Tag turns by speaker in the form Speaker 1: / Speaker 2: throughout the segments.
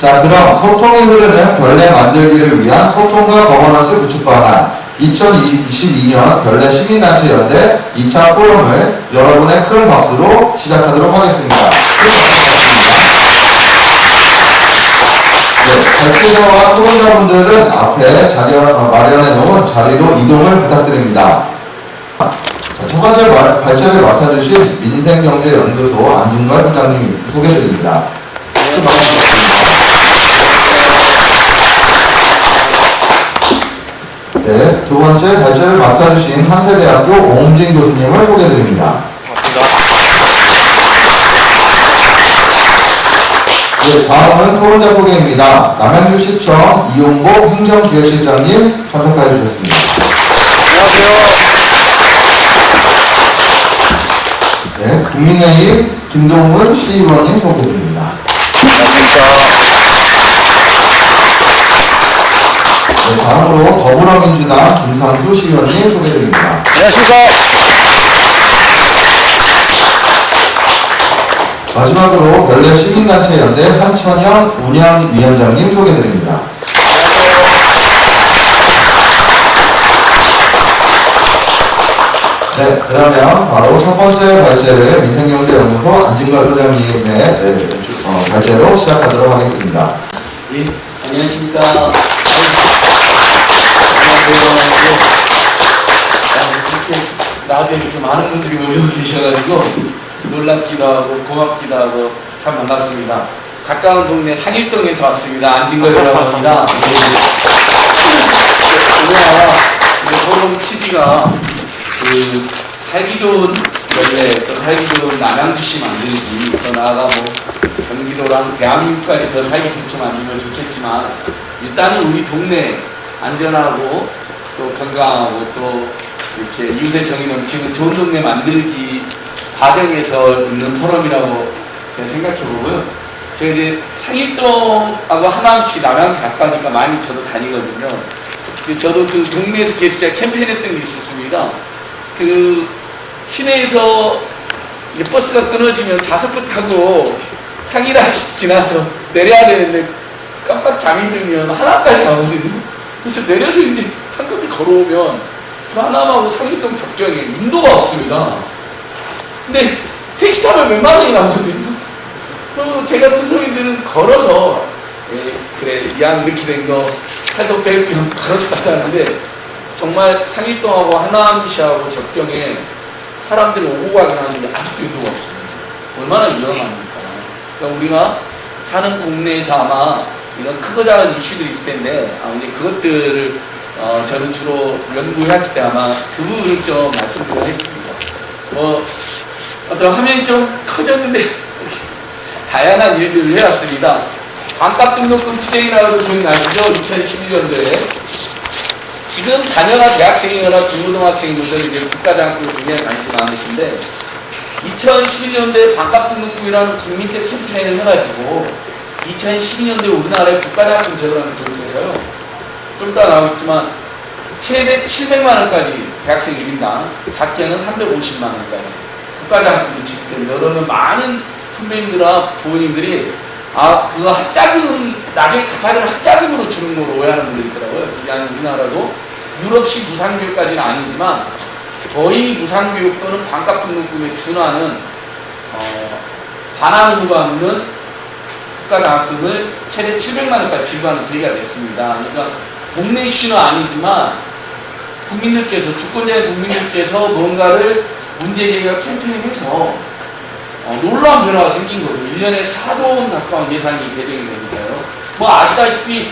Speaker 1: 자, 그럼 소통이 흐르는 별내 만들기를 위한 소통과 거버넌스 구축 방안 2022년 별내 시민단체 연대 2차 포럼을 여러분의 큰 박수로 시작하도록 하겠습니다. 발표자와 토론자분들은 앞에 마련해 놓은 자리로 이동을 부탁드립니다. 자, 첫 번째 발제를 맡아주신 민생경제연구소 안진걸 소장님 소개드립니다. 네, 두 번째 발제를 맡아주신 한세대학교 오홍진 교수님을 소개드립니다. 네, 다음은 토론자 소개입니다. 남양주시청 이용복 행정기획실장님 참석하여 주셨습니다.
Speaker 2: 안녕하세요.
Speaker 1: 네, 국민의힘 김동훈 시의원님 소개드립니다.
Speaker 2: 안녕하십니까.
Speaker 1: 네, 다음으로 더불어민주당 김상수 시의원님 소개드립니다.
Speaker 2: 안녕하십니까.
Speaker 1: 마지막으로 별내 시민단체 연대 한천영 운영위원장님 소개드립니다. 네, 그러면 바로 첫 번째 발제를 민생경제연구소 안진걸 소장님의 발제로 시작하도록 하겠습니다.
Speaker 3: 예, 안녕하십니까. 안녕하세요. 이렇게 낮에 이렇게 많은 분들이 모여 계셔가지고 놀랍기도 하고 고맙기도 하고 참 반갑습니다. 가까운 동네 상일동에서 왔습니다. 안진걸이라고 합니다. 오늘 포럼 취지가 그 살기 좋은 원래 또 살기 좋은 남양주시 만들기, 또 나아가 뭐 경기도랑 대한민국까지 더 살기 좋게 만들면 좋겠지만 일단은 우리 동네 안전하고 또 건강하고 또 이렇게 이웃의 정이 넘치는 좋은 동네 만들기 과정에서 있는 포럼이라고 제가 생각해 보고요. 제가 이제 상일동하고 하남시 남양주 가까우니까 많이 저도 다니거든요. 저도 그 동네에서 계속 제가 캠페인 했던 게 있었습니다. 그 시내에서 버스가 끊어지면 자석부 타고 상일을 지나서 내려야 되는데 깜빡 잠이 들면 하남까지 가거든요. 그래서 내려서 이제 한꺼번에 걸어오면 그 하남하고 상일동 접경에 인도가 없습니다. 근데 택시 타면 몇만 원이 나오거든요. 제 같은 서민들은 걸어서 그래 양 이렇게 된 거 살도 뺄 겸 걸어서 가자는데 정말 상일동하고 하남시하고 접경에 사람들이 오고 가긴 하는데 아직도 인도가 없습니다. 얼마나 위험합니까? 그러니까 우리가 사는 동네에서 아마 이런 크고 작은 이슈들이 있을 텐데 이제 그것들을 저는 주로 연구해왔기 때문에 아마 그 부분을 좀 말씀드리겠습니다. 어떤 화면이 좀 커졌는데 다양한 일들을 해왔습니다. 반값 등록금 투쟁이라고 기억나시죠? 2011년도에 지금 자녀가 대학생이거나 중고등학생분들은 이제 국가장학금에 굉장히 관심이 많으신데 2011년도에 반값 등록금이라는 국민적 캠페인을 해가지고 2012년도에 우리나라의 국가장학금 제도라는 교육에서요. 좀 이따 나오겠지만 최대 700만원까지 대학생 1인당 작게는 350만원까지 국가장학금이 지급됩니다. 그러면 많은 선배님들과 부모님들이 그거 학자금 나중에 갚아야 되는 학자금으로 주는 걸로 오해하는 분들이 있더라고요. 그냥 우리나라도 유럽식 무상교육까지는 아니지만 거의 무상교육 또는 반값 등록금에 준하는 반환 의무가 없는 국가장학금을 최대 700만원까지 지급하는 계기가 됐습니다. 그러니까 동네 이슈는 아니지만 국민들께서 주권자의 국민들께서 뭔가를 문제제기와 캠페인해서 놀라운 변화가 생긴 거죠. 1년에 4조 원 가까운 예산이 배정이 되니까요. 아시다시피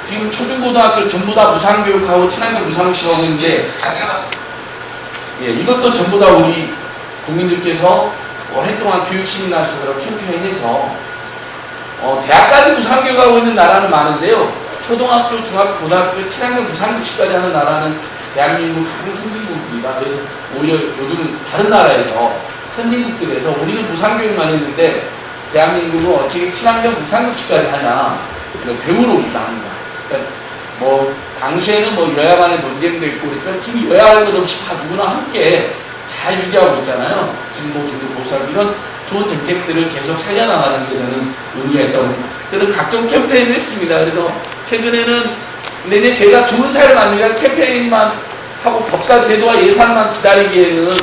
Speaker 3: 지금 초중고등학교 전부 다 무상교육하고 친환경 무상급식 하고 있는데 이것도 전부 다 우리 국민들께서 오랫동안 교육시민단체로 캠페인해서 대학까지 무상교육하고 있는 나라는 많은데요. 초등학교, 중학교, 고등학교 친환경 무상급식까지 하는 나라는 대한민국 가장 선진국입니다. 그래서 오히려 요즘은 다른 나라에서 선진국들에서 우리는 무상교육만 했는데 대한민국은 어떻게 친환경 무상급식까지 하냐 배우러 오기도 합니다. 그러니까 당시에는 여야 간의 논쟁도 있고 그랬지만 지금 여야 할 것 없이 다 누구나 함께 잘 유지하고 있잖아요. 진보, 중도, 보수 이런 좋은 정책들을 계속 살려나가는 게 저는 의미가 있다고 저는 각종 캠페인을 했습니다. 그래서 최근에는 내내 제가 좋은 사회를 만들기 캠페인만 하고 법과 제도와 예산만 기다리기에는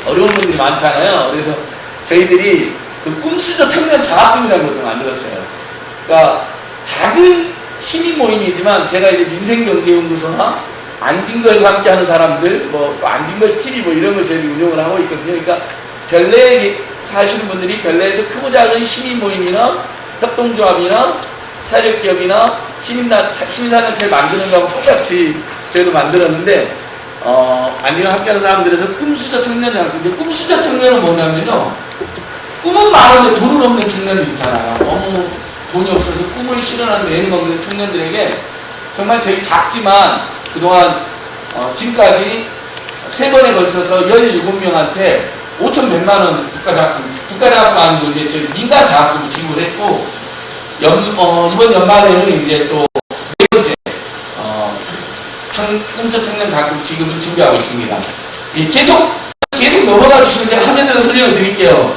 Speaker 3: 어려운 분들이 많잖아요. 그래서 저희들이 그 꿈수저 청년 장학금이라는 것도 만들었어요. 그러니까 작은 시민 모임이지만 제가 이제 민생경제연구소나 안진걸과 함께하는 사람들, 뭐 안진걸 TV 뭐 이런 걸 저희들이 운영을 하고 있거든요. 그러니까 별내에 사시는 분들이 별내에서 크고 작은 시민 모임이나 협동조합이나 사회적기업이나 시민사회단체를 만드는 거하고 똑같이 저희도 만들었는데 안진걸과 함께하는 사람들에서 꿈수저 청년이라고. 꿈수저 청년은 뭐냐면요, 꿈은 많은데 돈은 없는 청년들 있잖아요. 너무 돈이 없어서 꿈을 실현하는 애는 없는 청년들에게 정말 저희 작지만 그동안 지금까지 3번에 걸쳐서 17명한테 5,100만원 국가장학금 아니고 이제 저희 민간 장학금을 지급했고, 이번 연말에는 이제 또 4번째 꿈수저 청년 장학금 지급을 준비하고 있습니다. 계속 넘어가 주시면 제가 화면으로 설명을 드릴게요.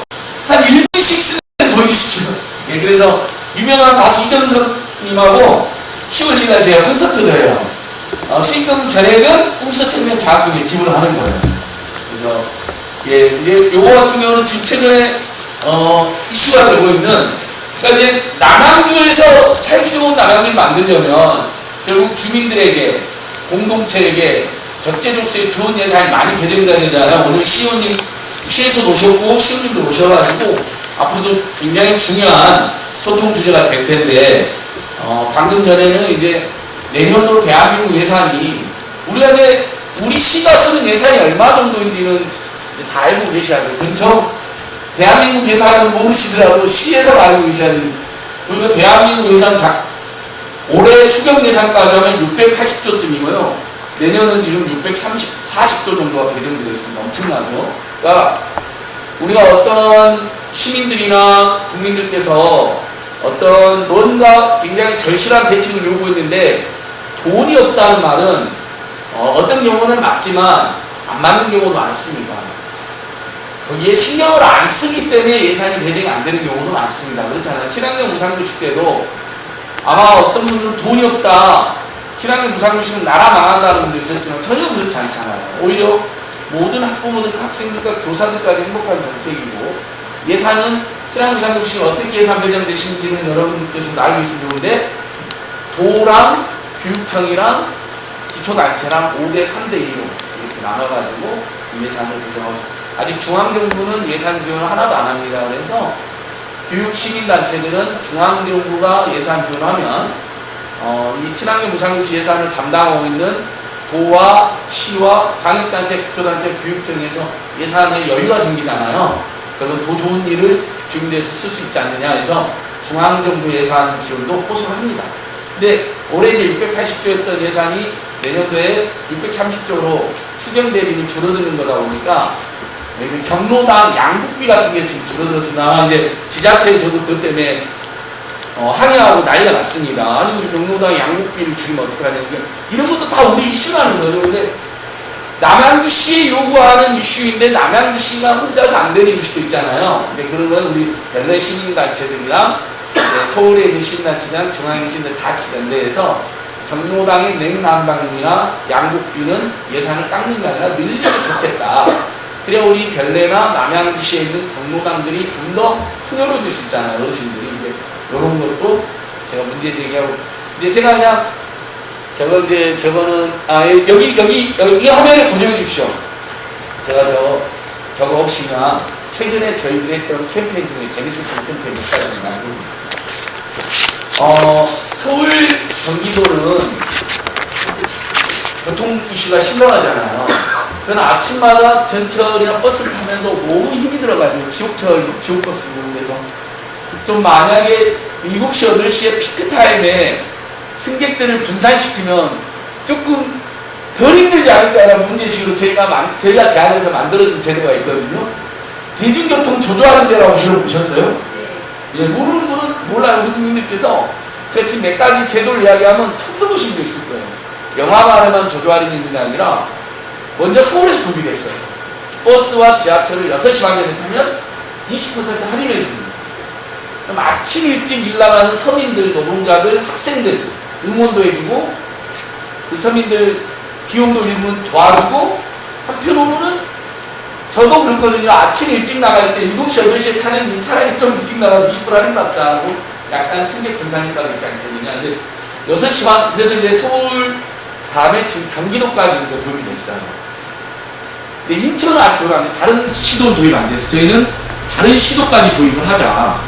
Speaker 3: 한 1분씩 보여주십시오. 예, 그래서 유명한 가수 이정석님하고 10월 1일 제가 콘서트를 해요. 수익금 전액은 꿈수저 청년 장학금에 기부를 하는 거예요. 그래서 예, 이제 요거 같은 경우는 지금 최근에 이슈가 되고 있는, 그러니까 이제 남양주에서 살기 좋은 남양주를 만들려면 결국 주민들에게, 공동체에게 적재적소에 좋은 예산이 많이 배정돼야 되잖아요. 오늘 시에서 오셨고 시의원님도 오셔가지고 앞으로도 굉장히 중요한 소통 주제가 될 텐데, 방금 전에는 이제 내년도 대한민국 예산이 우리가 이제 우리 시가 쓰는 예산이 얼마 정도인지는 이제 다 알고 계셔야 돼요. 그렇죠? 대한민국 예산은 모르시더라도 시에서 알고 계셔야 됩니다. 그리고 대한민국 예산 올해 추경 예산까지 하면 680조쯤이고요. 내년은 지금 40조 정도가 배정되어 있습니다. 엄청나죠? 그러니까 우리가 어떤 시민들이나 국민들께서 어떤 뭔가 굉장히 절실한 대책을 요구했는데 돈이 없다는 말은 어떤 경우는 맞지만 안 맞는 경우도 많습니다. 거기에 신경을 안 쓰기 때문에 예산이 배정이 안 되는 경우도 많습니다. 그렇잖아요. 친환경 무상급식 때도 아마 어떤 분들은 돈이 없다, 친환경 무상급식은 나라 망한다는 분도 있었지만 전혀 그렇지 않잖아요. 오히려 모든 학부모들, 학생들과 교사들까지 행복한 정책이고, 예산은 친환경 무상급식이 어떻게 예산 배정되시는지는 여러분께서 알고 계시면 좋은데, 도랑 교육청이랑 기초단체랑 5대 3대 2로 이렇게 나눠가지고 예산을 배정하고 있습니다. 아직 중앙정부는 예산 지원을 하나도 안 합니다. 그래서 교육시민단체들은 중앙정부가 예산 지원하면 이 친환경 무상급식 예산을 담당하고 있는 도와 시와 방역단체, 기초단체, 교육청에서 예산에 여유가 생기잖아요. 그러면 더 좋은 일을 준비해서 쓸 수 있지 않느냐 해서 중앙정부 예산 지원도 호소합니다. 근데 올해 이제 680조였던 예산이 내년도에 630조로 추경 대비는 줄어드는 거다 보니까 경로당 양국비 같은 게 지금 줄어들었습니다. 아마 이제 지자체에서도 그것 때문에 항의하고 난리가 났습니다. 아니 우리 경로당 양국비를 줄이면 어떡하냐. 이런 것도 다 우리 이슈라는 거죠. 근데 남양주시 요구하는 이슈인데 남양주시가 혼자서 안 되는 이슈도 있잖아요. 근데 그런 건 우리 별내 시민단체들이랑 서울에 있는 시민단체랑 중앙에 있는 시민들 다 지단대에서 경로당의 냉난방비나 양국비는 예산을 깎는 게 아니라 늘리면 좋겠다. 그래야 우리 별내나 남양주시에 있는 경로당들이 좀 더 풍요로워질 수 있잖아요. 어르신들이. 이제 이런 것도 제가 문제 제기하고, 이제 제가 그냥 저거는 여기 화면을 고정해 주십시오. 제가 저거 없이 그냥 최근에 저희들이 했던 캠페인 중에 재밌었던 캠페인 몇 가지 만들고 있습니다. 서울 경기도는 교통 이슈가 심각하잖아요. 저는 아침마다 전철이나 버스를 타면서 너무 힘이 들어가지고 지옥버스고, 그래서 좀 만약에 7시, 8시에 피크타임에 승객들을 분산시키면 조금 덜 힘들지 않을까라는 문제식으로 저희가 제안해서 만들어진 제도가 있거든요. 대중교통 조조하는제라고 들어보셨어요? 예, 모르는 분은 몰라요. 국민들께서 제가 지금 몇 가지 제도를 이야기하면 처음 들어보신 분도 있을 거예요. 영화관에만 조조할인이 아니라 먼저 서울에서 도입이 됐어요. 버스와 지하철을 6시 반경에 타면 20% 할인해 줍니다. 그럼 아침 일찍 일 나가는 서민들, 노동자들, 학생들 응원도 해주고 그 서민들 비용도 일부 도와주고 한편으로는 저도 그렇거든요. 아침 일찍 나갈 때 7시, 8시에 타는 이 차라리 좀 일찍 나가서 20% 할인 받자 하고 약간 승객 분산 효과도 있지 않겠느냐. 근데 6시 반, 그래서 이제 서울 다음에 지금 경기도까지 이제 도입이 됐어요. 근데 인천은 아직 도입 안 돼서 다른 시도는 도입 안 됐어요. 저희는 다른 시도까지 도입을 하자.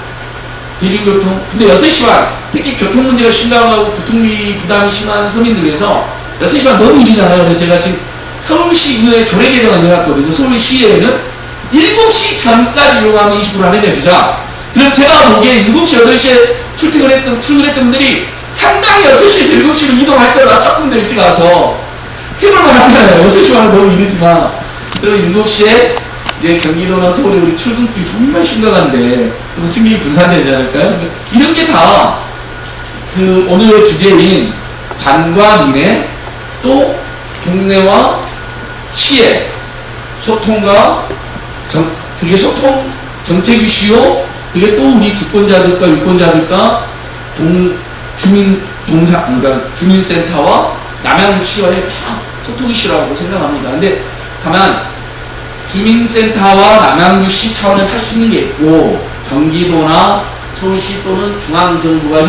Speaker 3: 대중교통. 근데 6시 반, 특히 교통 문제가 심각하고 교통비 부담이 심한 서민들 위해서 6시 반 너무 일이잖아요. 그래서 제가 지금 서울시의회 조례 개정을 내놨거든요. 서울시의회는 7시 전까지 이용하면 20% 할인해주자. 그럼 제가 보기에 7시, 8시에 출근했던 분들이 상당히 6시에서 7시로 이동할 거라 조금 더 일찍 와서 피곤할 하잖아요. 6시 반은 너무 이르지만. 그리고 7시에 이제 경기도나 서울에 우리 출근길 정말 심각한데 좀 승객이 분산되지 않을까요? 이런 게 다 그 오늘의 주제인 반과 미래 또 동네와 시의 소통과 그게 소통 정책 이슈요. 그게 또 우리 주권자들과 유권자들과 그러니까 주민센터와 남양주시와의 다 소통 이슈라고 생각합니다. 근데 다만 주민센터와 남양주시 차원에서 할 수 있는 게 있고 경기도나 서울시 또는 중앙정부가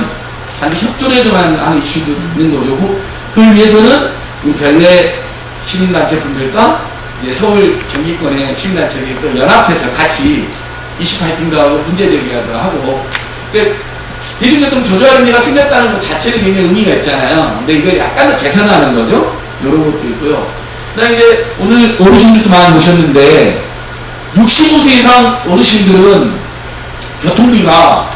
Speaker 3: 반드시 협조를 해줘야만 하는 이슈도 있는 거죠. 그걸 위해서는 우리 별내 시민단체 분들과 이제 서울 경기권의 시민단체들이 또 연합해서 같이 이슈 파이팅도 문제제기도 하고 대중교통 조절의미가 생겼다는 것 자체는 굉장히 의미가 있잖아요. 근데 이걸 약간 더 개선하는 거죠. 이런 것도 있고요. 그다음에 이제 오늘 어르신들도 많이 오셨는데 65세 이상 어르신들은 교통비가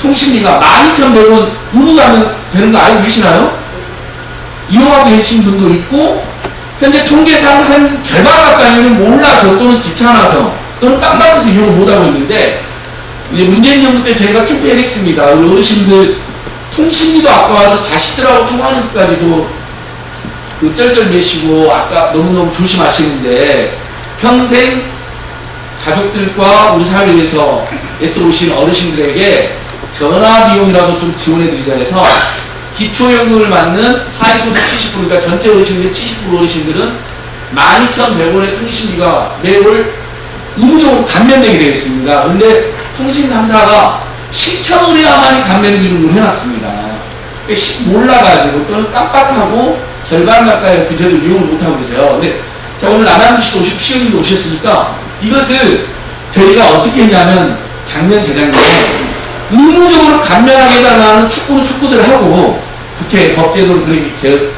Speaker 3: 통신비가 12,100원 의무가면 되는 거 알고 계시나요? 이용하고 계신 분도 있고 현재 통계상 한 절반 가까이는 몰라서 또는 귀찮아서 또는 깜빡해서 이용을 못하고 있는데 이제 문재인 정부 때 저희가 캠페인 했습니다. 어르신들 통신비도 아까워서 자식들하고 통화하는 것까지도 그 쩔쩔 매시고 아까 너무너무 조심하시는데 평생 가족들과 우리 사회에서 애써오신 어르신들에게 전화 비용이라도 좀 지원해드리자 해서 기초연금을 받는 하위소득 70%, 그러니까 전체 어르신들 70% 어르신들은 12,100원의 통신비가 매월 의무적으로 감면되게 되어 있습니다. 그런데 통신 3사가 10,000원이나만 감면기능을 해놨습니다. 몰라가지고 또는 깜빡하고 절반 가까이 그제도 이용을 못하고 계세요. 근데 자, 오늘 남양주시도 오시고 시흥도 오셨으니까 이것을 저희가 어떻게 했냐면 작년 재작년에 의무적으로 감면하게 해달라는 촉구들을 하고 국회 법제도를 그렇게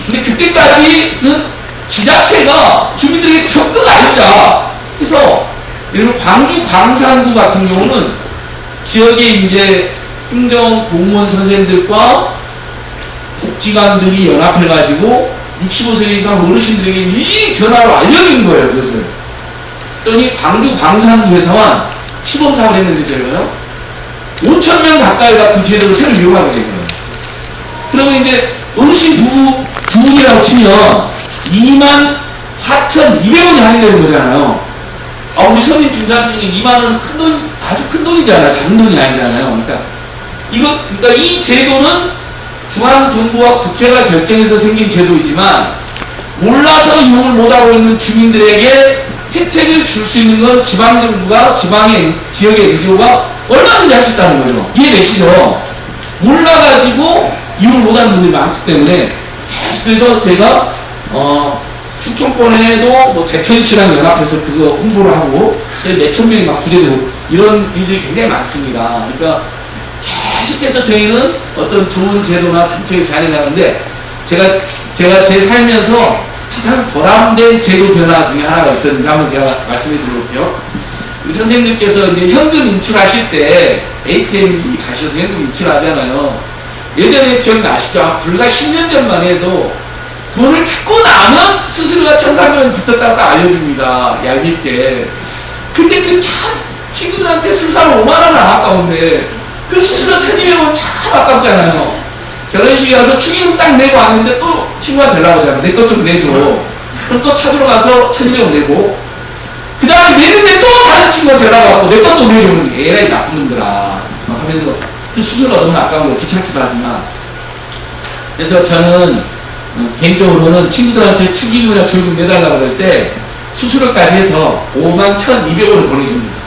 Speaker 3: 근데 그때까지는 지자체가 주민들에게 적극 알리자. 그래서 예를 들어 광주 광산구 같은 경우는 지역에 이제 행정 공무원 선생님들과 복지관들이 연합해가지고 65세 이상 어르신들에게 이 전화로 알려준 거예요. 그것을. 그랬더니 광주 광산구에서만 시범사업을 했는데 저희가요 5,000명 가까이가 그 제도를 새로 이용하게 된 거예요. 그러면 이제 어르신 부부이라고 치면 24,200원이 할인되는 거잖아요. 우리 서민 중산층이 2만원 큰 돈, 아주 큰 돈이잖아요. 작은 돈이 아니잖아요. 그러니까 이 제도는 중앙정부와 국회가 결정해서 생긴 제도이지만 몰라서 이용을 못하고 있는 주민들에게 혜택을 줄 수 있는 건 지방정부가 지역의 NGO가 얼마든지 할 수 있다는 거죠. 이해되시죠? 몰라가지고 이용을 못하는 분들이 많기 때문에 그래서 제가 충청권에도 뭐 대천시랑 연합해서 그거 홍보를 하고 몇천 명이 막 구제되고 이런 일들이 굉장히 많습니다. 그러니까 계속해서 저희는 어떤 좋은 제도나 정책을 잘 해나가는데 제가 제 살면서 가장 보람된 제도 변화 중에 하나가 있었는데 한번 제가 말씀해 드려볼게요. 우리 선생님께서 이제 현금 인출하실 때 ATM 가셔서 현금 인출하잖아요. 예전에 기억나시죠? 불과 10년 전만 해도 돈을 찾고 나면 수수료가 1,300원 붙었다고 딱 알려줍니다. 얄밉게. 근데 그 친구들한테 수수료 5만원 안 아까운데 그 수수료 1,200원 참 아깝잖아요. 결혼식에 가서 축의금 딱 내고 왔는데 또 친구가 되려고 하잖아. 내 것 좀 내줘. 그럼 또 찾으러 가서 1,200원 내고 그 다음에 내는데 또
Speaker 4: 다른 친구가 연락와갖고 내 것도 내주는 게 에라이 나쁜 놈들아 막 하면서 그 수수료가 너무 아까운 거 귀찮기도 하지만 그래서 저는 개인적으로는 친구들한테 축의금이나 조금 내달라고 그럴 때 수수료까지 해서 51,200원을 보내줍니다.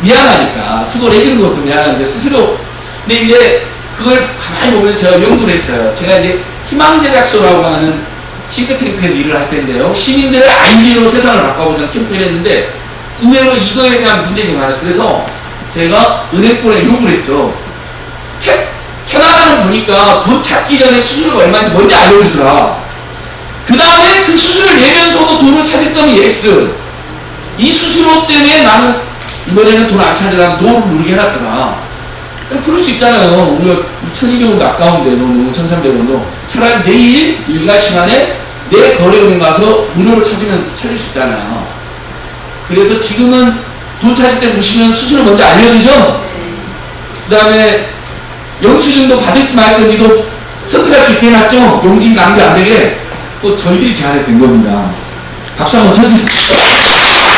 Speaker 4: 미안하니까 수고를 해주는 것도 미안한데 스스로 근데 이제 그걸 가만히 보면 제가 연구를 했어요. 제가 이제 희망제작소라고 하는 싱크탱크에서 일을 할 텐데요. 시민들의 아이디어로 세상을 바꿔보자는 캠페인을 했는데 의외로 이거에 대한 문제가 많았어요. 그래서 제가 은행권에 요구를 했죠. 캐나다를 보니까 돈 찾기 전에 수수료가 얼마인지 먼저 알려주더라. 그 다음에 그 수수료를 내면서도 돈을 찾을 거면 yes. 이 수수료 때문에 나는 이번에는 돈 안 찾으라 노를 누르게 해놨더라. 그럴 수 있잖아요. 우리가 1,200원도 아까운데 너무 1,300원도 차라리 내일 일과 시간에 내 거래은행 가서 무료로 찾을 수 있잖아요. 그래서 지금은 돈 찾을 때 보시면 수수료 먼저 알려주죠. 그 다음에 영수증도 받을지 말 건지도 선택할 수 있게 해놨죠. 용진 낭비 안 되게 또 저희들이 제안해서 된 겁니다. 박수 한번 쳐주세요. 별거 아니지만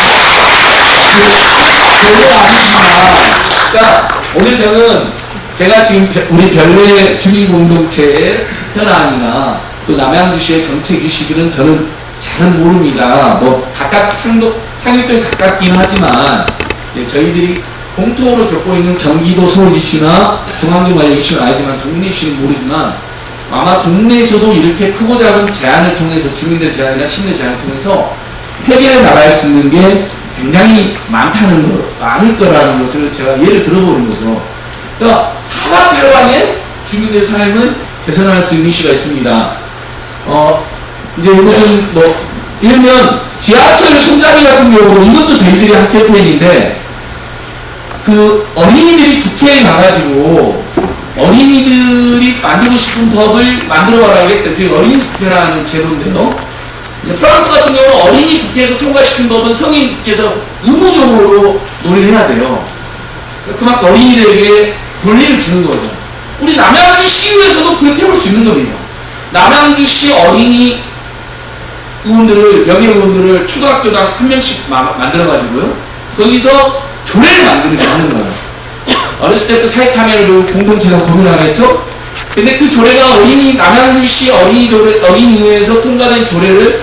Speaker 4: 그러니까 오늘 저는 제가 지금 우리 별내 주민공동체 현안이나 또 남양주시의 정책 이슈들은 저는 잘은 모릅니다. 뭐 각각 상위권에 가깝긴 하지만 저희들이 공통으로 겪고 있는 경기도 서울 이슈나 중앙지방의 이슈는 알지만 동네 이슈는 모르지만 아마 동네에서도 이렇게 크고 작은 제안을 통해서 주민들 제안이나 시민의 제안을 통해서 해결해 나갈 수 있는 게 굉장히 많을 거라는 것을 제가 예를 들어보는 거죠. 그러니까 사방팔방에 주민들의 삶을 개선할 수 있는 이슈가 있습니다. 이제 이것은 뭐 이러면 지하철 손잡이 같은 경우는 이것도 저희들이 한 캠페인인데 그 어린이들이 국회에 가가지고 어린이들이 만들고 싶은 법을 만들어가라고 했어요. 그게 어린이 국회라는 제도인데요. 프랑스 같은 경우는 어린이 국회에서 통과시킨 법은 성인께서 의무적으로 논의를 해야 돼요. 그만큼 어린이들에게 권리를 주는 거죠. 우리 남양주 시의회에서도 그렇게 해볼 수 있는 겁니다. 남양주시 어린이 의원들을, 명예의원들을 초등학교당 한 명씩 만들어가지고요. 거기서 조례를 만들게 하는 거예요. 어렸을 때부터 사회 참여를 배우고 공동체가 고민을 하겠죠? 근데 그 조례가 남양주시 어린이의회에서 통과된 조례를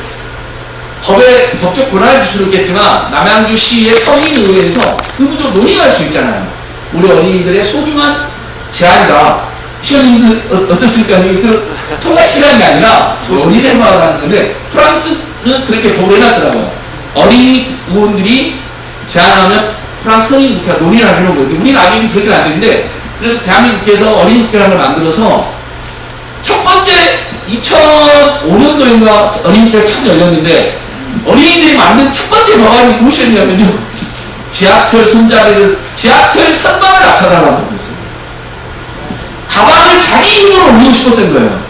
Speaker 4: 법적 권한을 줄 수는 있겠지만 남양주시의 성인의회에서 의무적으로 논의할 수 있잖아요. 우리 어린이들의 소중한 제안이다. 시험님들 어떻습니까? 이걸 통과시키는 게 아니라 논의를 해봐라는 건데 프랑스는 그렇게 법을 해놨더라고요. 어린이 의원들이 제안하면 프랑스 성인 국회가 논의를 하는 거예요. 우리는 아직은 그렇게 안 되는데 그래서 대한민국에서 어린이 국회라는 걸 만들어서 첫 번째 2005년도인가 어린이 국회가 처음 열렸는데 어린이들이 만든 첫 번째 법안이 무엇이었냐면요. 지하철 선반을 낮춰달라는 거였어요. 가방을 자기 힘으로 올리고 싶었던 거예요.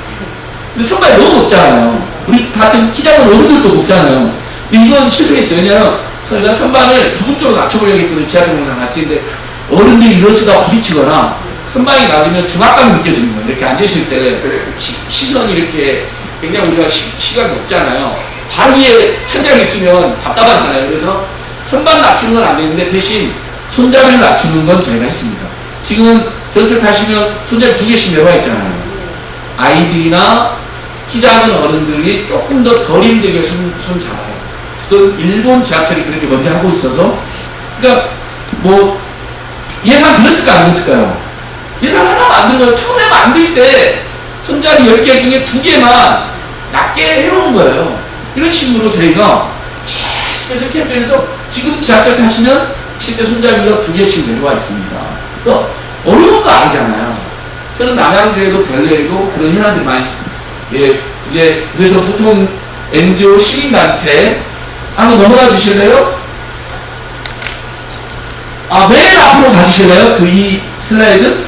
Speaker 4: 근데 선반이 너무 높잖아요. 우리 같은 키 작은 어른들도 높잖아요. 근데 이건 실패했어요. 왜냐면 저희가 선반을 부분 쪽으로 낮춰보려고 했거든요. 지하철 공사랑 같이. 근데 어른들이 이러시다 부딪히거나 선반이 낮으면 중압감이 느껴지는 거예요. 이렇게 앉으실 때 시선이 이렇게 굉장히 우리가 시각이 높잖아요. 발 위에 천장이 있으면 답답하잖아요. 그래서 선반 낮추는 건 안 되는데 대신 손잡이를 낮추는 건 저희가 했습니다. 지금 전철 타시면 손잡이 2개씩 내려와 있잖아요. 아이들이나 키 작은 어른들이 조금 더 덜 힘들게 손 잡아요. 그 일본 지하철이 그렇게 먼저 하고 있어서 그러니까 뭐 예상 들었을까 안 들었을까요? 예상 하나 만든 거 처음에 만들 때 손잡이 10개 중에 2개만 낮게 해놓은 거예요. 이런 식으로 저희가 계속해서 캠페인에서 지금 지하철 타시면 실제 손잡이가 2개씩 내려와 있습니다. 그러니까 어려운 거 아니잖아요. 저는 남양주에도 별내에도 그런 현안들이 많이 있습니다. 예, 이제 그래서 보통 NGO 시민단체 한번 넘어가 주실래요? 맨 앞으로 가주실래요? 그 이 슬라이드?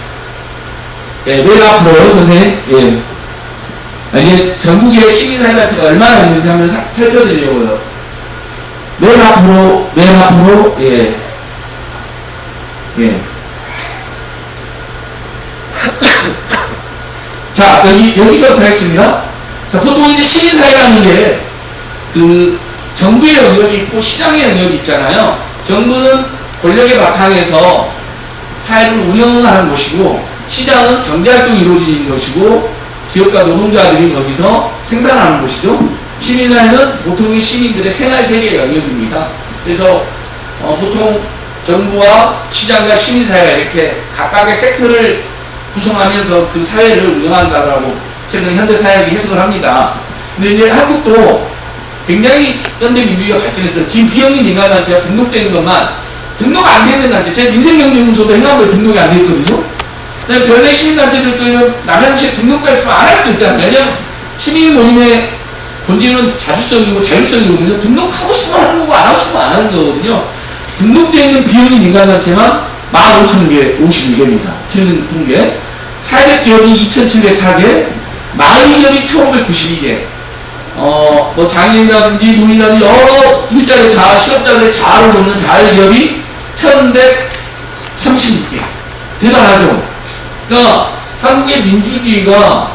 Speaker 4: 예, 맨 앞으로요, 선생님. 예. 이게 전국의 시민사회단체가 얼마나 있는지 한번 살펴드리려고요. 맨 앞으로, 예. 예. 자, 여기서 하겠습니다. 자, 보통 이제 시민사회라는 게, 정부의 영역이 있고 시장의 영역이 있잖아요. 정부는 권력의 바탕에서 사회를 운영하는 곳이고 시장은 경제활동이 이루어지는 것이고 기업과 노동자들이 거기서 생산하는 곳이죠. 시민사회는 보통의 시민들의 생활세계 영역입니다. 그래서 보통 정부와 시장과 시민사회가 이렇게 각각의 섹터를 구성하면서 그 사회를 운영한다라고 최근 현대사회학이 해석을 합니다. 근데 이제 한국도 굉장히 현대민주주의가 발전했어요. 지금 비영리 민간단체가 등록된 것만 등록 안 되는 단체, 제 민생경제연구소도 행안부에 등록이 안 돼 있거든요. 별내 시민단체들도 남양시에 등록할 수만 안 할 수도 있잖아요. 왜냐면 시민 모임의 본질은 자주성이고 자율성이거든요. 등록하고 싶으면 하는 거고 안 하고 싶으면 안 하는 거거든요. 등록되어 있는 비영리 민간단체만 15,052개입니다. 틀린 통계. 사회적 기업이 2,704개, 마을기업이 1,592개. 뭐 장애인이라든지 노인이라든지 여러 일자리 실업자들의 자아를 돕는 자활기업이 1,136개. 대단하죠. 그러니까 한국의 민주주의가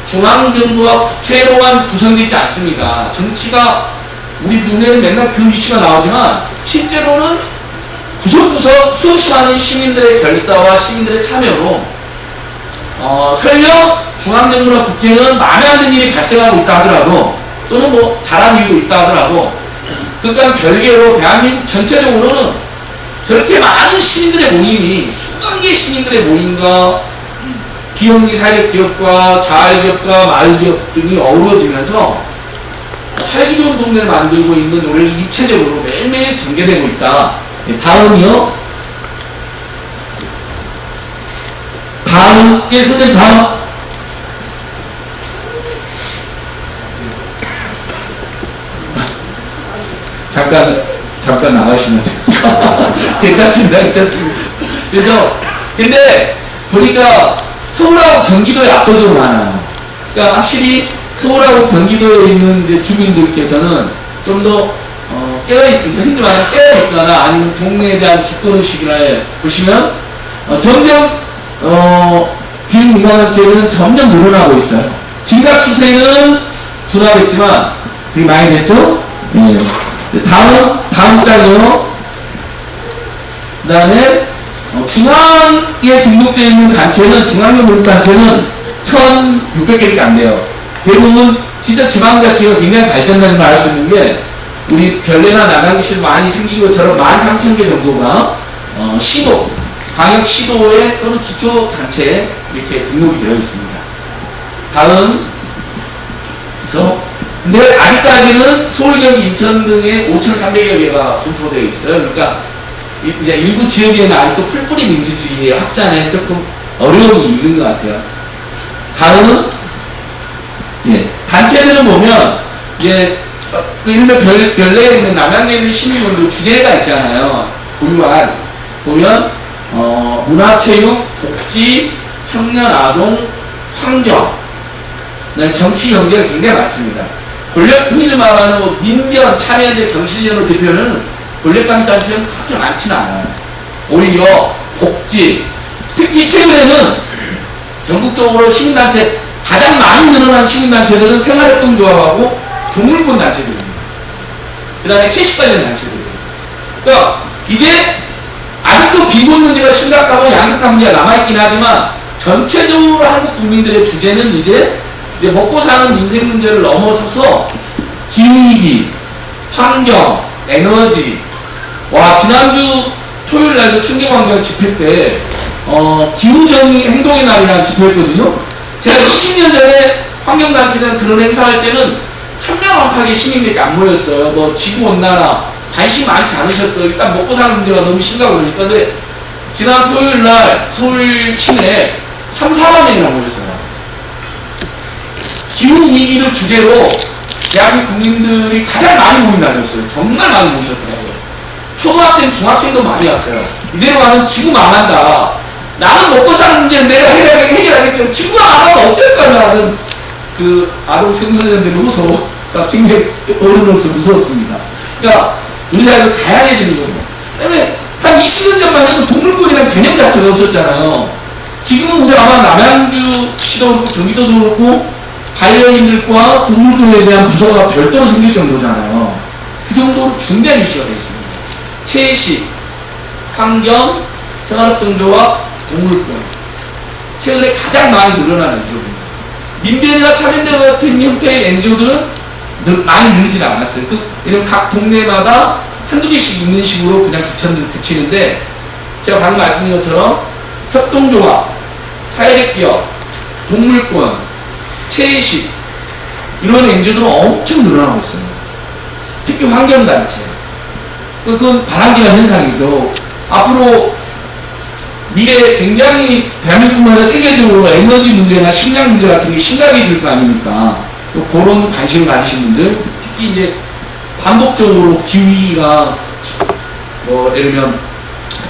Speaker 4: 중앙정부와 국회로만 구성되지 않습니다. 정치가 우리 눈에는 맨날 그 이슈가 나오지만 실제로는 구석구석 수없이 많은 시민들의 결사와 시민들의 참여로 설령 중앙정부나 국회는 마음에 안 드는 일이 발생하고 있다 하더라도 또는 뭐 잘한 이유도 있다 하더라도 그러니까 별개로 대한민국 전체적으로는 저렇게 많은 시민들의 모임이 수만 개의 시민들의 모임과 비영리 사회적 기업과 자활기업과 마을기업 등이 어우러지면서 살기 좋은 동네를 만들고 있는 노력이 입체적으로 매일매일 전개되고 있다. 다음이요. 다음, 선생님 다음. 잠깐 나가시면 돼요. 괜찮습니다. 그래서, 근데, 보니까 서울하고 경기도에 압도적으로 많아요. 그러니까 확실히 서울하고 경기도에 있는 이제 주민들께서는 좀 더, 흔히 말하는 깨어있거나 아니면 동네에 대한 주권의식이나 보시면, 점점, 비민간단체는 점점 늘어나고 있어요. 증가 추세는 둔화됐지만, 되게 많이 됐죠? 네. 다음 장이요. 그 다음에, 중앙에 등록되어 있는 단체는, 중앙연구단체는 1,600개밖에 안 돼요. 대부분 진짜 지방자치가 굉장히 발전된 걸 알 수 있는 게, 우리 별내나 남양주시도 많이 생긴 것처럼 13,000개 정도가, 시도, 광역시도에 또는 기초단체에 이렇게 등록이 되어 있습니다. 다음, 근데 아직까지는 서울, 경기, 인천 등에 5,300여 개가 분포되어 있어요. 그러니까 이제 일부 지역에는 아직도 풀뿌리 민주주의의 확산에 조금 어려움이 있는 것 같아요. 다음은, 단체들은 보면, 이제, 일명 별내에 있는 남양주에 있는 시민분들 주제가 있잖아요. 고유한. 보면, 문화체육, 복지, 청년, 아동, 환경, 정치, 경제가 굉장히 많습니다. 권력, 흔히 말하는 뭐 민변, 참여연대, 경실련을 대표는 권력단체는 그렇게 많지는 않아요. 오히려 복지, 특히 최근에는 전국적으로 시민단체, 가장 많이 늘어난 시민단체들은 생활협동조합하고 동물권 단체들입니다. 그 다음에 채식 관련 단체들입니다. 그러니까 이제 아직도 빈곤 문제가 심각하고 양극화 문제가 남아있긴 하지만 전체적으로 한국 국민들의 주제는 이제 먹고 사는 민생 문제를 넘어서서 기후위기, 환경, 에너지. 와, 지난주 토요일 날도 청계환경 집회 때 기후정의 행동의 날이라는 집회였거든요. 제가 20년 전에 환경단체장 그런 행사할 때는 1,000명 안팎의 시민들이 안 모였어요. 뭐 지구온난화 관심 많지 않으셨어요. 일단 먹고 사는 문제가 너무 심각하니까. 근데 지난 토요일 날 서울 시내에 3, 4만 명이나 모였어요. 기후위기를 주제로 대한민국 국민들이 가장 많이 모인 날이었어요. 정말 많이 모이셨더라고요. 초등학생, 중학생도 많이 왔어요. 이대로 가면 지구 망한다. 나는 먹고 사는 문제는 내가 해결하겠지만 지구가 망하면 어쩔 거냐는 그 아동 청소년들의 호소가 굉장히 어른으로서 무서웠습니다. 그러니까 우리 사회가 다양해지는 거죠. 그다음에 한 20년 전만 해도 동물권이라는 개념 자체가 없었잖아요. 지금은 우리 아마 남양주시도 그렇고 경기도도 그렇고 반려인들과 동물권에 대한 부서가 별도로 생길 정도잖아요. 그 정도로 중대한 이슈가 되어 있습니다. 채식, 환경, 생활협동조합, 동물권. 최근에 가장 많이 늘어나는 NGO입니다. 민변이나 참여연대 같은 형태의 NGO들은 많이 늘지는 않았어요. 이런 각 동네마다 한두 개씩 있는 식으로 그냥 그치는데, 제가 방금 말씀드린 것처럼 협동조합, 사회적 동물권, 채식, 이런 NGO들은 엄청 늘어나고 있어요. 특히 환경단체. 그건 바람직한 현상이죠. 앞으로 미래에 굉장히 대한민국뿐만 아니라 세계적으로 에너지 문제나 식량 문제 같은 게 심각해질 거 아닙니까? 또 그런 관심을 가지신 분들, 특히 이제 반복적으로 기후위기가 예를 들면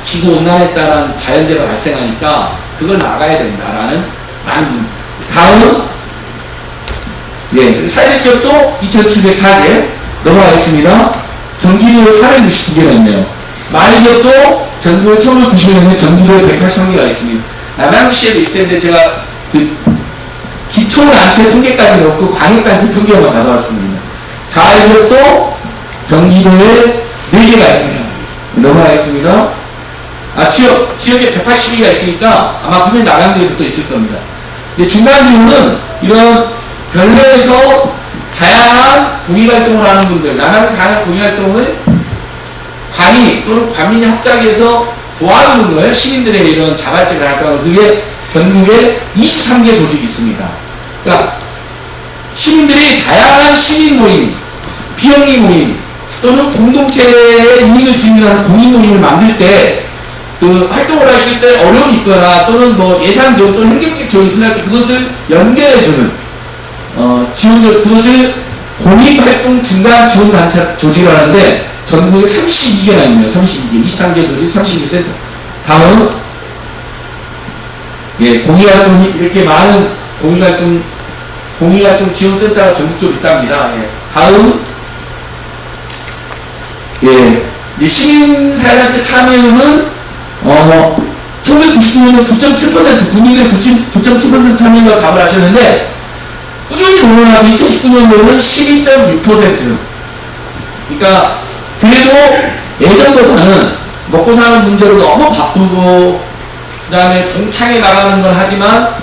Speaker 4: 지구온난화에 따른 자연재해가 발생하니까 그걸 막아야 된다라는 많은 분. 다음은 사회적 기업도 2704개 넘어가겠습니다. 경기도에 469개가 있네요. 마을기업도 전국에 1990년에 경기도에 183개가 있습니다. 남양주시에도 있을 텐데 제가 그 기초단체 통계까지 넣고 광역단체 통계만 가져왔습니다. 자활기업도 경기도에 4개가 있네요. 넘어가겠습니다. 지역에 182개가 있으니까 아마 분명히 남양주에도 또 있을 겁니다. 근데 중간 지역은 이런 별내에서 다양한 공익활동을 하는 분들, 남양주 다양한 공익활동을 관이 또는 관민이 합작해서 도와주는 거예요. 시민들의 이런 자발적인 활동을. 그게 전국에 23개 조직이 있습니다. 그러니까 시민들이 다양한 시민 모임, 비영리 모임 또는 공동체의 이익을 지니는 공익 모임을 만들 때 그 활동을 하실 때 어려움이 있거나 또는 뭐 예산 지원 또는 행정적 지원이 필요할 때 그것을 연결해주는 지원을, 그것을 공익활동 중간 지원단체 조직을 하는데 전국에 32개나 있네요. 32개, 23개 조직, 32개 센터. 다음, 공익활동, 이렇게 많은 공익활동 지원센터가 전국적으로 있답니다. 다음, 시민사회단체 참여율은 1999년에 9.7%, 국민의 9.7% 참여율과 답을 하셨는데, 꾸준히 오르나서 2019년도에는 12.6%. 그러니까, 그래도 예전보다는 먹고 사는 문제로 너무 바쁘고, 그 다음에 동창회 나가는 걸 하지만,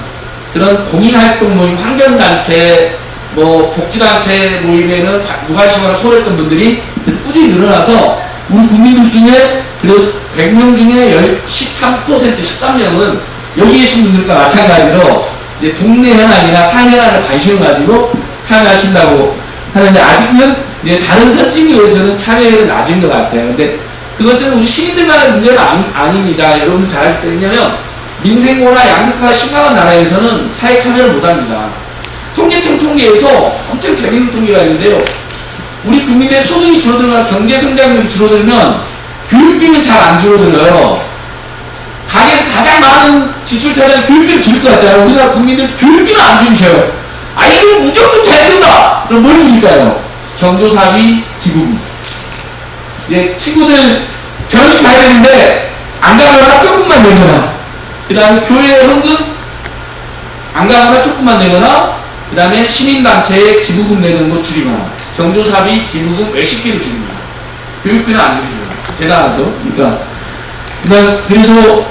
Speaker 4: 그런 공익활동 모임, 환경단체, 복지단체 모임에는 무관심하고 소홀했던 분들이 꾸준히 늘어나서, 우리 국민들 중에, 그래도 100명 중에 13%는 여기 계신 분들과 마찬가지로 이제 동네 현안이나 사회 현안을 관심을 가지고 참여하신다고 하는데, 아직은 이제 다른 선진국에서는 참여율이 낮은 것 같아요. 근데 그것은 우리 시민들만의 문제가 아닙니다. 여러분들 잘 아실 때, 왜냐면 민생고나 양극화가 심각한 나라에서는 사회 참여를 못합니다. 통계청 통계에서 엄청 재밌는 통계가 있는데요. 우리 국민의 소득이 줄어들거나 경제 성장률이 줄어들면 교육비는 잘 안 줄어들어요. 가게에서 가장 많은 지출 차지하는 교육비를 줄 것 같잖아요. 우리나라 국민들 교육비는 안 주셔요. 이거 무조건 잘 준다! 그럼 뭘 주니까요? 경조사비, 기부금. 친구들 결혼식 가야 되는데 안 가거나 조금만 내거나, 그 다음에 교회 헌금 안 가거나 조금만 내거나, 그 다음에 시민단체에 기부금 내는 거 줄이거나, 경조사비, 기부금 몇십 개를 줄입니다. 교육비는 안 줄이죠. 대단하죠. 그래서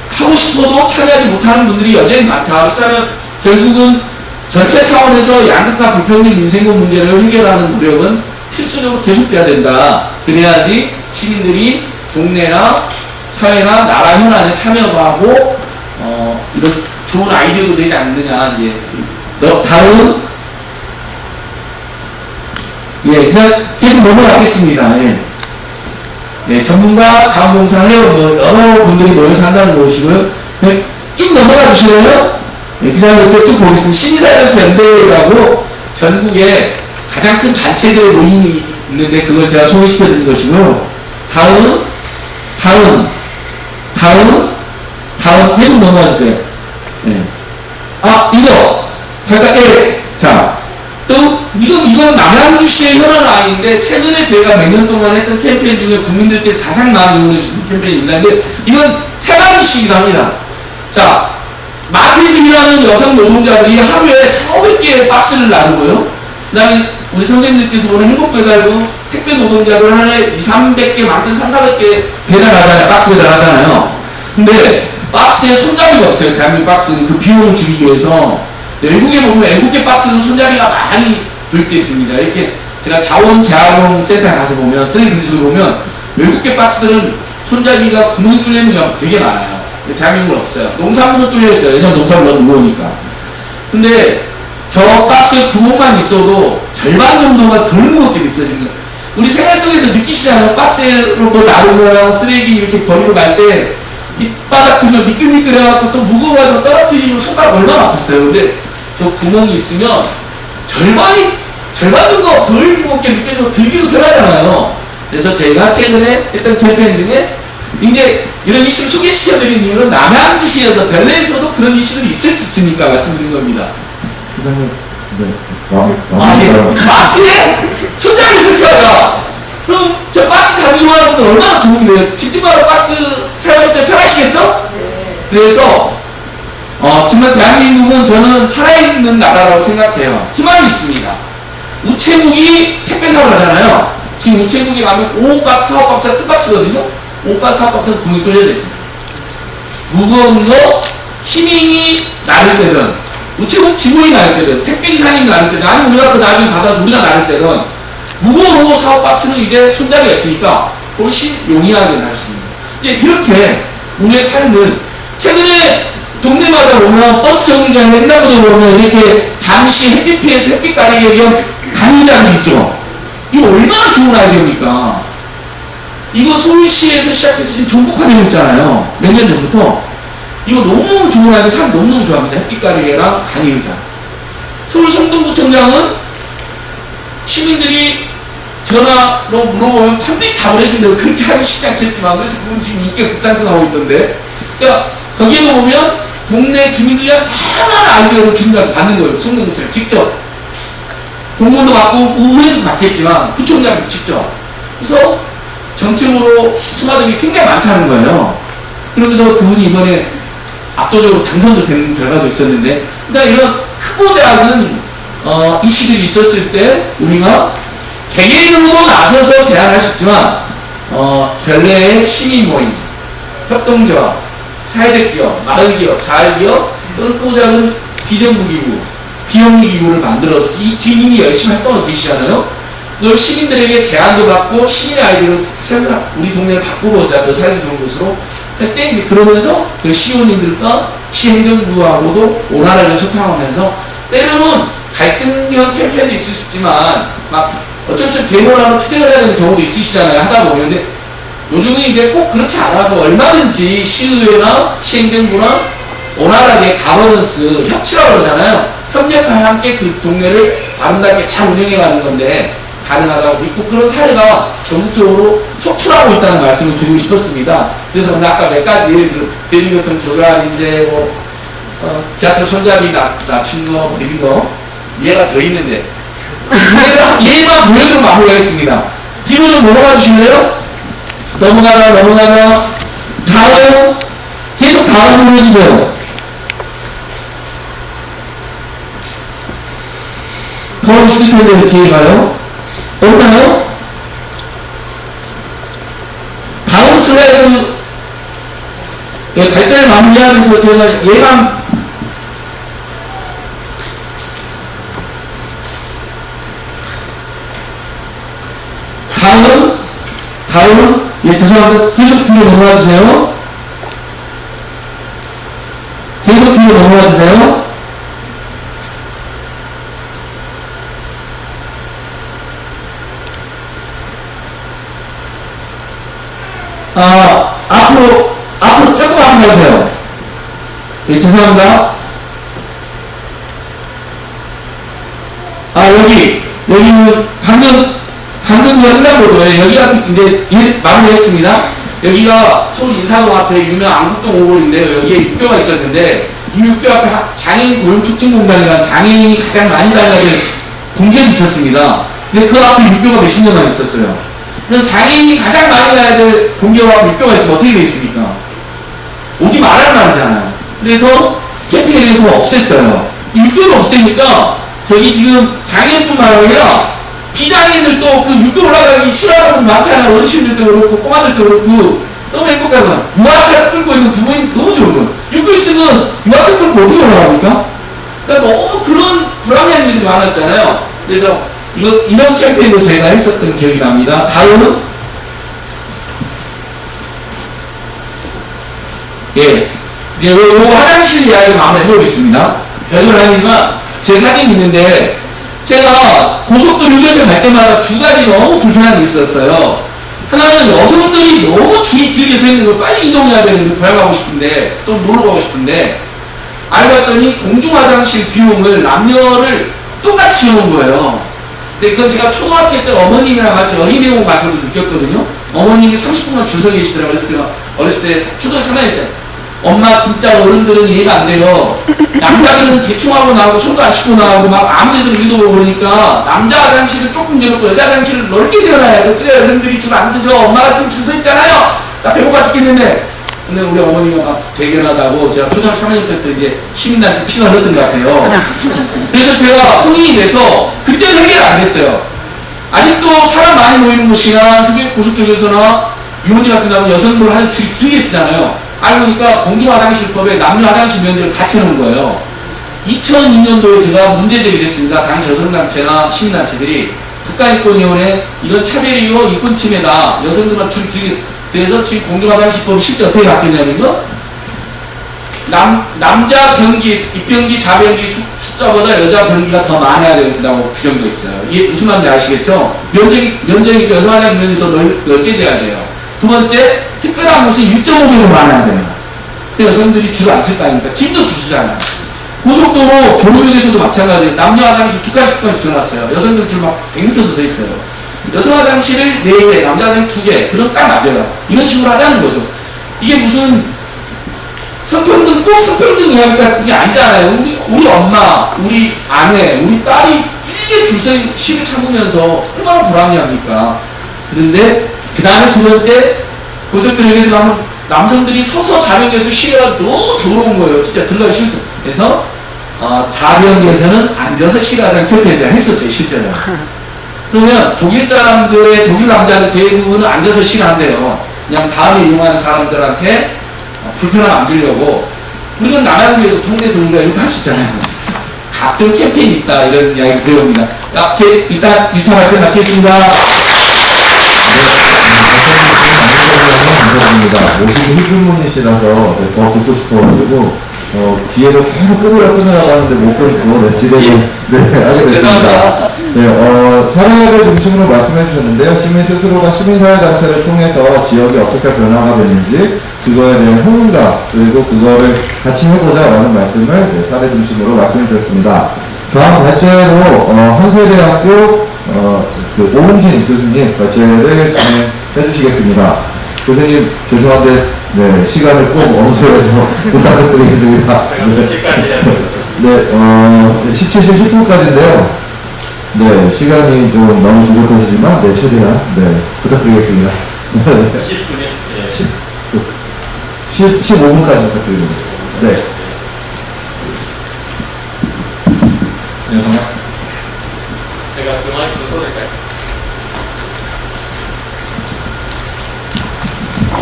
Speaker 4: 하고 싶어도 참여하지 못하는 분들이 여전히 많다. 그렇다면 결국은 전체 차원에서 양극화 불평등 민생고 문제를 해결하는 노력은 필수적으로 계속돼야 된다. 그래야지 시민들이 동네나 사회나 나라 현안에 참여도 하고 이런 좋은 아이디어도 내지 않느냐. 다음 그냥 계속 넘어가겠습니다. 전문가, 자원봉사, 회원, 여러 분들이 모여서 한다는 것이고요. 쭉 넘어가 주시면요. 그 다음에 이렇게 쭉 보겠습니다. 시민사회단체 연대회라고 전국에 가장 큰 단체들 모임이 있는데 그걸 제가 소개시켜 드린 것이고요. 다음, 계속 넘어가 주세요. 이거! 잠깐, 자. 또 이건 남양주시의 현안은 아닌데 최근에 제가 몇 년 동안 했던 캠페인 중에 국민들께서 가장 많이 응원해주신 캠페인입니다. 근데 이건 세 가지씩이기도 합니다. 자, 마케팅이라는 여성 노동자들이 하루에 400개의 박스를 나누고요. 그 다음에 우리 선생님들께서 오늘 행복배달도 택배 노동자들 한 해 200~300개 만든 300~400개 배달하잖아요. 박스 배달하잖아요. 근데 박스에 손잡이가 없어요. 대한민국 박스는 그 비용을 줄이기 위해서. 외국에 보면 외국계 박스는 손잡이가 많이 도입되어 있습니다. 이렇게 제가 자원재활용 센터에 가서 보면, 쓰레기 분리수거 보면 외국계 박스들은 손잡이가 구멍이 뚫리는 경우가 되게 많아요. 대한민국은 없어요. 농산물은 뚫려 있어요. 왜냐면 농산물 너무 무거우니까. 근데 저 박스 구멍만 있어도 절반 정도가 덜 무겁게 느껴지는 거예요. 우리 생활 속에서 느끼시잖아요. 박스로 뭐 나르거나 쓰레기 이렇게 버리고 갈 때 밑바닥 그냥 미끌미끌해갖고 또 무거워가지고 떨어뜨리면 손가락 얼마나 아팠어요. 근데 저 구멍이 있으면 절반 정도 덜 무겁게 느껴지고 들기도 편하잖아요. 그래서 제가 최근에 했던 캠페인 중에 이제 이런 이슈를 소개시켜드린 이유는 남양주시에서 별내에서도 그런 이슈들이 있을 수 있으니까 말씀드린 겁니다. 박스에 손잡이 설치하다. 그럼 저 박스 가지고 가는 분들 얼마나 도움이 돼요? 집집마다 박스 사용하실 때 편하시겠죠? 그래서 정말 대한민국은 저는 살아있는 나라라고 생각해요. 희망이 있습니다. 우체국이 택배 사업을 하잖아요. 지금 우체국에 가면 5박스, 4박스가 큰 박스거든요. 5박스, 4박스는 구멍이 뚫려져 있습니다. 무거운 거 시민이 나를 때든 우체국 직원이 나를 때든 택배기사님이 나를 때든 아니면 우리가 그 나중에 받아서 우리가 나를 때든 무거운 5, 4박스는 이제 손잡이가 있으니까 훨씬 용이하게 날 수 있습니다. 이제 이렇게 우리의 삶을 최근에 동네마다 보면 버스 정류장에 횡단보도 보면 이렇게 잠시 햇빛 피해서 햇빛 가리기 위한 간이장이 있죠. 이거 얼마나 좋은 아이디어입니까? 이거 서울시에서 시작해서 지금 전국화되고 있잖아요. 몇 년 전부터. 이거 너무 좋은 아이디어, 사람 너무너무 좋아합니다. 햇빛 가리개랑 간이의자. 서울 성동구청장은 시민들이 전화로 물어보면 반드시 답을 해준다고 그렇게 하기 쉽지 않겠지만 그래서 그건 지금 인기가 급상승하고 있던데. 그러니까 거기에도 보면 동네 주민들이랑 다양한 아이디어를 준다고 받는 거예요. 성동구청 직접. 공무원도 받고 우회에서 받겠지만 구청장도 직접. 그래서 정책으로 스마트이 굉장히 많다는 거예요. 그러면서 그분이 이번에 압도적으로 당선도 된 결과도 있었는데, 그러니까 이런 크고 작은 이슈들이 있었을 때 우리가 개개인으로 나서서 제안할 수 있지만 별내의 시민 모임, 협동조합, 사회적 기업, 마을 기업, 자활 기업, 또는 크고 작은 비정부 기구, 비영리 기구를 만들어서 이 지인이 열심히 활동을 계시잖아요. 그걸 시민들에게 제안도 받고 시민의 아이디어를 우리 동네를 바꾸고자 더 살기 좋은 곳으로 때 그러면서 그 시의원님들과 시행정부하고도 원활하게 소통하면서 때로는 갈등형 캠페인도 있을 수 있지만 막 어쩔 수 없이 데모라는 투쟁을 해야 되는 경우도 있으시잖아요. 하다 보면. 근데 요즘은 이제 꼭 그렇지 않아도 얼마든지 시의회나 시행정부나 원활하게 가버넌스, 협치라고 그러잖아요. 협력과 함께 그 동네를 아름답게 잘 운영해가는 건데 가능하다고 믿고 그런 사례가 전국적으로 속출하고 있다는 말씀을 드리고 싶었습니다. 그래서 아까 몇 가지 그 대중교통 조절, 이제 뭐 지하철 손잡이 낮춘 거, 내린 거 이해가 더 있는데 얘만 보여드리면 마무리하겠습니다. 뒤로 좀 넘어가 주실래요? 넘어가다 다음 계속 다음 보여주세요. 더 있을 텐데 뒤에 가요? 없나요? 다음 슬라이드 발전을 마무리하면서 제가 예방 다음 예 죄송합니다. 계속 뒤로 넘어가 주세요. 계속 뒤로 넘어가 주세요. 앞으로 조금만 가주세요. 예, 죄송합니다. 여기는 방금 횡단보도에 여기가 이제 마무리했습니다. 여기가 서울 인사동 앞에 유명 안국동 5호인데 여기에 육교가 있었는데 이 육교 앞에 장애인 고용촉진공단이라는 장애인이 가장 많이 달라진 공간이 있었습니다. 근데 그 앞에 육교가 몇십 년만 있었어요. 그럼 장애인이 가장 많이 가야 될 공교와 육교가 있으면 어떻게 되겠습니까? 오지 말란 말이잖아요. 그래서 캠페인에서 없앴어요. 육교를 없애니까 저기 지금 장애인뿐만 아니라 비장애인들도 그 육교 올라가기 싫어하는 분 많잖아요. 어르신들도 그렇고 꼬마들도 그렇고 너무 행복하구나. 유아차 끌고 있는 부모님 너무 좋은 거예요. 육교 있으면 유아차 끌고 어떻게 올라갑니까? 그러니까 너무 그런 불합리한 일들이 많았잖아요. 그래서 이런 캠페인도 제가 했었던 기억이 납니다. 다음은 예, 이제 요 화장실 이야기를 마무리 해보겠습니다. 별건 아니지만 제 사진이 있는데 제가 고속도로 휴게소 갈 때마다 두 가지 너무 불편한 게 있었어요. 하나는 여성들이 너무 줄이 길게 서 있는 걸 빨리 이동해야 되는데 구경하고 싶은데 또 놀러 가고 싶은데 알고 봤더니 공중화장실 비용을 남녀를 똑같이 주는 거예요. 근데 그건 제가 초등학교 때 어머님이랑 같이 어린이용 가서 느꼈거든요. 어머님이 30분간 줄 서 계시더라고요. 그래서 제가 어렸을 때 초등학교 3학년 때 엄마 진짜 어른들은 이해가 안 돼요. 남자들은 대충 하고 나오고 손도 안 씻고 나오고 막 아무 데서 일도 보고 그러니까 남자 화장실을 조금 재놓고 여자 화장실을 넓게 지어놔야죠. 그래야 여성들이 줄 안 쓰죠. 엄마가 지금 줄 서 있잖아요. 나 배고파 죽겠는데. 근데 우리 어머니가 막 대견하다고 제가 초등학교 3학년 때부터 이제 시민단체 피가 흘렀던 것 같아요. 그래서 제가 성인이 돼서 그때는 해결 안 됐어요. 아직도 사람 많이 모이는 곳이나 고속도로에서나 유원지 같은 데는 여성들 화장실 길게 쓰잖아요. 알고 보니까 공중화장실법에 남녀 화장실 면제를 같이 놓은 거예요. 2002년도에 제가 문제 제기를 했습니다. 당시 여성단체나 시민단체들이 국가인권위원회 이런 차별 이후 인권 침해다. 여성들만 줄 길게 그래서 지금 공중화장실법이 실제 어떻게 바뀌었냐면요. 남자 변기, 입변기, 자변기 숫자보다 여자 변기가 더 많아야 된다고 규정되어 있어요. 이게 무슨 말인지 아시겠죠? 면적이 여성 화장실 면적이 더 넓게 돼야 돼요. 두 번째, 특별한 곳이 1.5배로 많아야 돼요. 여성들이 줄을 안 쓸 거 아닙니까? 짐도 줄 서잖아요. 고속도로 조류역에서도 마찬가지예요. 남녀 화장실 두 가지까지 줄여놨어요. 여성들 줄 막 100m 서 있어요. 여성 화장실을 4개, 남자 화장실 2개. 그럼 딱 맞아요. 이런 식으로 하자는 거죠. 이게 무슨 성평등, 꼭 성평등 이야기가 그게 아니잖아요. 우리 엄마, 우리 아내, 우리 딸이 길게 줄 서 시를 참으면서 얼마나 불합리합니까? 그런데 그 다음에 두 번째, 고속도로역에서 하면 남성들이 서서 자변기에서 쉬기가 너무 더러운 거예요. 진짜 들러기 싫죠. 그래서 자변기에서는 앉아서 쉬가자는 캠페인을 제가 했었어요. 실제로. 그러면 독일 사람들의 독일 남자들 대부분은 앉아서 쉬한대요. 그냥 다음에 이용하는 사람들한테 불편함 안 주려고. 우리는 남한국에서 통해서 우리가 이렇게 할 수 있잖아요. 각종 캠페인이 있다 이런 이야기 들어옵니다. 일단 1차 발전 마치겠습니다.
Speaker 1: 감사합니다. 모시기 힘든 분이시라서 더 듣고 싶어가지고 뒤에서 계속 끊으라고 하는데 못 끊고 집에서 하게 됐습니다. 네, 사례를 중심으로 말씀해 주셨는데요. 시민 스스로가 시민사회단체를 통해서 지역이 어떻게 변화가 되는지 그거에 대한 효능감 그리고 그거를 같이 해보자 라는 말씀을 사례 중심으로 말씀해 주셨습니다. 다음 발제로 한세대학교 오홍진 교수님 발제를 진행해 주시겠습니다. 교수님 죄송한데 시간을 꼭 엄수해서 부탁을 드리겠습니다. 네, 17시 10분까지인데요. 네, 시간이 좀 너무 부족하시지만 최대한 부탁드리겠습니다. 15분까지 부탁드립니다. 네.
Speaker 5: 네, 반갑습니다. 제가 그 마이크로 써드릴까요?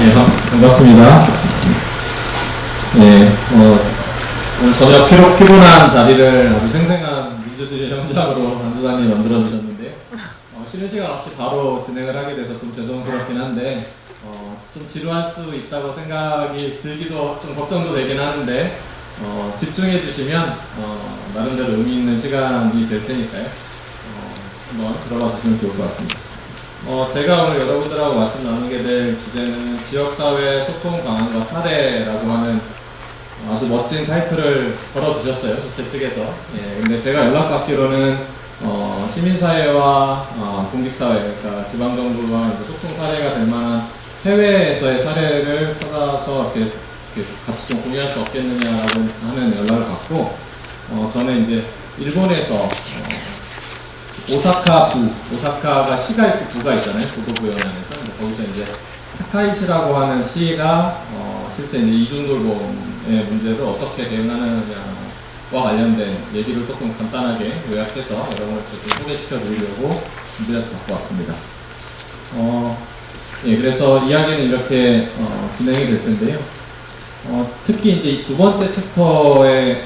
Speaker 5: 네, 반갑습니다. 네, 오늘 저녁 피곤한 자리를 아주 생생한 민주주의 현장으로 안주관이 만들어주셨는데요. 쉬는 시간 없이 바로 진행을 하게 돼서 좀 죄송스럽긴 한데, 좀 지루할 수 있다고 생각이 들기도 좀 걱정도 되긴 하는데, 집중해 주시면 나름대로 의미 있는 시간이 될 테니까요. 한번 들어봐 주시면 좋을 것 같습니다. 제가 오늘 여러분들하고 말씀 나누게 될 주제는 지역사회 소통 강화과 사례라고 하는 아주 멋진 타이틀을 걸어주셨어요. 제 측에서. 예, 근데 제가 연락받기로는 시민사회와 공직사회, 그러니까 지방정부와 소통 사례가 될 만한 해외에서의 사례를 찾아서 이렇게 같이 좀 공유할 수 없겠느냐라고 하는 연락을 받고, 저는 이제 일본에서 오사카가 시가 있고 부가 있잖아요. 도도부연에 안에서. 거기서 이제 사카이시라고 하는 시가 실제 이제 이중돌봄의 문제를 어떻게 대응하느냐와 관련된 얘기를 조금 간단하게 요약해서 여러분께 좀 소개시켜 드리려고 준비해서 갖고 왔습니다. 예, 그래서 이야기는 이렇게 진행이 될 텐데요. 특히 이제 이 두 번째 챕터에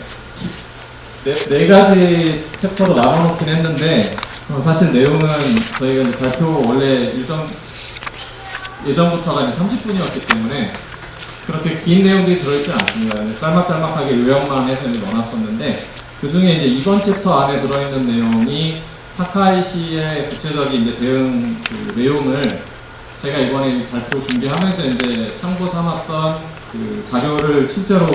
Speaker 5: 네 가지 챕터로 나눠놓긴 했는데 사실 내용은 저희가 이제 발표 원래 예전부터가 이제 30분이었기 때문에 그렇게 긴 내용들이 들어있진 않습니다. 짤막짤막하게 요약만 해서 이제 넣어놨었는데 그 중에 이제 이번 챕터 안에 들어있는 내용이 사카이 씨의 구체적인 이제 대응 그 내용을 제가 이번에 발표 준비하면서 이제 참고 삼았던 그 자료를 실제로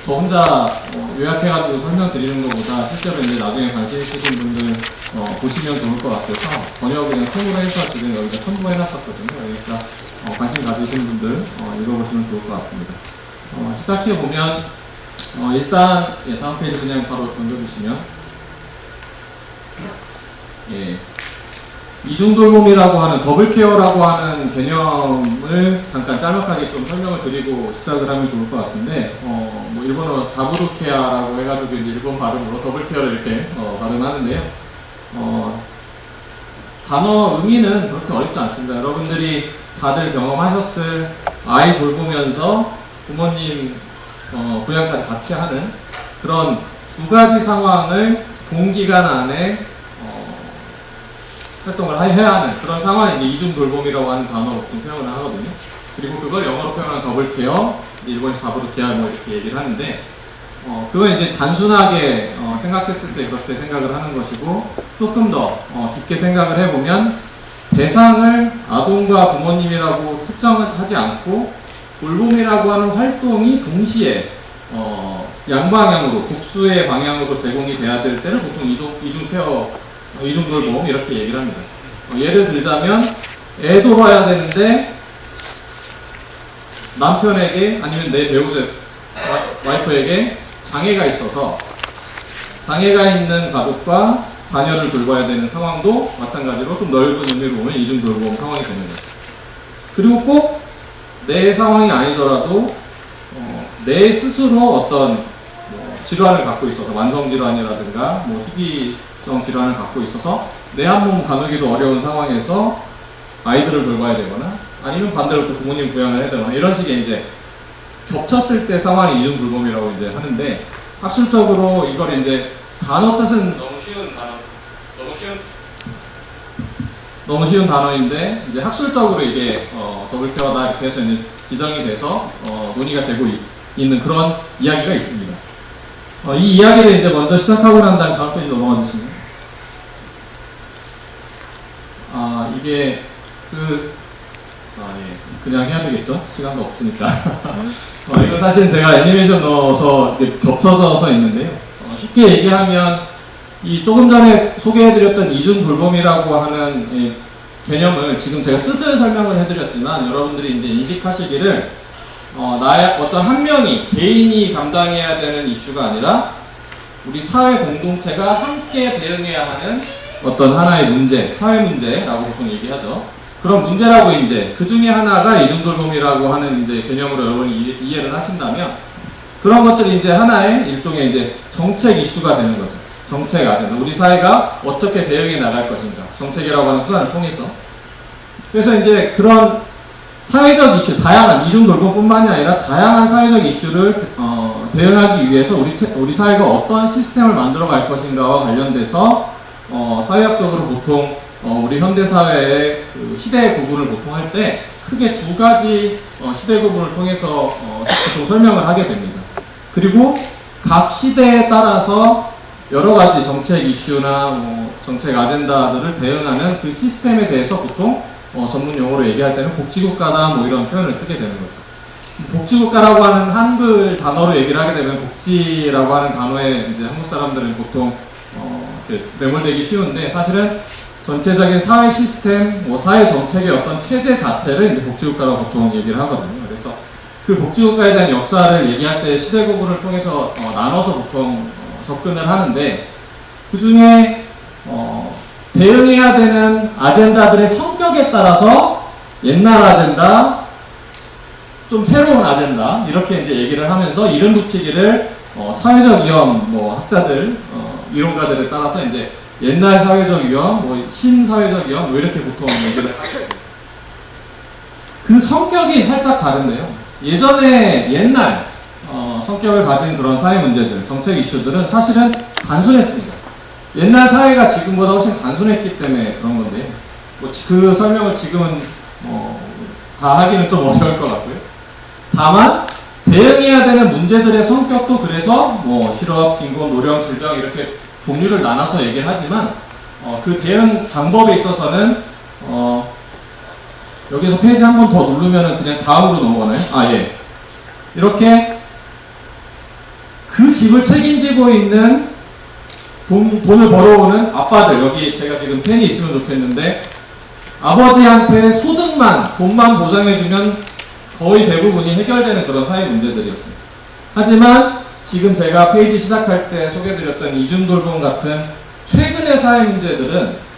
Speaker 5: 저 혼자 요약해가지고 설명드리는 것보다 실제로 이제 나중에 관심 있으신 분들 보시면 좋을 것 같아서 번역을 그냥 통으로 해서 지금 여기다 첨부해놨었거든요. 그러니까 관심 가지신 분들 읽어보시면 좋을 것 같습니다. 시작해보면 일단 다음 페이지 그냥 바로 던져주시면 이중돌봄이라고 하는 더블케어라고 하는 개념을 잠깐 짤막하게 좀 설명을 드리고 시작을 하면 좋을 것 같은데 뭐 일본어로 다부르케아라고 해가지고 이제 일본 발음으로 더블케어를 이렇게 발음하는데요. 단어 의미는 그렇게 어렵지 않습니다. 여러분들이 다들 경험하셨을 아이 돌보면서 부모님 부양까지 같이 하는 그런 두 가지 상황을 동기간 안에 활동을 해야 하는 그런 상황이 이제 이중 돌봄이라고 하는 단어로 표현을 하거든요. 그리고 그걸 영어로 표현한 더블케어, 일본에서 다부르케어 뭐 이렇게 얘기를 하는데 그건 이제 단순하게 생각했을 때 그렇게 생각을 하는 것이고 조금 더 깊게 생각을 해보면 대상을 아동과 부모님이라고 특정을 하지 않고 돌봄이라고 하는 활동이 동시에 양방향으로 복수의 방향으로 제공이 돼야 될 때를 보통 이중돌봄 이렇게 얘기를 합니다. 예를 들자면 애 돌봐야 되는데 남편에게 아니면 내 배우자 와이프에게 장애가 있어서 장애가 있는 가족과 자녀를 돌봐야 되는 상황도 마찬가지로 좀 넓은 의미로 보면 이중돌봄 상황이 되는 거죠. 그리고 꼭 내 상황이 아니더라도 내 스스로 어떤 질환을 갖고 있어서 만성질환이라든가 희귀성 질환을 갖고 있어서 내 한 몸 가누기도 어려운 상황에서 아이들을 돌봐야 되거나 아니면 반대로 또 부모님 부양을 해야 되거나 이런 식의 이제 겹쳤을 때 상황이 이중돌봄이라고 이제 하는데 학술적으로 이걸 이제 단어 뜻은 너무 쉬운 단어인데 이제 학술적으로 이게 더블케어다 이렇게 해서 이제 지정이 돼서 논의가 되고 있는 그런 이야기가 있습니다. 이 이야기를 이제 먼저 시작하고 난 다음 다음 페이지 넘어가 주시면 이게 그냥 해야 되겠죠? 시간도 없으니까. 이거 사실 제가 애니메이션 넣어서 겹쳐서 써 있는데요. 쉽게 얘기하면 이 조금 전에 소개해드렸던 이중 돌봄이라고 하는 개념을 지금 제가 뜻을 설명을 해드렸지만 여러분들이 이제 인식하시기를 나의 어떤 한 명이 개인이 감당해야 되는 이슈가 아니라 우리 사회 공동체가 함께 대응해야 하는 어떤 하나의 문제, 사회 문제라고 보통 얘기하죠. 그런 문제라고 이제 그 중에 하나가 이중돌봄이라고 하는 이제 개념으로 여러분이 이해를 하신다면 그런 것들이 이제 하나의 일종의 이제 정책 이슈가 되는 거죠. 정책 아젠다. 우리 사회가 어떻게 대응해 나갈 것인가. 정책이라고 하는 수단을 통해서. 그래서 이제 그런 사회적 이슈, 다양한 이중돌봄뿐만이 아니라 다양한 사회적 이슈를 대응하기 위해서 우리 사회가 어떤 시스템을 만들어 갈 것인가와 관련돼서 사회학적으로 보통 우리 현대 사회의 그 시대 구분을 보통 할 때 크게 두 가지 시대 구분을 통해서 보통 설명을 하게 됩니다. 그리고 각 시대에 따라서 여러 가지 정책 이슈나 정책 아젠다들을 대응하는 그 시스템에 대해서 보통 전문 용어로 얘기할 때는 복지국가다 이런 표현을 쓰게 되는 거죠. 복지국가라고 하는 한글 단어로 얘기를 하게 되면 복지라고 하는 단어에 이제 한국 사람들은 보통 매몰되기 쉬운데 사실은 전체적인 사회 시스템, 사회 정책의 어떤 체제 자체를 이제 복지국가라고 보통 얘기를 하거든요. 그래서 그 복지국가에 대한 역사를 얘기할 때 시대 구분을 통해서 나눠서 보통 접근을 하는데 그 중에 대응해야 되는 아젠다들의 성격에 따라서 옛날 아젠다, 좀 새로운 아젠다 이렇게 이제 얘기를 하면서 이름 붙이기를 사회적 위험 학자들, 이론가들에 따라서 이제 옛날 사회적 유형, 뭐 신사회적 유형, 뭐 이렇게 보통 얘기를 하거든요. 그 성격이 살짝 다른데요. 예전에 옛날 성격을 가진 그런 사회 문제들, 정책 이슈들은 사실은 단순했습니다. 옛날 사회가 지금보다 훨씬 단순했기 때문에 그런 건데요. 뭐 그 설명을 지금은 다 하기는 좀 어려울 것 같고요. 다만 대응해야 되는 문제들의 성격도 그래서 뭐 실업, 빈곤, 노령, 질병 이렇게 종류를 나눠서 얘기를 하지만 그 대응 방법에 있어서는 여기서 페이지 한 번 더 누르면은 그냥 다음으로 넘어가나요? 아, 예. 이렇게 그 집을 책임지고 있는 돈을 벌어오는 아빠들, 여기 제가 지금 펜이 있으면 좋겠는데, 아버지한테 소득만, 돈만 보장해주면 거의 대부분이 해결되는 그런 사회 문제들이었어요. 하지만 지금 제가 페이지 시작할 때 소개드렸던 이중돌봄 같은 최근의 사회 문제들은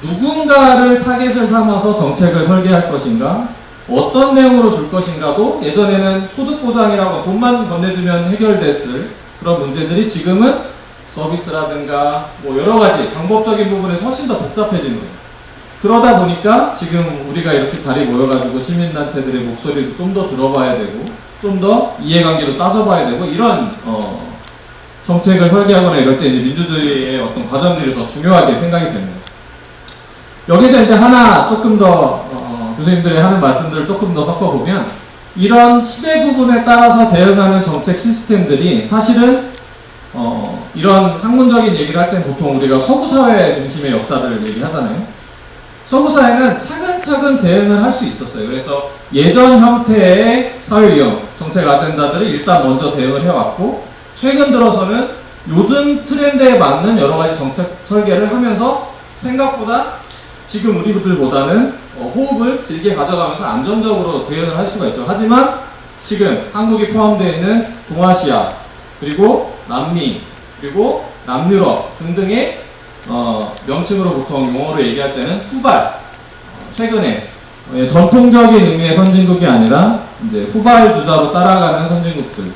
Speaker 5: 누군가를 타겟을 삼아서 정책을 설계할 것인가, 어떤 내용으로 줄 것인가도 예전에는 소득보장이라고 돈만 건네주면 해결됐을 그런 문제들이 지금은 서비스라든가 뭐 여러 가지 방법적인 부분에서 훨씬 더 복잡해진 거예요. 그러다 보니까 지금 우리가 이렇게 자리 모여가지고 시민단체들의 목소리도 좀 더 들어봐야 되고 좀 더 이해관계도 따져봐야 되고 이런 정책을 설계하거나 이럴 때 이제 민주주의의 어떤 과정들이 더 중요하게 생각이 됩니다. 여기서 이제 하나 조금 더 교수님들이 하는 말씀들을 조금 더 섞어보면 이런 시대 구분에 따라서 대응하는 정책 시스템들이 사실은 이런 학문적인 얘기를 할 때 보통 우리가 서구사회 중심의 역사를 얘기하잖아요. 서구사회는 차근차근 대응을 할 수 있었어요. 그래서 예전 형태의 사회유형, 정책 아젠다들을 일단 먼저 대응을 해왔고 최근 들어서는 요즘 트렌드에 맞는 여러 가지 정책 설계를 하면서 생각보다 지금 우리들보다는 호흡을 길게 가져가면서 안정적으로 대응을 할 수가 있죠. 하지만 지금 한국이 포함되어 있는 동아시아, 그리고 남미, 그리고 남유럽 등등의 명칭으로 보통 용어로 얘기할 때는 후발, 최근에 전통적인 의미의 선진국이 아니라 이제 후발 주자로 따라가는 선진국들,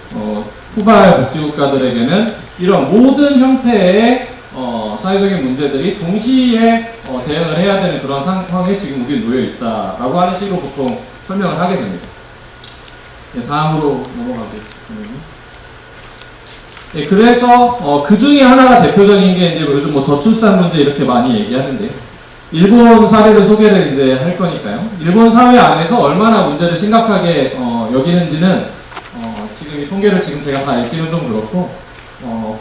Speaker 5: 후발 복지국가들에게는 이런 모든 형태의 사회적인 문제들이 동시에 대응을 해야 되는 그런 상황에 지금 우리 놓여 있다라고 하는 식으로 보통 설명을 하게 됩니다. 네, 다음으로 넘어가겠습니다. 네, 그래서 그 중에 하나가 대표적인 게 이제 요즘 뭐 저출산 문제 이렇게 많이 얘기하는데요. 일본 사례를 소개를 이제 할 거니까요. 일본 사회 안에서 얼마나 문제를 심각하게 여기는지는 지금 이 통계를 지금 제가 다 읽기는 좀 그렇고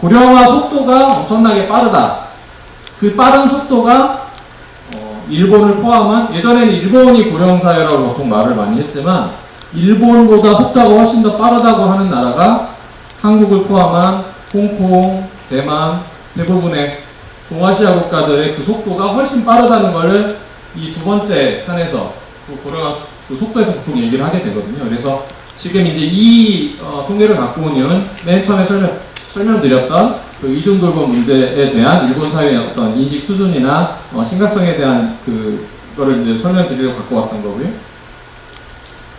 Speaker 5: 고령화 속도가 엄청나게 빠르다. 그 빠른 속도가 일본을 포함한 예전에는 일본이 고령사회라고 보통 말을 많이 했지만 일본보다 속도가 훨씬 더 빠르다고 하는 나라가 한국을 포함한 홍콩, 대만, 대부분의 동아시아 국가들의 그 속도가 훨씬 빠르다는 것을 이 두 번째 편에서 그 고령화 그 속도에서 보통 얘기를 하게 되거든요. 그래서 지금 이제 이 통계를 갖고 온 이유는 맨 처음에 설명드렸던 그 이중돌봄 문제에 대한 일본 사회의 어떤 인식 수준이나 심각성에 대한 그거를 이제 설명드리려고 갖고 왔던 거고요.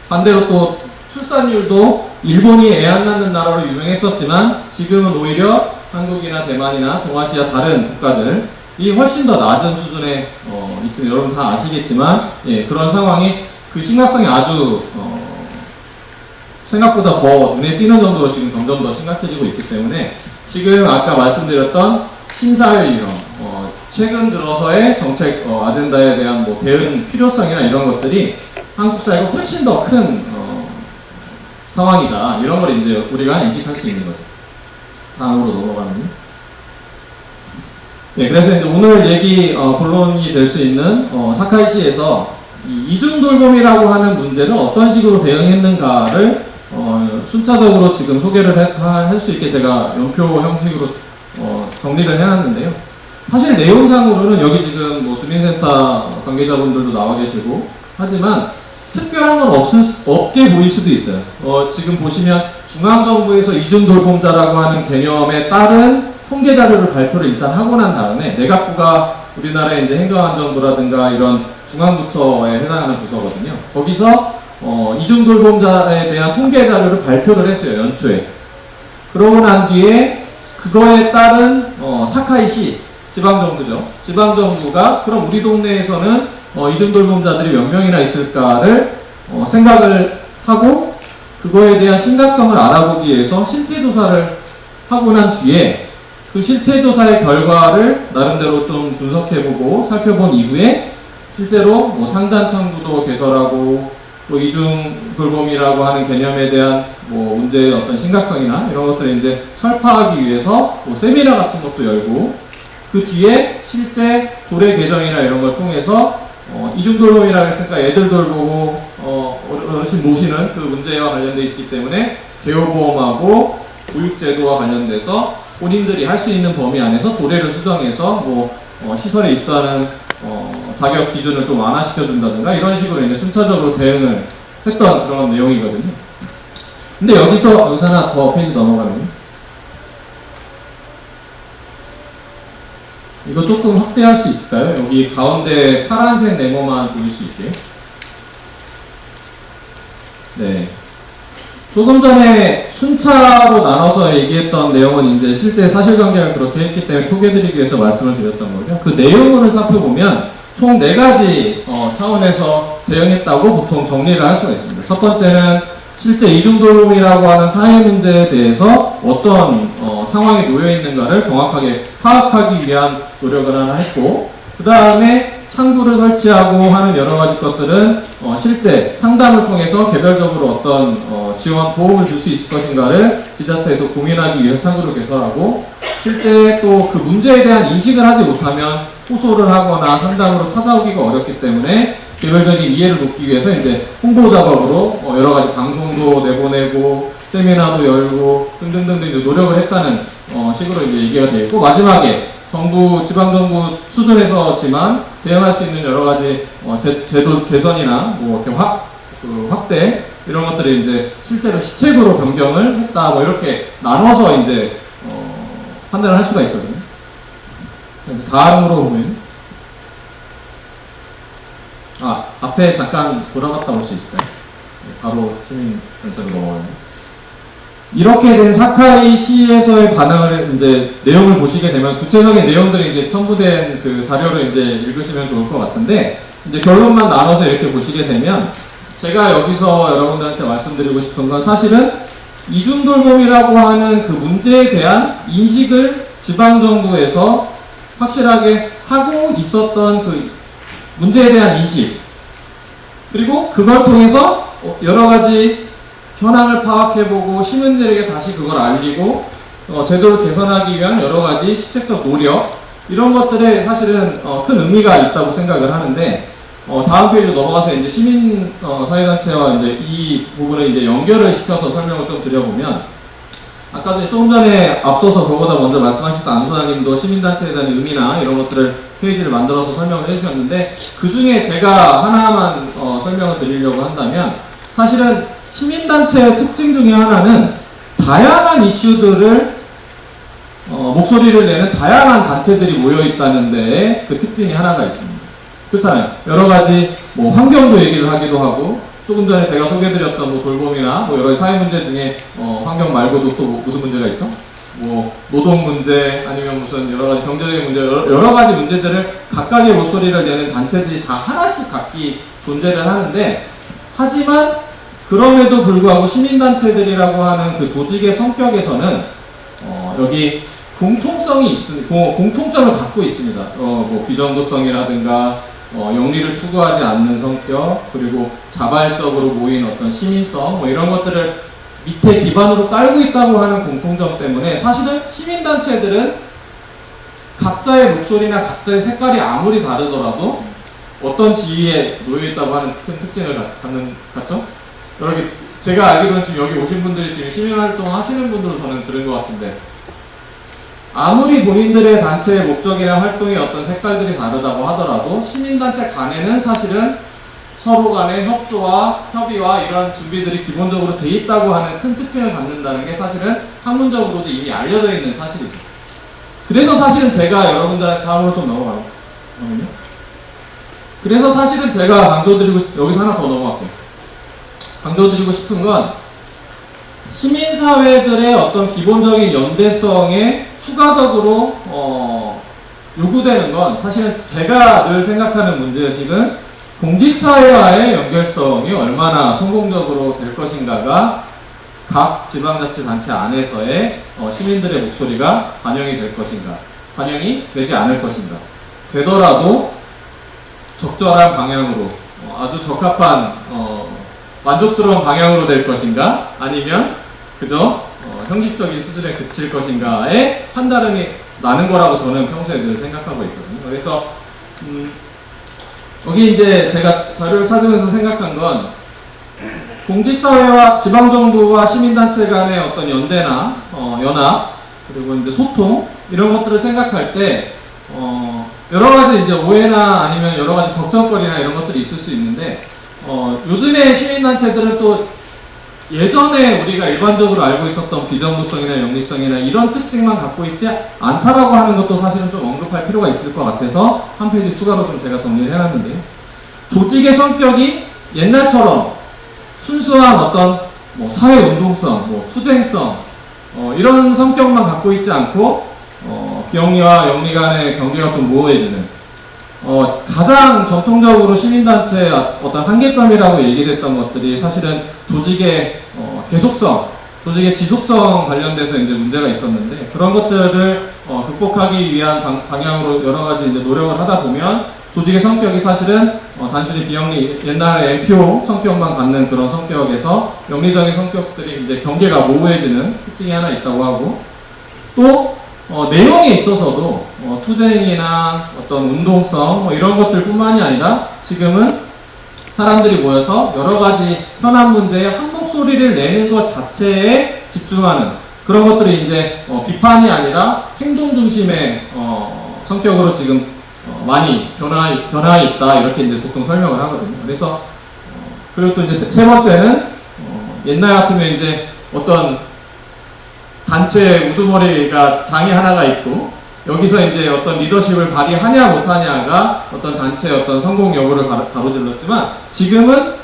Speaker 5: 반대로 또 출산율도 일본이 애 안 낳는 나라로 유명했었지만 지금은 오히려 한국이나 대만이나 동아시아 다른 국가들이 훨씬 더 낮은 수준에 있으면 여러분 다 아시겠지만 예, 그런 상황이 그 심각성이 아주 생각보다 더 눈에 띄는 정도로 지금 점점 더 심각해지고 있기 때문에 지금 아까 말씀드렸던 신사회 유형, 최근 들어서의 정책 아젠다에 대한 뭐 대응 필요성이나 이런 것들이 한국 사회가 훨씬 더 큰 상황이다. 이런 걸 이제 우리가 인식할 수 있는 거죠. 다음으로 넘어가면. 네, 그래서 이제 오늘 얘기 본론이 될 수 있는 사카이시에서 이중돌봄이라고 하는 문제를 어떤 식으로 대응했는가를 순차적으로 지금 소개를 할 수 있게 제가 연표 형식으로 정리를 해놨는데요. 사실 내용상으로는 여기 지금 뭐 주민센터 관계자분들도 나와 계시고 하지만 특별한 건 없게 보일 수도 있어요. 지금 보시면 중앙정부에서 이중돌봄자라고 하는 개념에 따른 통계 자료를 발표를 일단 하고 난 다음에 내각부가 우리나라의 이제 행정안전부라든가 이런 중앙부처에 해당하는 부서거든요. 거기서 이중돌봄자에 대한 통계 자료를 발표를 했어요. 연초에. 그러고 난 뒤에 그거에 따른 사카이시 지방정부죠. 지방정부가 그럼 우리 동네에서는 이중돌봄자들이 몇 명이나 있을까를 생각을 하고 그거에 대한 심각성을 알아보기 위해서 실태조사를 하고 난 뒤에 그 실태조사의 결과를 나름대로 좀 분석해보고 살펴본 이후에 실제로 뭐 상단청구도 개설하고 또 이중돌봄이라고 하는 개념에 대한 뭐 문제의 어떤 심각성이나 이런 것들을 이제 설파하기 위해서 뭐 세미나 같은 것도 열고 그 뒤에 실제 조례 개정이나 이런 걸 통해서 이중돌봄이라고 했으니까 애들 돌보고 어르신 모시는 그 문제와 관련되어 있기 때문에 개호보험하고 보육제도와 관련돼서 본인들이 할 수 있는 범위 안에서 조례를 수정해서 뭐 시설에 입소하는 자격 기준을 좀 완화시켜준다든가 이런 식으로 이제 순차적으로 대응을 했던 그런 내용이거든요. 근데 여기서 하나 더 페이지 넘어가면 이거 조금 확대할 수 있을까요? 여기 가운데 파란색 네모만 보일 수 있게. 네. 조금 전에 순차로 나눠서 얘기했던 내용은 이제 실제 사실관계를 그렇게 했기 때문에 소개해드리기 위해서 말씀을 드렸던 거고요. 그 내용을 살펴보면 총 4가지 차원에서 대응했다고 보통 정리를 할 수가 있습니다. 첫 번째는 실제 이중돌봄이라고 하는 사회 문제에 대해서 어떤 상황에 놓여 있는가를 정확하게 파악하기 위한 노력을 하나 했고, 그 다음에 창구를 설치하고 하는 여러 가지 것들은 실제 상담을 통해서 개별적으로 어떤 지원, 도움을 줄 수 있을 것인가를 지자체에서 고민하기 위해 창구를 개설하고, 실제 또 그 문제에 대한 인식을 하지 못하면 호소를 하거나 상담으로 찾아오기가 어렵기 때문에 개별적인 이해를 돕기 위해서 이제 홍보 작업으로 여러 가지 방송도 내보내고 세미나도 열고 등등등등 이제 노력을 했다는 식으로 이제 얘기가 되어 있고, 마지막에 정부, 지방정부 수준에서지만 대응할 수 있는 여러 가지 제도 개선이나 뭐 이렇게 확대 이런 것들을 이제 실제로 시책으로 변경을 했다 뭐 이렇게 나눠서 이제 판단을 할 수가 있거든요. 다음으로 보면 앞에 잠깐 돌아갔다 올 수 있을까요? 바로 시민단체로 넘어가요. 이렇게 된 사카이 시에서의 반응을 이제 내용을 보시게 되면 구체적인 내용들이 이제 첨부된 그 자료를 이제 읽으시면 좋을 것 같은데, 이제 결론만 나눠서 이렇게 보시게 되면 제가 여기서 여러분들한테 말씀드리고 싶은 건 사실은 이중돌봄이라고 하는 그 문제에 대한 인식을 지방정부에서 확실하게 하고 있었던 그 문제에 대한 인식, 그리고 그걸 통해서 여러 가지 현황을 파악해보고 시민들에게 다시 그걸 알리고 제도를 개선하기 위한 여러 가지 시책적 노력, 이런 것들에 사실은 큰 의미가 있다고 생각을 하는데, 다음 페이지로 넘어가서 이제 시민 사회단체와 이제 이 부분을 이제 연결을 시켜서 설명을 좀 드려보면, 아까 전에 조금 전에 앞서서 저보다 먼저 말씀하셨던 안 소장님도 시민단체에 대한 의미나 이런 것들을 페이지를 만들어서 설명을 해주셨는데, 그 중에 제가 하나만 설명을 드리려고 한다면, 사실은 시민단체의 특징 중에 하나는 다양한 이슈들을 목소리를 내는 다양한 단체들이 모여 있다는 데에 그 특징이 하나가 있습니다. 그렇잖아요. 여러 가지 뭐 환경도 얘기를 하기도 하고, 조금 전에 제가 소개드렸던 뭐 돌봄이나 뭐 여러 가지 사회 문제 중에 환경 말고도 또 무슨 문제가 있죠? 뭐 노동 문제 아니면 무슨 여러 가지 경제적인 문제, 여러 가지 문제들을 각각의 목소리를 내는 단체들이 다 하나씩 각기 존재를 하는데, 하지만 그럼에도 불구하고 시민단체들이라고 하는 그 조직의 성격에서는 여기 공통성이 있습니다. 공통점을 갖고 있습니다. 뭐 비정부성이라든가 영리를 추구하지 않는 성격, 그리고 자발적으로 모인 어떤 시민성, 뭐 이런 것들을 밑에 기반으로 깔고 있다고 하는 공통점 때문에 사실은 시민단체들은 각자의 목소리나 각자의 색깔이 아무리 다르더라도 어떤 지위에 놓여 있다고 하는 큰 특징을 갖죠? 여기 제가 알기로는 지금 여기 오신 분들이 지금 시민활동 하시는 분들로 저는 들은 것 같은데, 아무리 본인들의 단체의 목적이나 활동의 어떤 색깔들이 다르다고 하더라도 시민단체 간에는 사실은 서로 간의 협조와 협의와 이런 준비들이 기본적으로 돼 있다고 하는 큰 특징을 갖는다는 게 사실은 학문적으로도 이미 알려져 있는 사실이죠. 그래서 사실은 제가 여러분들한테 다음으로 좀 넘어가요. 그래서 사실은 제가 강조드리고, 여기서 하나 더 넘어갈게요. 강조드리고 싶은 건 시민사회들의 어떤 기본적인 연대성에 추가적으로 요구되는 건 사실은 제가 늘 생각하는 문제의식은 공직사회와의 연결성이 얼마나 성공적으로 될 것인가가 각 지방자치단체 안에서의 시민들의 목소리가 반영이 될 것인가, 반영이 되지 않을 것인가, 되더라도 적절한 방향으로 아주 적합한 만족스러운 방향으로 될 것인가, 아니면 그저 형식적인 수준에 그칠 것인가에 판단이 나는 거라고 저는 평소에 늘 생각하고 있거든요. 그래서 여기 이제 제가 자료를 찾으면서 생각한 건 공직사회와 지방정부와 시민단체 간의 어떤 연대나 연합, 그리고 이제 소통 이런 것들을 생각할 때 여러 가지 이제 오해나 아니면 여러 가지 걱정거리나 이런 것들이 있을 수 있는데 요즘에 시민단체들은 또 예전에 우리가 일반적으로 알고 있었던 비정부성이나 영리성이나 이런 특징만 갖고 있지 않다라고 하는 것도 사실은 좀 언급할 필요가 있을 것 같아서 한 페이지 추가로 좀 제가 정리를 해놨는데요. 조직의 성격이 옛날처럼 순수한 어떤 뭐 사회 운동성, 뭐 투쟁성 이런 성격만 갖고 있지 않고 비영리와 영리 간의 경계가 좀 모호해지는 가장 전통적으로 시민단체의 어떤 한계점이라고 얘기됐던 것들이 사실은 조직의 계속성, 조직의 지속성 관련돼서 이제 문제가 있었는데 그런 것들을 극복하기 위한 방향으로 여러 가지 이제 노력을 하다 보면 조직의 성격이 사실은 단순히 비영리, 옛날에 NPO 성격만 갖는 그런 성격에서 영리적인 성격들이 이제 경계가 모호해지는 특징이 하나 있다고 하고 또 내용에 있어서도 투쟁이나 어떤 운동성 뭐 이런 것들 뿐만이 아니라 지금은 사람들이 모여서 여러 가지 현안 문제에 한 목소리를 내는 것 자체에 집중하는 그런 것들이 이제 비판이 아니라 행동 중심의 성격으로 지금 많이 변화해 있다 이렇게 이제 보통 설명을 하거든요. 그래서 그리고 또 이제 세 번째는 옛날 같으면 이제 어떤 단체 우두머리가 장이 하나가 있고 여기서 이제 어떤 리더십을 발휘하냐 못하냐가 어떤 단체의 어떤 성공 여부를 가로질렀지만 지금은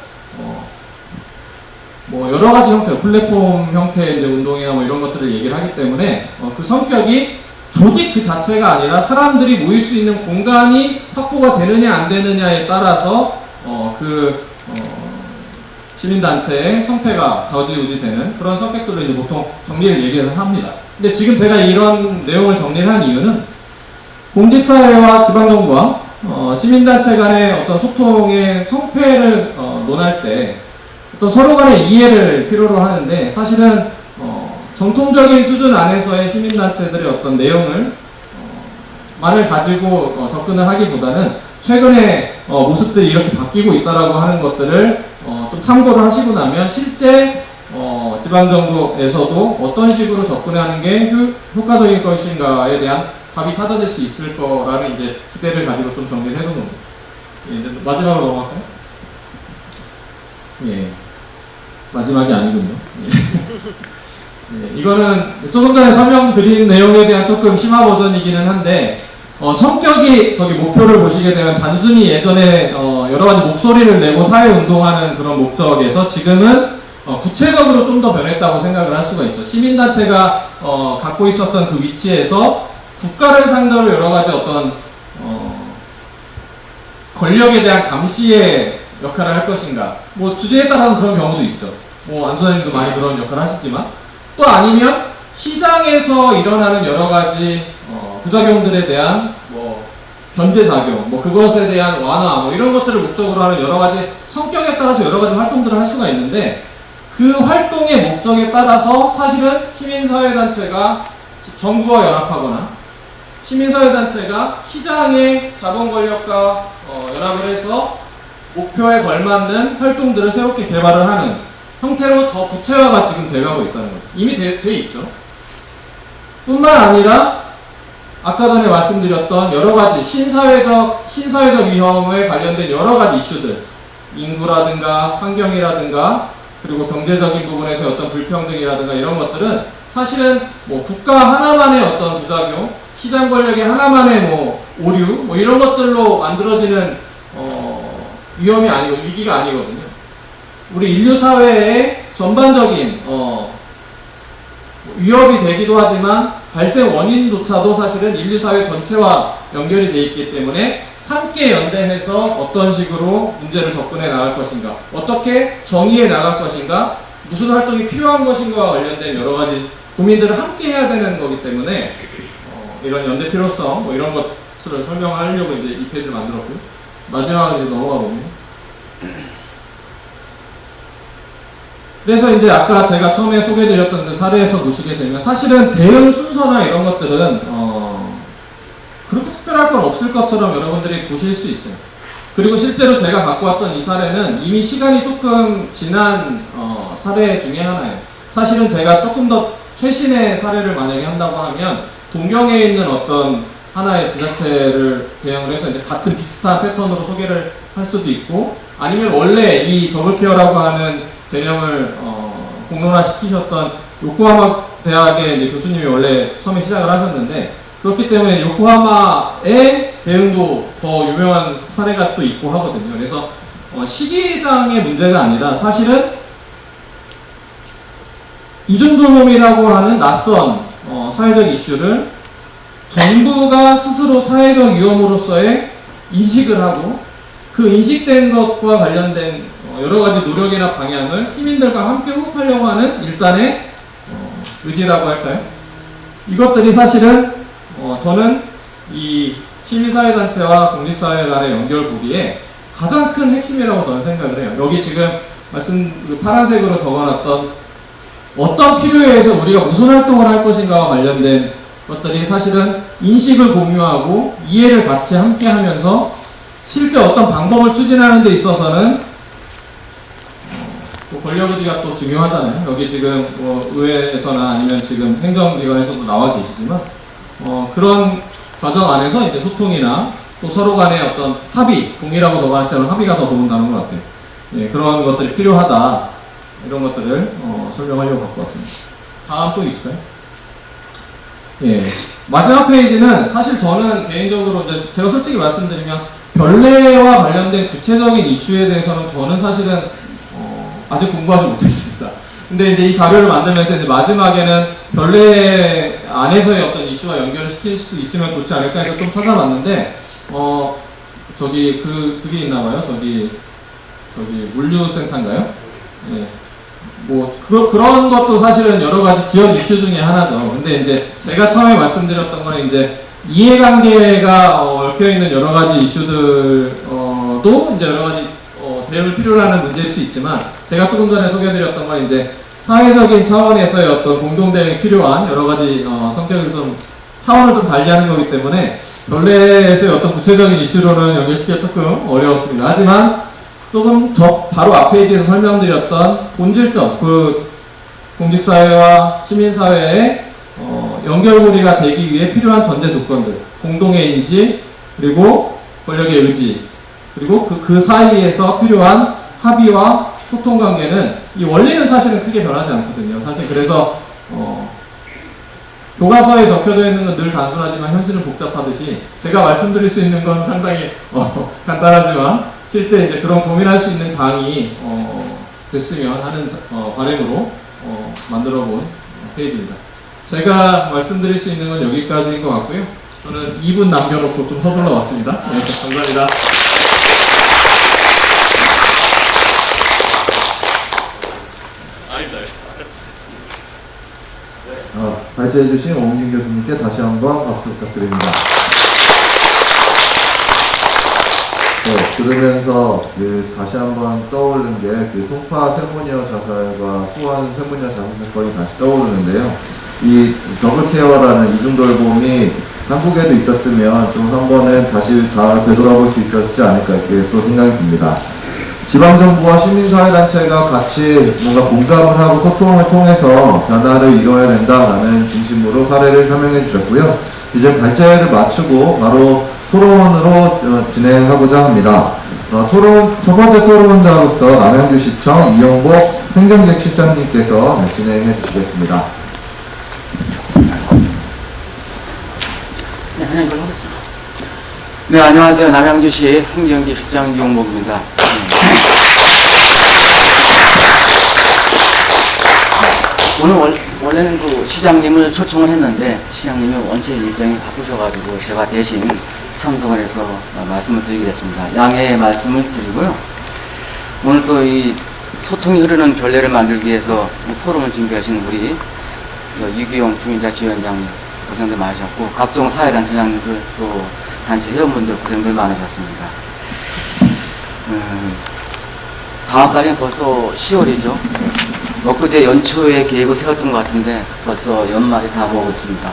Speaker 5: 뭐 여러 가지 형태, 플랫폼 형태의 이제 운동이나 뭐 이런 것들을 얘기를 하기 때문에 그 성격이 조직 그 자체가 아니라 사람들이 모일 수 있는 공간이 확보가 되느냐 안 되느냐에 따라서 시민단체의 성패가 좌지우지되는 그런 성격들로 이제 보통 정리를 얘기를 합니다. 근데 지금 제가 이런 내용을 정리를 한 이유는 공직사회와 지방정부와 시민단체 간의 어떤 소통의 성패를 논할 때 어떤 서로 간의 이해를 필요로 하는데 사실은 정통적인 수준 안에서의 시민단체들의 어떤 내용을 만을 가지고 접근을 하기보다는 최근에 모습들이 이렇게 바뀌고 있다라고 하는 것들을 좀 참고를 하시고 나면 실제 지방정부에서도 어떤 식으로 접근하는 게 효과적일 것인가에 대한 답이 찾아질 수 있을 거라는 이제 기대를 가지고 좀 정리를 해둔 겁니다. 예, 이제 마지막으로 넘어갈까요? 예, 마지막이 아니군요. 예, 이거는 조금 전에 설명드린 내용에 대한 조금 심화 버전이기는 한데 성격이 저기 목표를 보시게 되면 단순히 예전에 여러 가지 목소리를 내고 사회 운동하는 그런 목적에서 지금은 구체적으로 좀 더 변했다고 생각을 할 수가 있죠. 시민단체가 갖고 있었던 그 위치에서 국가를 상대로 여러 가지 어떤 권력에 대한 감시의 역할을 할 것인가. 뭐 주제에 따라서 그런 경우도 있죠. 뭐 안소장님도 많이 그런 역할을 하시지만 또 아니면 시장에서 일어나는 여러 가지 부작용들에 대한 뭐 견제작용, 뭐 그것에 대한 완화, 뭐 이런 것들을 목적으로 하는 여러 가지 성격에 따라서 여러 가지 활동들을 할 수가 있는데 그 활동의 목적에 따라서 사실은 시민사회단체가 정부와 연합하거나 시민사회단체가 시장의 자본 권력과 연합을 해서 목표에 걸맞는 활동들을 새롭게 개발을 하는 형태로 더 구체화가 지금 돼가고 있다는 거죠. 이미 돼 있죠. 뿐만 아니라 아까 전에 말씀드렸던 여러 가지 신사회적 위험에 관련된 여러 가지 이슈들, 인구라든가 환경이라든가 그리고 경제적인 부분에서 어떤 불평등이라든가 이런 것들은 사실은 뭐 국가 하나만의 어떤 부작용, 시장 권력의 하나만의 뭐 오류, 뭐 이런 것들로 만들어지는 위험이 아니고 위기가 아니거든요. 우리 인류 사회의 전반적인 위협이 되기도 하지만 발생 원인조차도 사실은 인류 사회 전체와 연결이 되어 있기 때문에 함께 연대해서 어떤 식으로 문제를 접근해 나갈 것인가, 어떻게 정의해 나갈 것인가, 무슨 활동이 필요한 것인가와 관련된 여러 가지 고민들을 함께 해야 되는 거기 때문에 이런 연대 필요성 뭐 이런 것을 설명하려고 이제 이 페이지를 만들었고요. 마지막으로 이제 넘어가 보면, 그래서 이제 아까 제가 처음에 소개해드렸던 그 사례에서 보시게 되면 사실은 대응 순서나 이런 것들은 그렇게 특별할 건 없을 것처럼 여러분들이 보실 수 있어요. 그리고 실제로 제가 갖고 왔던 이 사례는 이미 시간이 조금 지난 사례 중에 하나예요. 사실은 제가 조금 더 최신의 사례를 만약에 한다고 하면 동경에 있는 어떤 하나의 지자체를 대응을 해서 이제 같은 비슷한 패턴으로 소개를 할 수도 있고, 아니면 원래 이 더블케어라고 하는 개념을 공론화시키셨던 요코하마 대학의 이제 교수님이 원래 처음에 시작을 하셨는데, 그렇기 때문에 요코하마의 대응도 더 유명한 사례가 또 있고 하거든요. 그래서 시기상의 문제가 아니라 사실은 이중돌봄이라고 하는 낯선 사회적 이슈를 정부가 스스로 사회적 위험으로서의 인식을 하고, 그 인식된 것과 관련된 여러 가지 노력이나 방향을 시민들과 함께 호흡하려고 하는 일단의 의지라고 할까요? 이것들이 사실은 저는 이 시민사회단체와 공직사회 간의 연결고리에 가장 큰 핵심이라고 저는 생각을 해요. 여기 지금 파란색으로 적어놨던 어떤 필요에 의해서 우리가 무슨 활동을 할 것인가와 관련된 것들이 사실은 인식을 공유하고 이해를 같이 함께 하면서 실제 어떤 방법을 추진하는 데 있어서는 권력의지가 또 중요하잖아요. 여기 지금 의회에서나 아니면 지금 행정기관에서도 나와 계시지만 그런 과정 안에서 이제 소통이나 또 서로 간의 어떤 합의, 동의라고 적어놨지만 합의가 더 좋은 단어인 것 같아요. 예, 그런 것들이 필요하다. 이런 것들을 설명하려고 갖고 왔습니다. 다음 또 있을까요? 예, 마지막 페이지는 사실 저는 개인적으로 이제 제가 솔직히 말씀드리면 별내와 관련된 구체적인 이슈에 대해서는 저는 사실은 아직 공부하지 못했습니다. 근데 이제 이 자료를 만들면서 이제 마지막에는 별내 안에서의 어떤 이슈와 연결시킬 수 있으면 좋지 않을까 해서 좀 찾아봤는데, 저기 그게 있나봐요. 저기 물류센터인가요? 예. 뭐 그런 것도 사실은 여러 가지 지역 이슈 중에 하나죠. 근데 이제 제가 처음에 말씀드렸던 거는 이제 이해관계가 얽혀 있는 여러 가지 이슈들도 이제 여러 가지 대응을 필요로 하는 문제일 수 있지만, 제가 조금 전에 소개해드렸던 건 이제 사회적인 차원에서의 어떤 공동대응이 필요한 여러 가지 성격을 좀 차원을 좀 달리하는 거기 때문에 별내에서의 어떤 구체적인 이슈로는 연결시키기가 조금 어려웠습니다. 하지만 조금 바로 앞에 있어서 설명드렸던 본질적 그 공직사회와 시민사회의 연결고리가 되기 위해 필요한 전제 조건들, 공동의 인식, 그리고 권력의 의지, 그리고 그 사이에서 필요한 합의와 소통 관계는 이 원리는 사실은 크게 변하지 않거든요. 사실 그래서 교과서에 적혀져 있는 건 늘 단순하지만 현실은 복잡하듯이 제가 말씀드릴 수 있는 건 상당히 간단하지만 실제 이제 그런 고민할 수 있는 장이 됐으면 하는 바람으로 만들어본 페이지입니다. 제가 말씀드릴 수 있는 건 여기까지인 것 같고요. 저는 2분 남겨놓고 좀 서둘러 왔습니다. 네, 감사합니다.
Speaker 1: 발제해주신 오은진 교수님께 다시 한번 박수 부탁드립니다. 네, 들으면서 다시 한번 떠오르는 게 송파 세모녀 자살과 수원 세모녀 자살 사건이 다시 떠오르는데요. 이 더블케어라는 이중돌봄이 한국에도 있었으면 좀 한 번은 다시 다 되돌아볼 수 있었지 않을까 이렇게 또 생각이 듭니다. 지방정부와 시민사회단체가 같이 뭔가 공감을 하고 소통을 통해서 변화를 이뤄야 된다라는 중심으로 사례를 설명해 주셨고요. 이제 발제를 마치고 바로 토론으로 진행하고자 합니다. 토론, 첫 번째 토론자로서 남양주시청 이영복 행정직실장님께서 진행해 주시겠습니다.
Speaker 6: 네, 그냥 이걸로 하겠습니다. 네, 안녕하세요. 남양주시 행정직실장 이영복입니다. 오늘 원래는 그 시장님을 초청을 했는데 시장님이 원체 일정이 바쁘셔가지고 제가 대신 참석을 해서 말씀을 드리게 됐습니다. 양해의 말씀을 드리고요. 오늘 또 이 소통이 흐르는 별내를 만들기 위해서 이 포럼을 준비하신 우리 유기용 주민자치위원장님 고생들 많으셨고 각종 사회단체장님들 또 단체 회원분들 고생들 많으셨습니다. 다음 달엔 벌써 10월이죠. 엊그제 연초에 계획을 세웠던 것 같은데 벌써 연말이 다 오고 있습니다.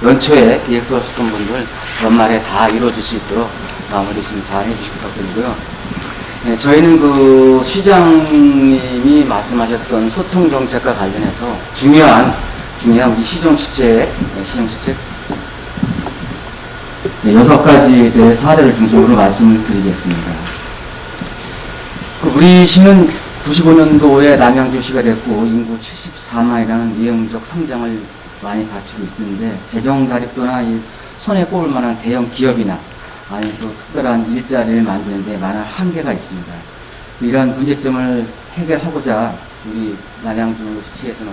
Speaker 6: 연초에 계획 세웠던 분들 연말에 다 이루어질 수 있도록 마무리 좀 잘 해주시기 부탁드리고요. 네, 저희는 그 시장님이 말씀하셨던 소통 정책과 관련해서 중요한 우리 시정 시책 6가지에 대해 사례를 중심으로 말씀을 드리겠습니다. 우리 시는 95년도에 남양주시가 됐고 인구 74만이라는 외형적 성장을 많이 갖추고 있는데 재정 자립도나 이 손에 꼽을 만한 대형 기업이나 아니면 또 특별한 일자리를 만드는데 많은 한계가 있습니다. 이러한 문제점을 해결하고자 우리 남양주시에서는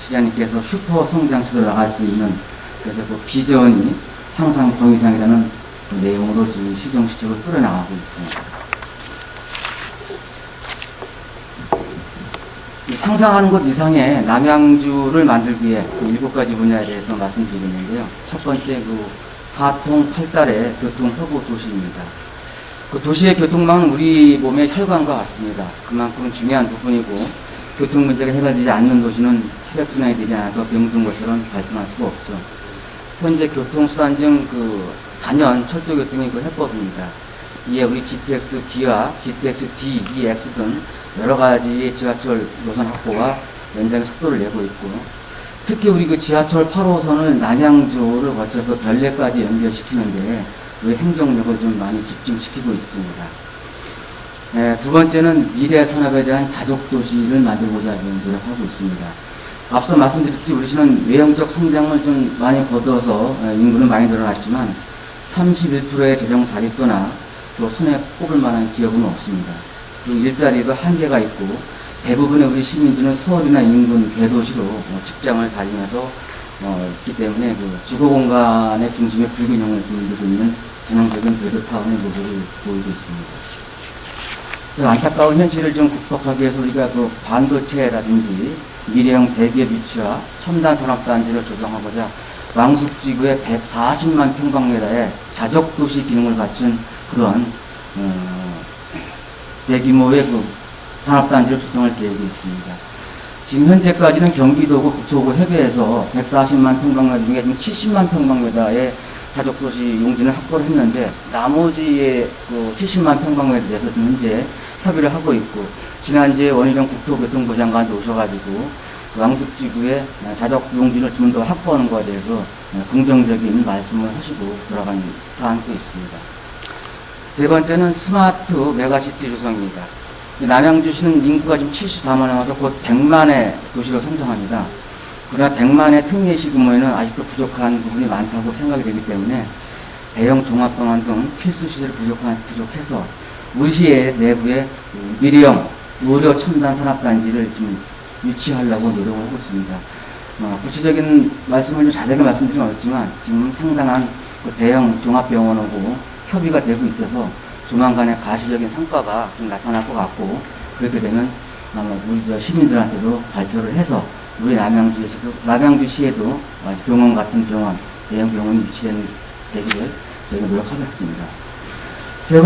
Speaker 6: 시장님께서 슈퍼 성장시로 나갈 수 있는 그래서 그 비전이 상상 동이상이라는 그 내용으로 지금 시정시책을 끌어나가고 있습니다. 상상하는 것 이상의 남양주를 만들기 위해 7가지 분야에 대해서 말씀드리겠는데요. 첫 번째 그 4통 8달의 교통허브 도시입니다. 그 도시의 교통망은 우리 몸의 혈관과 같습니다. 그만큼 중요한 부분이고 교통 문제가 해결되지 않는 도시는 혈액순환이 되지 않아서 병든 것처럼 발전할 수가 없죠. 현재 교통수단 중 그 단연 철도교통이 그 해법입니다. 이에 우리 GTX B와 GTX D, EX 등 여러 가지 지하철 노선 확보와 연장의 속도를 내고 있고 특히 우리 그 지하철 8호선을 남양주를 거쳐서 별내까지 연결시키는데 우리 행정력을 좀 많이 집중시키고 있습니다. 두 번째는 미래 산업에 대한 자족도시를 만들고자 노력하고 있습니다. 앞서 말씀드렸듯이 우리 시는 외형적 성장을 좀 많이 거둬서 인구는 많이 늘어났지만 31%의 재정 자립도나 또 손에 꼽을 만한 기업은 없습니다. 그리고 일자리도 한계가 있고 대부분의 우리 시민들은 서울이나 인근 대도시로 직장을 다니면서 있기 때문에 그 주거 공간의 중심에 불균형을 보이고 있는 전형적인 베드타운의 모습을 보이고 있습니다. 안타까운 현실을 좀 극복하기 위해서 우리가 그 반도체라든지 미래형 대기업 유치와 첨단 산업단지를 조성하고자 왕숙지구의 140만 평방미터의 자족도시 기능을 갖춘 그런 대규모의 그 산업단지를 조성할 계획이 있습니다. 지금 현재까지는 경기도구 국토부 협의해서 140만 평방미터 중에 지금 70만 평방미터의 자족도시 용지를 확보를 했는데 나머지의 그 70만 평방미터에 대해서 지금 현재 협의를 하고 있고 지난주에 원희룡 국토교통부 장관도 오셔가지고 왕숙지구의 자족 용지를 좀 더 확보하는 것에 대해서 긍정적인 말씀을 하시고 돌아가는 사안도 있습니다. 세 번째는 스마트 메가시티 조성입니다. 남양주시는 인구가 지금 74만에 와서 곧 100만의 도시로 성장합니다. 그러나 100만의 특례시 규모에는 아직도 부족한 부분이 많다고 생각이 되기 때문에 대형 종합병원 등 필수 시설 부족해서 우리 시의 내부에 미래형 의료 첨단 산업단지를 좀 유치하려고 노력을 하고 있습니다. 구체적인 말씀을 좀 자세하게 말씀드리면 어렵지만 지금 상당한 그 대형 종합병원하고 협의가 되고 있어서 조만간에 가시적인 성과가 좀 나타날 것 같고 그렇게 되면 아마 우리 시민들한테도 발표를 해서 우리 남양주시에도 병원 같은 병원, 대형 병원이 유치되기를 저희가 노력하겠습니다. 네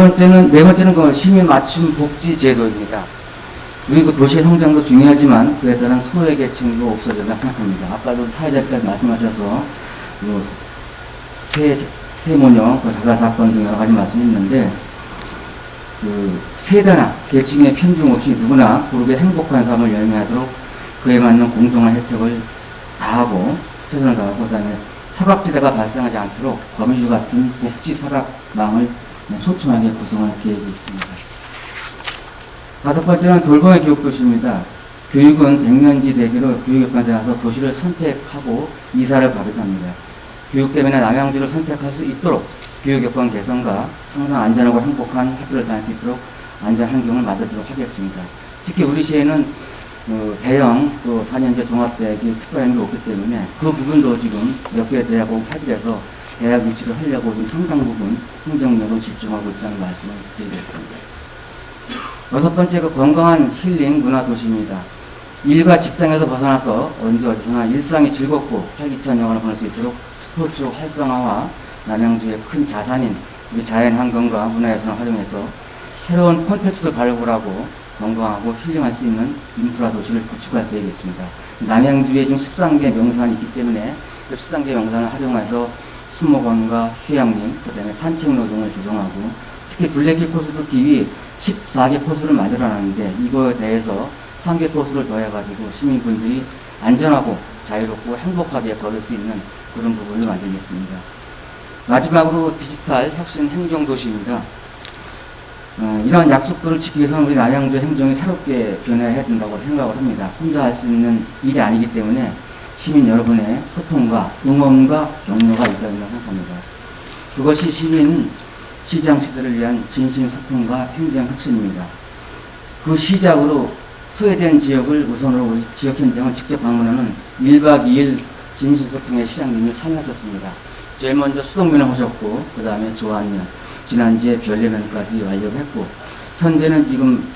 Speaker 6: 번째는 그 시민 맞춤 복지 제도입니다. 우리 그 도시의 성장도 중요하지만 그에 따른 소외 계층도 없어졌다고 생각합니다. 아까도 사회자께서 말씀하셔서 세모녀 자살 사건 등 여러 가지 말씀했는데 그 세대나 계층의 편중 없이 누구나 고르게 행복한 삶을 영위하도록 그에 맞는 공정한 혜택을 다하고 최선을 다하고 그다음에 사각지대가 발생하지 않도록 거미줄 같은 복지 사각망을 촘촘하게 구성할 계획이 있습니다. 다섯 번째는 돌봄의 교육도시입니다. 교육은 백년지 대기로 교육기관에 가서 도시를 선택하고 이사를 가기도 합니다. 교육 때문에 남양주를 선택할 수 있도록 교육여건 개선과 항상 안전하고 행복한 학교를 다닐 수 있도록 안전 환경을 만들도록 하겠습니다. 특히 우리 시에는 대형 또 4년제 종합대학이 특별한 게 없기 때문에 그 부분도 지금 몇 개 대학하고 협의해서 대학 유치를 하려고 지금 상당 부분 행정력을 집중하고 있다는 말씀을 드리겠습니다. 여섯 번째, 건강한 힐링 문화 도시입니다. 일과 직장에서 벗어나서 언제 어디서나 일상이 즐겁고 활기찬 여가를 보낼 수 있도록 스포츠 활성화와 남양주의 큰 자산인 우리 자연 환경과 문화예술을 활용해서 새로운 콘텐츠를 발굴하고 건강하고 힐링할 수 있는 인프라 도시를 구축할 계획이 있습니다. 남양주에 지금 13개 명산이 있기 때문에 그 13개 명산을 활용해서 수목원과 휴양림, 그 다음에 산책로등을 조성하고 특히 둘레길 코스도 기위 14개 코스를 만들어놨는데 이거에 대해서 3개 코스를 더해가지고 시민분들이 안전하고 자유롭고 행복하게 걸을 수 있는 그런 부분을 만들겠습니다. 마지막으로 디지털 혁신 행정도시입니다. 이러한 약속들을 지키기 위해서는 우리 남양주 행정이 새롭게 변해야 된다고 생각을 합니다. 혼자 할 수 있는 일이 아니기 때문에 시민 여러분의 소통과 응원과 격려가 있어야 된다고 생각합니다. 그것이 시장 시대를 위한 진심 소통과 행정 혁신입니다. 그 시작으로 소외된 지역을 우선으로 우리 지역 현장을 직접 방문하는 1박 2일 진심소통의 시장님이 참여하셨습니다. 제일 먼저 수동면을 하셨고 그 다음에 조안면, 지난주에 별내면까지 완료를 했고 현재는 지금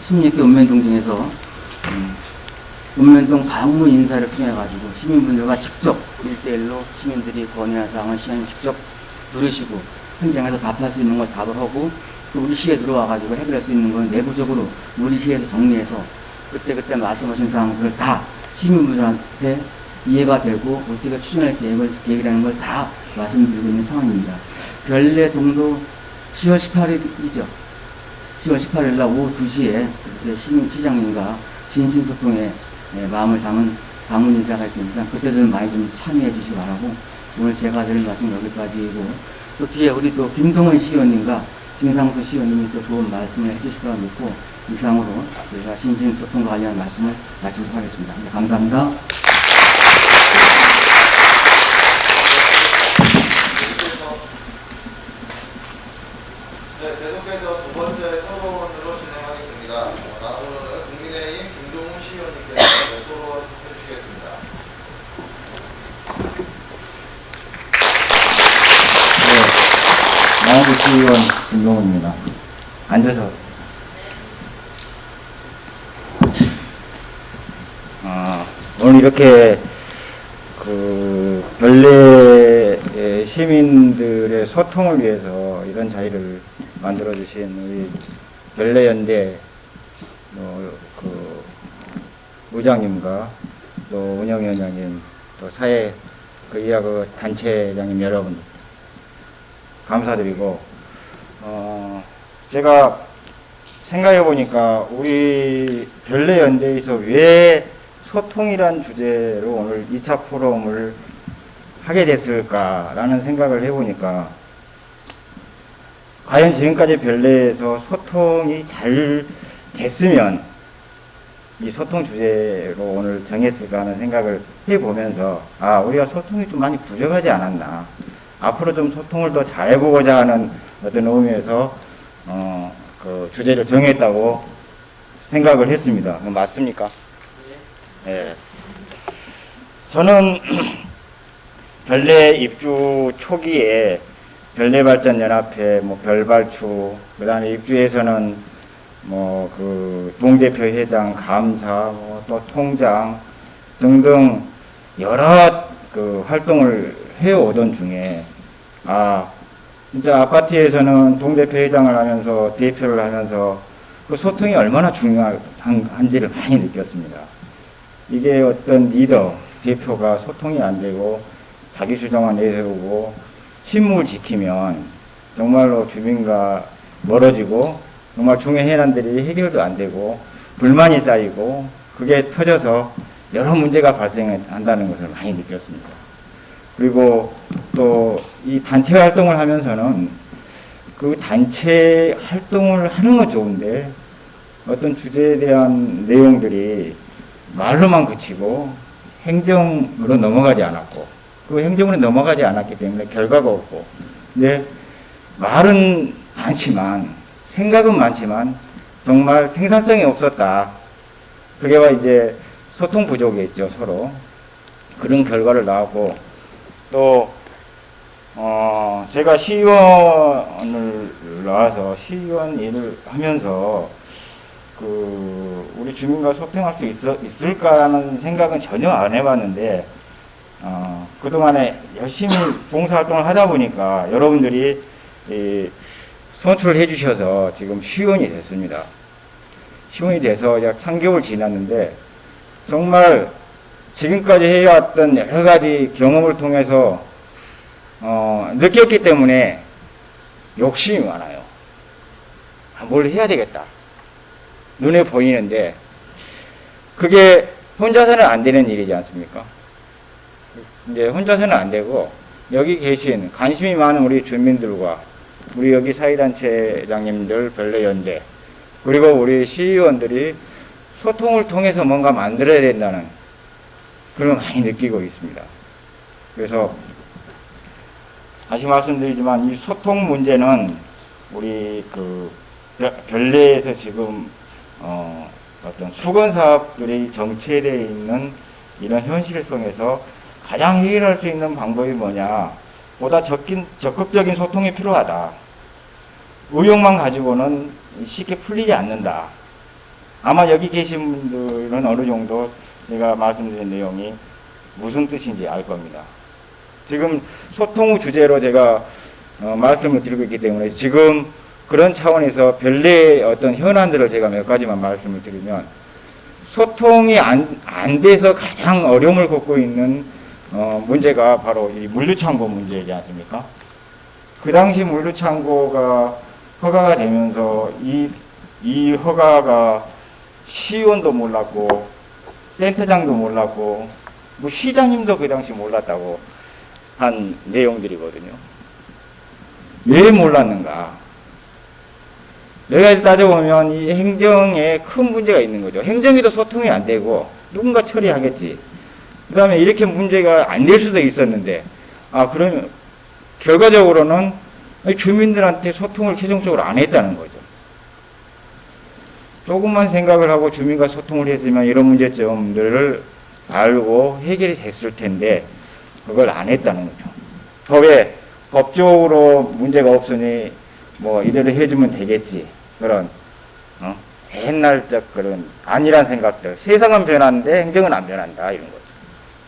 Speaker 6: 16개 읍면동 중에서 읍면동 방문 인사를 통해 가지고 시민분들과 직접 1대1로 시민들이 건의한 사항을 시장님 직접 들으시고 현장에서 답할 수 있는 걸 답을 하고 또 우리 시에 들어와 가지고 해결할 수 있는 건 내부적으로 우리 시에서 정리해서 그때 말씀하신 사항들을 다 시민분들한테 이해가 되고 어떻게 추진할 계획이라는 걸 다 말씀드리고 있는 상황입니다. 별내동도 10월 18일이죠. 10월 18일 날 오후 2시에 시장님과 진심소통에 마음을 담은 방문 인사가 있으니까 그때도 많이 좀 참여해 주시기 바라고 오늘 제가 드릴 말씀 여기까지이고 또 뒤에 우리 또 김동원 시의원님과 김상수 시의원님이 또 좋은 말씀을 해주실 거라 믿고 이상으로 제가 신심소통과 관련한 말씀을 마치도록 하겠습니다. 네, 감사합니다.
Speaker 1: 네, 계속해서 두 번째 토론으로 진행하겠습니다. 다음으로는 국민의힘 김동훈 시의원님께서 토론해 주시겠습니다.
Speaker 7: 네, 남양주 시의원 김동훈입니다. 앉아서. 오늘 이렇게 별내 시민들의 소통을 위해서 이런 자리를 만들어 주신 우리 별내연대 의장님과 또 운영위원장님 또 사회 이하 단체장님 여러분 감사드리고 제가 생각해 보니까 우리 별내연대에서 왜 소통이란 주제로 오늘 2차 포럼을 하게 됐을까라는 생각을 해보니까 과연 지금까지 별내에서 소통이 잘 됐으면 이 소통 주제로 오늘 정했을까 하는 생각을 해보면서 우리가 소통이 좀 많이 부족하지 않았나, 앞으로 좀 소통을 더 잘해보고자 하는 어떤 의미에서 그 주제를 정했다고 생각을 했습니다. 맞습니까? 네. 저는 별내 입주 초기에 별내발전연합회, 별발추, 그 다음에 입주에서는 동대표 회장, 감사, 또 통장 등등 여러 활동을 해오던 중에, 진짜 아파트에서는 동대표 회장을 하면서, 대표를 하면서 그 소통이 얼마나 중요한지를 많이 느꼈습니다. 이게 어떤 리더, 대표가 소통이 안 되고 자기 주장만 내세우고 신문을 지키면 정말로 주민과 멀어지고 정말 중요한 해난들이 해결도 안 되고 불만이 쌓이고 그게 터져서 여러 문제가 발생한다는 것을 많이 느꼈습니다. 그리고 또 이 단체 활동을 하면서는 그 단체 활동을 하는 건 좋은데 어떤 주제에 대한 내용들이 말로만 그치고 행정으로 넘어가지 않았고, 그 행정으로 넘어가지 않았기 때문에 결과가 없고, 근데 말은 많지만 생각은 많지만 정말 생산성이 없었다. 그게 바 이제 소통 부족이었죠, 서로. 그런 결과를 나왔고, 또, 제가 시의원을 나와서 시의원 일을 하면서, 우리 주민과 소통할 수 있을까라는 생각은 전혀 안 해봤는데, 그동안에 열심히 봉사활동을 하다 보니까 여러분들이 선출을 해주셔서 지금 시의원이 됐습니다. 시의원이 돼서 약 3개월 지났는데, 정말 지금까지 해왔던 여러 가지 경험을 통해서 느꼈기 때문에 욕심이 많아요. 뭘 해야 되겠다. 눈에 보이는데 그게 혼자서는 안 되는 일이지 않습니까? 이제 혼자서는 안 되고 여기 계신 관심이 많은 우리 주민들과 우리 여기 사회단체장님들, 별내연대, 그리고 우리 시의원들이 소통을 통해서 뭔가 만들어야 된다는 그런 걸 많이 느끼고 있습니다. 그래서 다시 말씀드리지만 이 소통 문제는 우리 별내에서 지금 어떤 수건 사업들이 정체되어 있는 이런 현실 속에서 가장 해결할 수 있는 방법이 뭐냐? 보다 적극적인 소통이 필요하다. 의욕만 가지고는 쉽게 풀리지 않는다. 아마 여기 계신 분들은 어느 정도 제가 말씀드린 내용이 무슨 뜻인지 알 겁니다. 지금 소통 주제로 제가 말씀을 드리고 있기 때문에 지금 그런 차원에서 별내의 어떤 현안들을 제가 몇 가지만 말씀을 드리면, 소통이 안 돼서 가장 어려움을 겪고 있는 문제가 바로 이 물류창고 문제이지 않습니까? 그 당시 물류창고가 허가가 되면서 이 허가가 시의원도 몰랐고 센터장도 몰랐고 뭐 시장님도 그 당시 몰랐다고 한 내용들이거든요. 왜 몰랐는가? 내가 따져보면 이 행정에 큰 문제가 있는 거죠. 행정에도 소통이 안 되고 누군가 처리하겠지. 그 다음에 이렇게 문제가 안 될 수도 있었는데, 그러면 결과적으로는 주민들한테 소통을 최종적으로 안 했다는 거죠. 조금만 생각을 하고 주민과 소통을 했으면 이런 문제점들을 알고 해결이 됐을 텐데 그걸 안 했다는 거죠. 법적으로 문제가 없으니 뭐 이대로 해주면 되겠지. 그런 옛날적 그런 아니란 생각들. 세상은 변하는데 행정은 안 변한다 이런 거죠.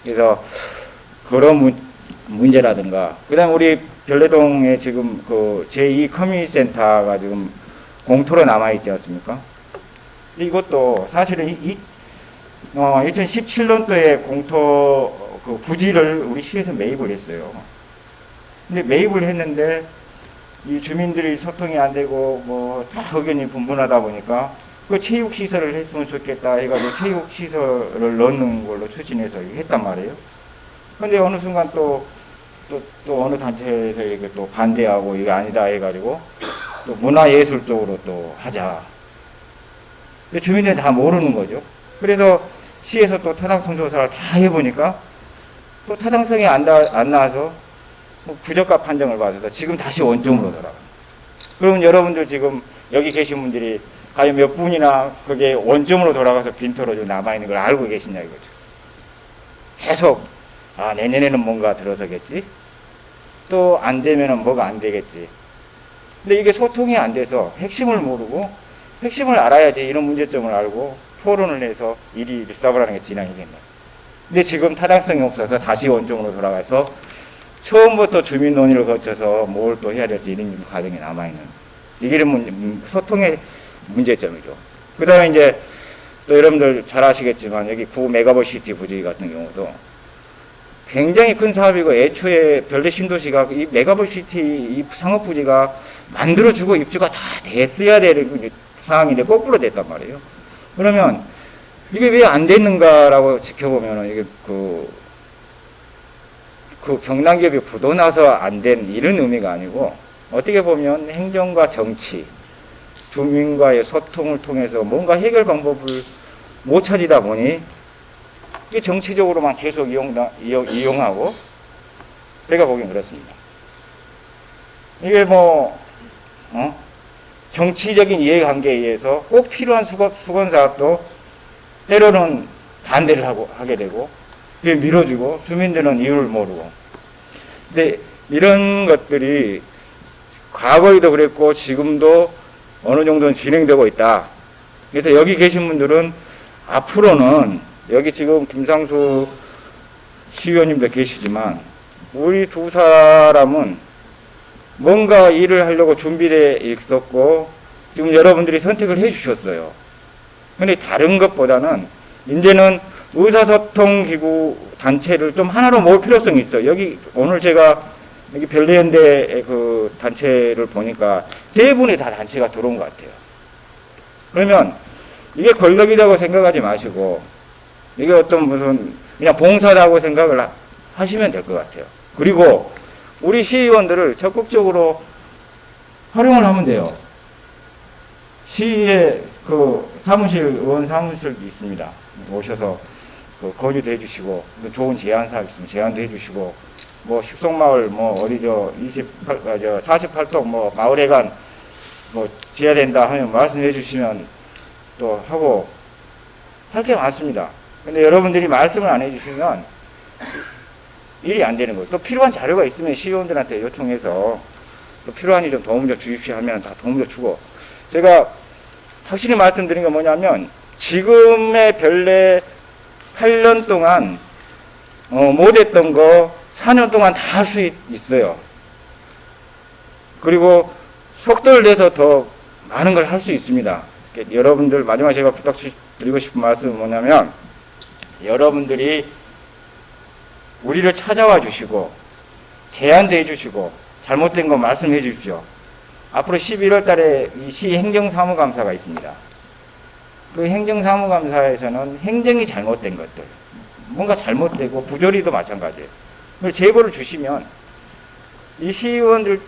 Speaker 7: 그래서 그런 문제라든가, 그다음 우리 별내동에 지금 그 제2 커뮤니티 센터가 지금 공토로 남아 있지 않습니까? 이것도 사실은 2017년도에 공토 그 부지를 우리 시에서 매입을 했어요. 근데 매입을 했는데 이 주민들이 소통이 안 되고 뭐 다 의견이 분분하다 보니까 그 체육시설을 했으면 좋겠다 해가지고 체육시설을 넣는 걸로 추진해서 했단 말이에요. 근데 어느 순간 또 어느 단체에서 이게 또 반대하고 이게 아니다 해가지고 또 문화예술 쪽으로 또 하자. 근데 주민들이 다 모르는 거죠. 그래서 시에서 또 타당성 조사를 다 해보니까 또 타당성이 안 나와서 뭐 부적과 판정을 받아서 지금 다시 원점으로 돌아가. 그러면 여러분들 지금 여기 계신 분들이 과연 몇 분이나 그게 원점으로 돌아가서 빈터로 좀 남아있는 걸 알고 계시냐 이거죠. 계속 내년에는 뭔가 들어서겠지. 또 안 되면은 뭐가 안 되겠지. 근데 이게 소통이 안 돼서 핵심을 모르고 핵심을 알아야지 이런 문제점을 알고 토론을 해서 일이 일사불란하게 진행이 된다. 근데 지금 타당성이 없어서 다시 원점으로 돌아가서 처음부터 주민 논의를 거쳐서 뭘 또 해야 될지 이런 과정이 남아있는, 이게 소통의 문제점이죠. 그 다음에 이제 또 여러분들 잘 아시겠지만 여기 9메가버시티 부지 같은 경우도 굉장히 큰 사업이고, 애초에 별내 신도시가 이 메가버시티 이 상업부지가 만들어주고 입주가 다 됐어야 되는 상황인데 거꾸로 됐단 말이에요. 그러면 이게 왜 안 됐는가라고 지켜보면은 이게 그 경남기업이 부도나서 안 된 이런 의미가 아니고, 어떻게 보면 행정과 정치, 주민과의 소통을 통해서 뭔가 해결 방법을 못 찾다 보니 이게 정치적으로만 계속 이용하고, 제가 보기엔 그렇습니다. 이게 정치적인 이해관계에 의해서 꼭 필요한 수건 사업도 때로는 반대를 하게 되고, 그게 밀어주고, 주민들은 이유를 모르고. 근데 이런 것들이 과거에도 그랬고, 지금도 어느 정도는 진행되고 있다. 그래서 여기 계신 분들은 앞으로는, 여기 지금 김상수 시의원님도 계시지만, 우리 두 사람은 뭔가 일을 하려고 준비되어 있었고, 지금 여러분들이 선택을 해 주셨어요. 근데 다른 것보다는 이제는 의사소통기구 단체를 좀 하나로 모을 필요성이 있어요. 여기 오늘 제가 여기 별내연대 그 단체를 보니까 대부분이 다 단체가 들어온 것 같아요. 그러면 이게 권력이라고 생각하지 마시고, 이게 어떤 무슨 그냥 봉사라고 생각을 하시면 될 것 같아요. 그리고 우리 시의원들을 적극적으로 활용을 하면 돼요. 시의 그 사무실, 의원 사무실도 있습니다. 오셔서 그 건의도 해주시고, 좋은 제안사 있으면 제안도 해주시고, 뭐 식성마을 뭐 어디 48동 뭐 마을회관 뭐 지어야 된다 하면 말씀해 주시면 또 하고 할 게 많습니다. 근데 여러분들이 말씀을 안 해주시면 일이 안 되는 거예요. 또 필요한 자료가 있으면 시의원들한테 요청해서 또 필요한 일 좀 도움 좀 주십시오 하면 다 도움 좀 주고. 제가 확실히 말씀드린 건 뭐냐면, 지금의 별내 8년 동안 못했던 거 4년 동안 다 할 수 있어요. 그리고 속도를 내서 더 많은 걸 할 수 있습니다. 여러분들 마지막에 제가 부탁드리고 싶은 말씀은 뭐냐면, 여러분들이 우리를 찾아와 주시고 제안도 해주시고 잘못된 거 말씀해 주십시오. 앞으로 11월 달에 이 시 행정사무감사가 있습니다. 그 행정사무감사에서는 행정이 잘못된 것들, 뭔가 잘못되고 부조리도 마찬가지예요. 그걸 제보를 주시면 이 시의원들이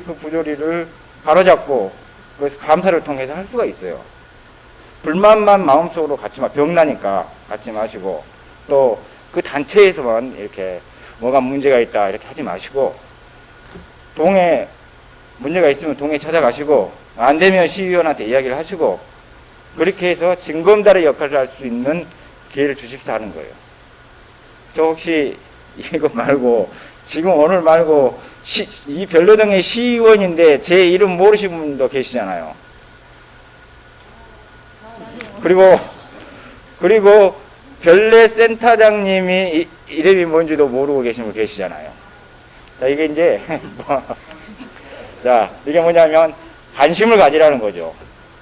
Speaker 7: 그 부조리를 바로잡고 그래서 감사를 통해서 할 수가 있어요. 불만만 마음속으로 갖지 병나니까 갖지 마시고, 또 그 단체에서만 이렇게 뭐가 문제가 있다 이렇게 하지 마시고, 동에 문제가 있으면 동에 찾아가시고, 안 되면 시의원한테 이야기를 하시고, 그렇게 해서 징검다리 역할을 할 수 있는 기회를 주십사 하는 거예요. 저 혹시 이거 말고, 지금 오늘 말고 이 별로동의 시의원인데 제 이름 모르시는 분도 계시잖아요. 그리고 별내 센터장님이 이름이 뭔지도 모르고 계신 분 계시잖아요. 자, 이게 이제 자, 이게 뭐냐면 관심을 가지라는 거죠.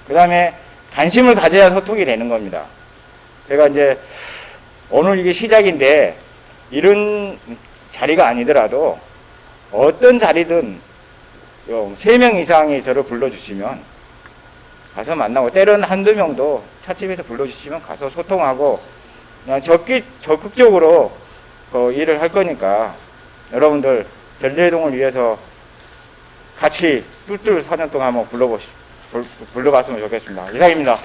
Speaker 7: 그 다음에 관심을 가져야 소통이 되는 겁니다. 제가 이제 오늘 이게 시작인데, 이런 자리가 아니더라도 어떤 자리든 3명 이상이 저를 불러주시면 가서 만나고, 때로는 한두 명도 찻집에서 불러주시면 가서 소통하고, 그냥 적극적으로 일을 할 거니까 여러분들 별내동을 위해서 같이 뚫뚫 4년 동안 한번 불러봤으면 좋겠습니다. 이상입니다.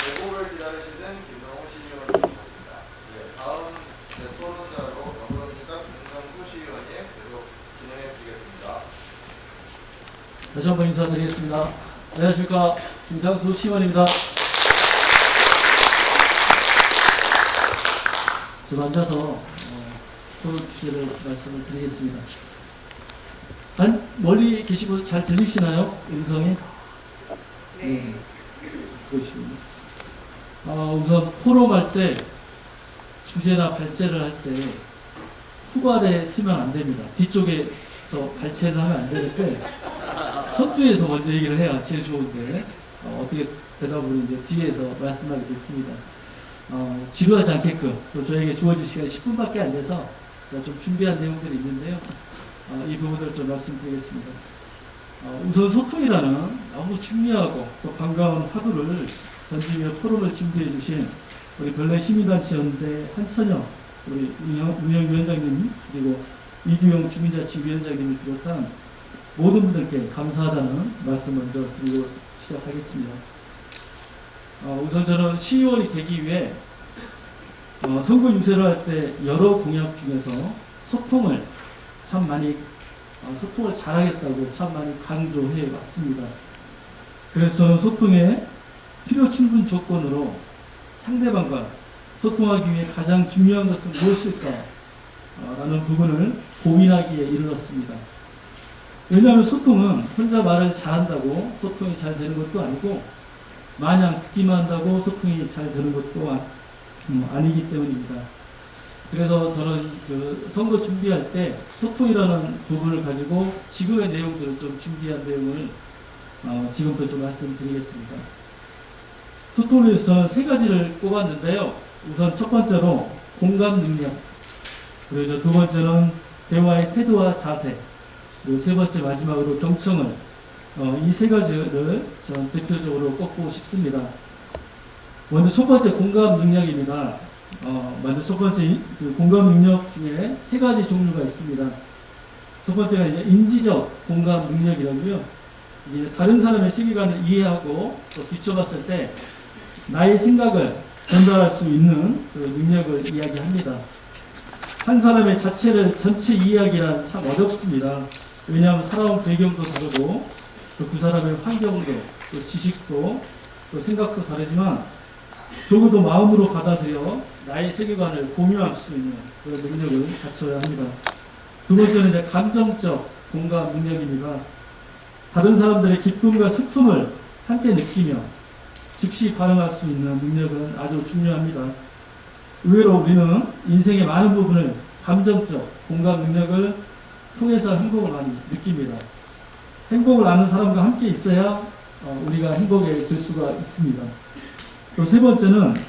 Speaker 1: 제보를 기다리시는 김명호 시의원입니다. 다음 토론자로 더불어민주당 김성수 시의원이 계속 진행해 주시겠습니다.
Speaker 8: 다시 한번 인사드리겠습니다. 안녕하십니까, 김상수 시의원입니다. 좀 앉아서 토론 주제를 말씀을 드리겠습니다. 멀리 계시고 잘 들리시나요? 음성이? 네. 그러시군요. 우선 포럼할 때 주제나 발제를 할 때 후발에 쓰면 안 됩니다. 뒤쪽에서 발제를 하면 안 되는데 선두에서 먼저 얘기를 해야 제일 좋은데 어떻게 대답을 이제 뒤에서 말씀하게 됐습니다. 지루하지 않게끔, 또 저에게 주어진 시간이 10분밖에 안 돼서 제가 좀 준비한 내용들이 있는데요. 이 부분을 좀 말씀드리겠습니다. 우선 소통이라는 너무 중요하고 또 반가운 화두를 던지며 포럼을 준비해 주신 우리 별내 시민단체연대 한천영 우리 운영위원장님, 그리고 이규영 주민자치위원장님을 비롯한 모든 분들께 감사하다는 말씀 먼저 드리고 시작하겠습니다. 우선 저는 시의원이 되기 위해 선거 유세를 할 때 여러 공약 중에서 소통을 참 많이 소통을 잘하겠다고 참 많이 강조해 왔습니다. 그래서 저는 소통의 필요 충분 조건으로 상대방과 소통하기 위해 가장 중요한 것은 무엇일까? 라는 부분을 고민하기에 이르렀습니다. 왜냐하면 소통은 혼자 말을 잘한다고 소통이 잘 되는 것도 아니고 마냥 듣기만 한다고 소통이 잘 되는 것도 아니기 때문입니다. 그래서 저는 그 선거 준비할 때 소통이라는 부분을 가지고 지금의 내용들을 좀 준비한 내용을 지금부터 좀 말씀드리겠습니다. 소통을 위해서 저는 세 가지를 꼽았는데요. 우선 첫 번째로 공감 능력, 그리고 두 번째는 대화의 태도와 자세, 그리고 세 번째 마지막으로 경청을, 이 세 가지를 저는 대표적으로 꼽고 싶습니다. 먼저 첫 번째 공감 능력입니다. 먼저 첫 번째 그 공감 능력 중에 세 가지 종류가 있습니다. 첫 번째가 이제 인지적 공감 능력이라고요. 이게 다른 사람의 세계관을 이해하고 또 비춰봤을 때 나의 생각을 전달할 수 있는 그 능력을 이야기합니다. 한 사람의 자체를 전체 이해하기란 참 어렵습니다. 왜냐하면 살아온 배경도 다르고 또 그 사람의 환경도 또 지식도 또 생각도 다르지만 적어도 마음으로 받아들여 나의 세계관을 공유할 수 있는 그런 능력을 갖춰야 합니다. 두 번째는 이제 감정적 공감 능력입니다. 다른 사람들의 기쁨과 슬픔을 함께 느끼며 즉시 반응할 수 있는 능력은 아주 중요합니다. 의외로 우리는 인생의 많은 부분을 감정적 공감 능력을 통해서 행복을 많이 느낍니다. 행복을 아는 사람과 함께 있어야 우리가 행복해질 수가 있습니다. 또 세 번째는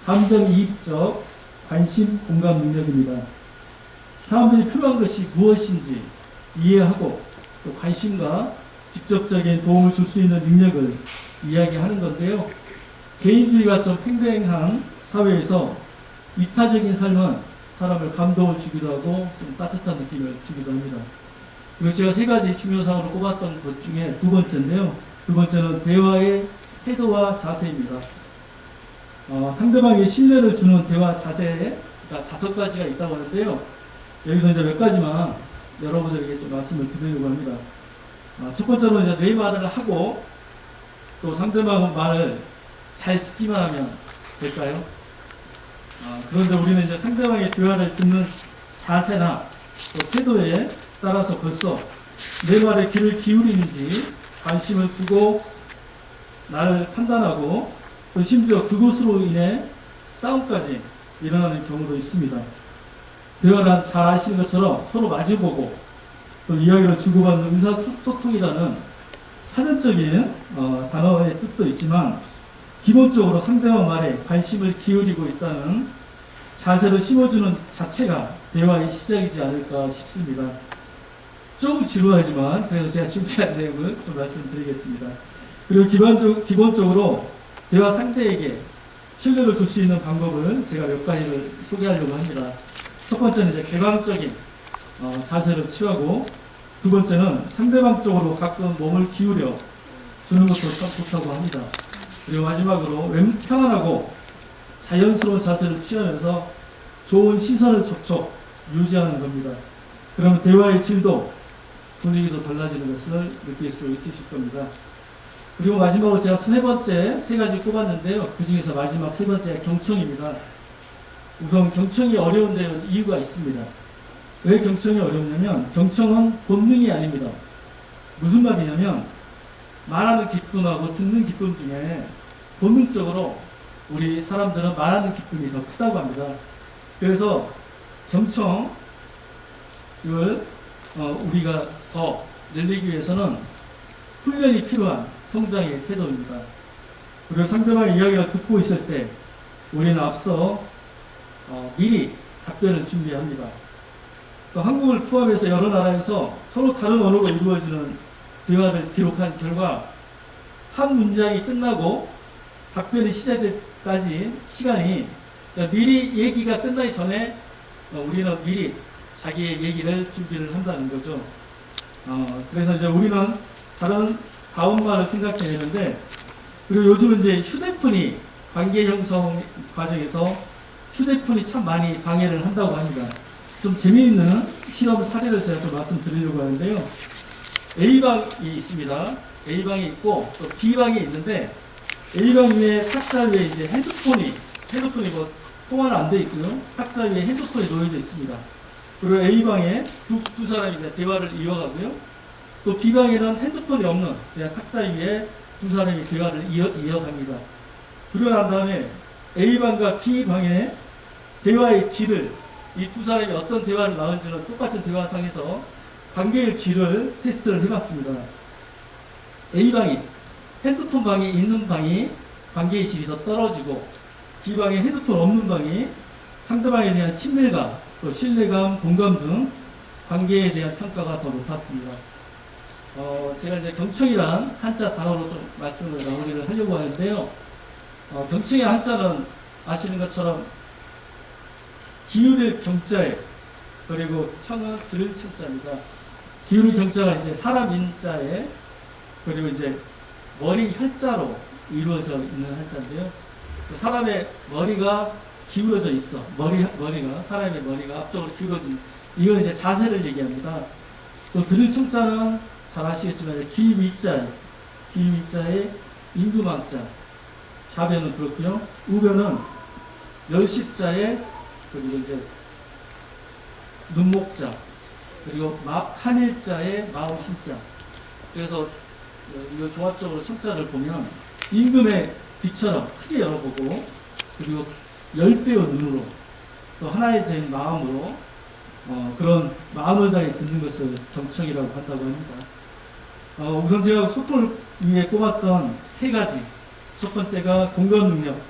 Speaker 8: 감정이입적 관심 공감 능력입니다. 사람들이 필요한 것이 무엇인지 이해하고 또 관심과 직접적인 도움을 줄 수 있는 능력을 이야기하는 건데요. 개인주의가 좀 팽팽한 사회에서 이타적인 삶은 사람을 감동을 주기도 하고 좀 따뜻한 느낌을 주기도 합니다. 그리고 제가 세 가지 중요사항으로 꼽았던 것 중에 두 번째인데요. 두 번째는 대화의 태도와 자세입니다. 상대방에게 신뢰를 주는 대화 자세가 다섯 가지가 있다고 하는데요. 여기서 이제 몇 가지만 여러분들에게 좀 말씀을 드리려고 합니다. 첫 번째로 이제 내 말을 하고 또 상대방 말을 잘 듣기만 하면 될까요? 그런데 우리는 이제 상대방의 대화를 듣는 자세나 또 태도에 따라서 벌써 내 말에 귀를 기울이는지 관심을 두고 나를 판단하고 또 심지어 그것으로 인해 싸움까지 일어나는 경우도 있습니다. 대화란 잘 아시는 것처럼 서로 마주보고 또 이야기를 주고받는 의사소통이라는 사전적인 단어의 뜻도 있지만 기본적으로 상대방 말에 관심을 기울이고 있다는 자세를 심어주는 자체가 대화의 시작이지 않을까 싶습니다. 조금 지루하지만 그래서 제가 준비한 내용을 좀 말씀드리겠습니다. 그리고 기본적으로 대화 상대에게 신뢰를 줄 수 있는 방법을 제가 몇 가지를 소개하려고 합니다. 첫 번째는 이제 개방적인 자세를 취하고, 두 번째는 상대방 쪽으로 가끔 몸을 기울여 주는 것도 참 좋다고 합니다. 그리고 마지막으로 편안하고 자연스러운 자세를 취하면서 좋은 시선을 접촉 유지하는 겁니다. 그러면 대화의 질도 분위기도 달라지는 것을 느낄 수 있으실 겁니다. 그리고 마지막으로 제가 세 번째 세 가지 꼽았는데요. 그 중에서 마지막 세 번째가 경청입니다. 우선 경청이 어려운 데는 이유가 있습니다. 왜 경청이 어렵냐면 경청은 본능이 아닙니다. 무슨 말이냐면 말하는 기쁨하고 듣는 기쁨 중에 본능적으로 우리 사람들은 말하는 기쁨이 더 크다고 합니다. 그래서 경청을 우리가 더 늘리기 위해서는 훈련이 필요한 성장의 태도입니다. 그리고 상대방의 이야기를 듣고 있을 때 우리는 앞서 미리 답변을 준비합니다. 또 한국을 포함해서 여러 나라에서 서로 다른 언어로 이루어지는 대화를 기록한 결과 한 문장이 끝나고 답변이 시작될 때까지 시간이, 그러니까 미리 얘기가 끝나기 전에 우리는 미리 자기의 얘기를 준비를 한다는 거죠. 그래서 이제 우리는 다음말을 생각해내는데, 그리고 요즘은 이제 휴대폰이 관계 형성 과정에서 휴대폰이 참 많이 방해를 한다고 합니다. 좀 재미있는 실험 사례를 제가 좀 말씀드리려고 하는데요. A방이 있습니다. A방이 있고 또 B방이 있는데 A방 위에 탁자 위에 이제 핸드폰이 뭐 통화는 안 돼 있고요. 탁자 위에 핸드폰이 놓여져 있습니다. 그리고 A방에 두 사람이 이제 대화를 이어가고요. 또 B방에는 핸드폰이 없는 그냥 탁자 위에 두 사람이 대화를 이어갑니다. 그러고 난 다음에 A방과 B방의 대화의 질을 이 두 사람이 어떤 대화를 나눈지는 똑같은 대화상에서 관계의 질을 테스트를 해봤습니다. A방이 핸드폰 방이 있는 방이 관계의 질이 더 떨어지고 B방에 핸드폰 없는 방이 상대방에 대한 친밀감, 또 신뢰감, 공감 등 관계에 대한 평가가 더 높았습니다. 제가 이제 경청이란 한자 단어로 좀 말씀을 마무리를 하려고 하는데요. 경청의 한자는 아시는 것처럼 기울일 경자에 그리고 청은 들을 청자입니다. 기울일 경자가 이제 사람 인자에 그리고 이제 머리 혈자로 이루어져 있는 한자인데요. 사람의 머리가 기울어져 있어. 사람의 머리가 앞쪽으로 기울어진 이건 이제 자세를 얘기합니다. 또 들을 청자는 잘 아시겠지만 기위자에 임금왕자 자변은 그렇고요. 우변은 열십자에 그리고 이제 눈목자 그리고 한일자에 마음심자. 그래서 이거 종합적으로 청자를 보면 임금의 빛처럼 크게 열어보고 그리고 열대의 눈으로 또 하나에 대한 마음으로 그런 마음을 다해 듣는 것을 경청이라고 한다고 합니다. 우선 제가 소통을 위해 꼽았던 세 가지. 첫 번째가 공감 능력,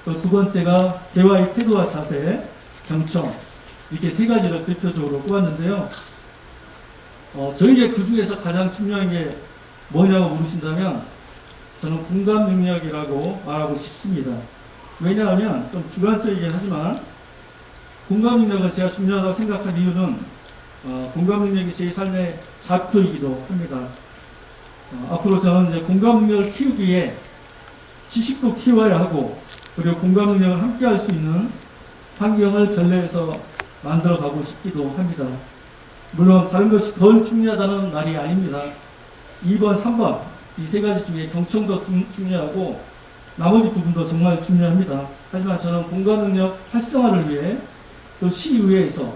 Speaker 8: 또 두 번째가 대화의 태도와 자세, 경청, 이렇게 세 가지를 대표적으로 꼽았는데요. 저에게 그 중에서 가장 중요한 게 뭐냐고 물으신다면 저는 공감 능력이라고 말하고 싶습니다. 왜냐하면 좀 주관적이긴 하지만 공감 능력을 제가 중요하다고 생각한 이유는 공감 능력이 제 삶의 좌표이기도 합니다. 앞으로 저는 이제 공감 능력을 키우기 위해 지식도 키워야 하고 그리고 공감 능력을 함께 할 수 있는 환경을 변래해서 만들어 가고 싶기도 합니다. 물론 다른 것이 덜 중요하다는 말이 아닙니다. 2번, 3번 이 세 가지 중에 경청도 중요하고 나머지 부분도 정말 중요합니다. 하지만 저는 공감 능력 활성화를 위해 또 시의회에서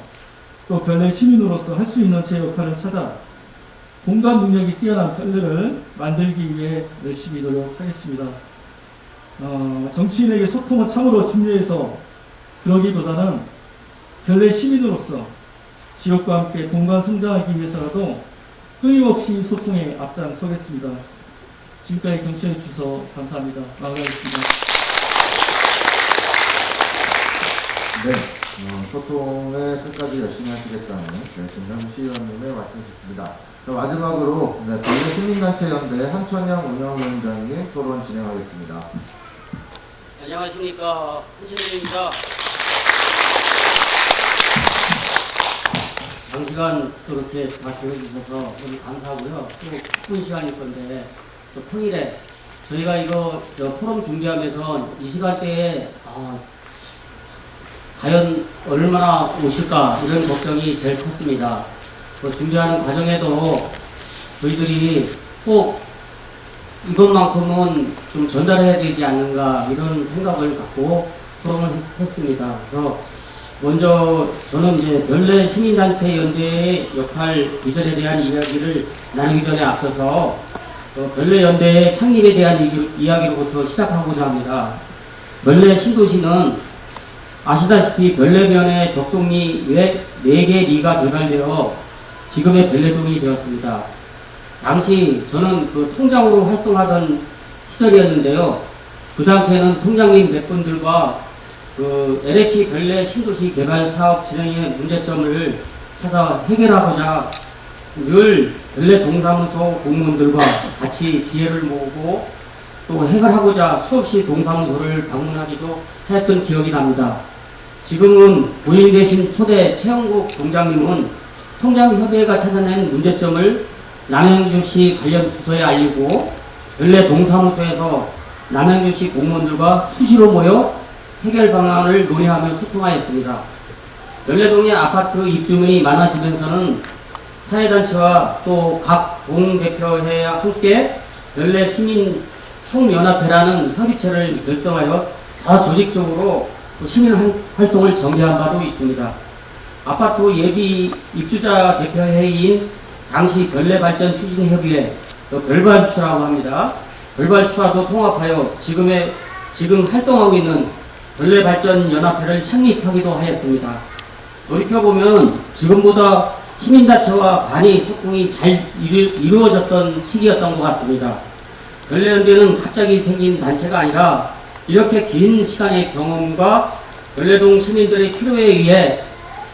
Speaker 8: 또 변래 시민으로서 할 수 있는 제 역할을 찾아 공감 능력이 뛰어난 변래를 만들기 위해 열심히 노력하겠습니다. 정치인에게 소통은 참으로 중요해서 그러기보다는 변래 시민으로서 지역과 함께 동반 성장하기 위해서라도 끊임없이 소통에 앞장서겠습니다. 지금까지 경청해 주셔서 감사합니다. 마무리하겠습니다.
Speaker 1: 네, 소통에 끝까지 열심히 하시겠다는 김상무 시의원님의 말씀이셨습니다. 마지막으로 변래 시민단체 연대 한천영 운영위원장님 토론 진행하겠습니다.
Speaker 9: 안녕하십니까, 한천영입니다. 장시간 그렇게 다 들어주셔서 너무 감사하고요. 또 바쁜 시간일 건데 또 평일에 저희가 이거 포럼 준비하면서 이 시간대에 과연 얼마나 오실까 이런 걱정이 제일 컸습니다. 준비하는 과정에도 저희들이 꼭 이것만큼은 좀 전달해야 되지 않는가 이런 생각을 갖고 포럼을 했습니다. 그래서 먼저 저는 이제 변래 시민단체 연대의 역할 비전에 대한 이야기를 나누기 전에 앞서서 변래 연대의 창립에 대한 이야기로부터 시작하고자 합니다. 변래 신도시는 아시다시피 변래면의 덕동리 외 4개 리가 개발되어 지금의 변래동이 되었습니다. 당시 저는 그 통장으로 활동하던 시절이었는데요. 그 당시에는 통장님 몇 분들과 그 LH 변래 신도시 개발 사업 진행의 문제점을 찾아 해결하고자 늘 변래 동사무소 공무원들과 같이 지혜를 모으고 또 해결하고자 수없이 동사무소를 방문하기도 했던 기억이 납니다. 지금은 부인 계신 초대 최영국 동장님은 통장협의회가 찾아낸 문제점을 남양주시 관련 부서에 알리고 변래 동사무소에서 남양주시 공무원들과 수시로 모여 해결 방안을 논의하며 소통하였습니다. 연례동의 아파트 입주민이 많아지면서는 사회단체와 또 각 동대표회와 함께 연례 시민 총연합회라는 협의체를 결성하여 더 조직적으로 시민 활동을 전개한 바도 있습니다. 아파트 예비 입주자 대표회의인 당시 별내발전 추진협의회, 별발추라고 합니다. 별발추와도 통합하여 지금 활동하고 있는 별내발전연합회를 창립하기도 하였습니다. 돌이켜보면 지금보다 시민단체와 많이 소통이 잘 이루어졌던 시기였던 것 같습니다. 별내연대는 갑자기 생긴 단체가 아니라 이렇게 긴 시간의 경험과 연례동 시민들의 필요에 의해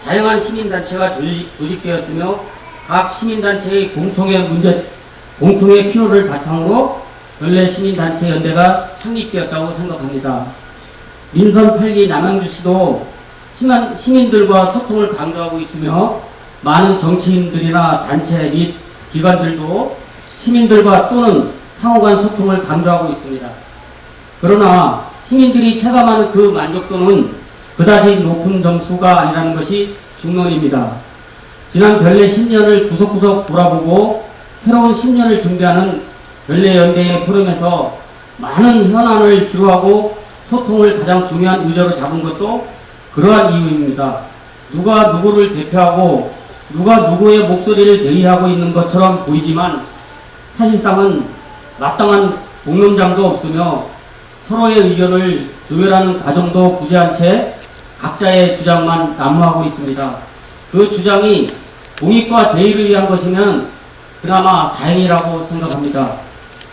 Speaker 9: 다양한 시민단체가 조직되었으며 각 시민단체의 공통의 필요를 바탕으로 연례 시민단체 연대가 창립되었다고 생각합니다. 민선 8기 남양주시도 시민들과 소통을 강조하고 있으며 많은 정치인들이나 단체 및 기관들도 시민들과 또는 상호간 소통을 강조하고 있습니다. 그러나 시민들이 체감하는 그 만족도는 그다지 높은 점수가 아니라는 것이 중론입니다. 지난 별내 10년을 구석구석 돌아보고 새로운 10년을 준비하는 별내연대의 포럼에서 많은 현안을 기록하고 소통을 가장 중요한 의제로 잡은 것도 그러한 이유입니다. 누가 누구를 대표하고 누가 누구의 목소리를 대의하고 있는 것처럼 보이지만 사실상은 마땅한 공론장도 없으며 서로의 의견을 조율하는 과정도 부재한 채 각자의 주장만 난무하고 있습니다. 그 주장이 공익과 대의를 위한 것이면 그나마 다행이라고 생각합니다.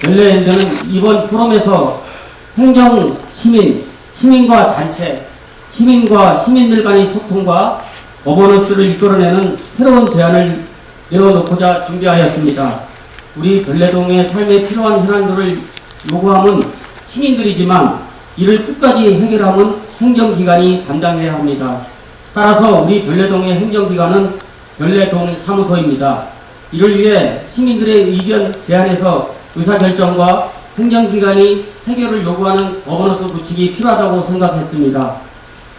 Speaker 9: 연례연대는 이번 포럼에서 행정, 시민과 단체, 시민과 시민들 간의 소통과 거버넌스를 이끌어내는 새로운 제안을 내어놓고자 준비하였습니다. 우리 별내동의 삶에 필요한 현안들을 요구함은 시민들이지만 이를 끝까지 해결함은 행정기관이 담당해야 합니다. 따라서 우리 별내동의 행정기관은 별내동 사무소입니다. 이를 위해 시민들의 의견 제안에서 의사결정과 행정기관이 해결을 요구하는 거버넌스 구축이 필요하다고 생각했습니다.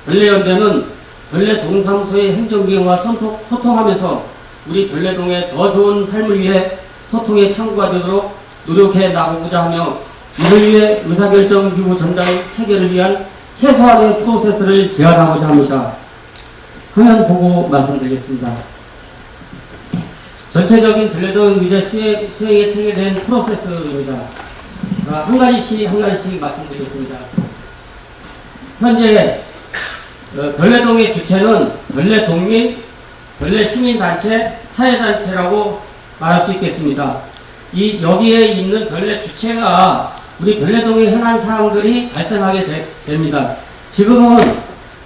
Speaker 9: 별내연대는 별내동사무소의 행정기관과 소통하면서 우리 별내동의 더 좋은 삶을 위해 소통의 창구가 되도록 노력해 나가고자 하며 이를 위해 의사결정기구 전달 체계를 위한 최소한의 프로세스를 제안하고자 합니다. 화면 보고 말씀드리겠습니다. 전체적인 별내동 의제 수행에 체계된 프로세스입니다. 한 가지씩 말씀드리겠습니다. 현재 별내동의 주체는 별내동민, 별내시민단체, 사회단체라고 말할 수 있겠습니다. 여기에 있는 별내 주체가 우리 별내동의 현안 사항들이 발생하게 됩니다. 지금은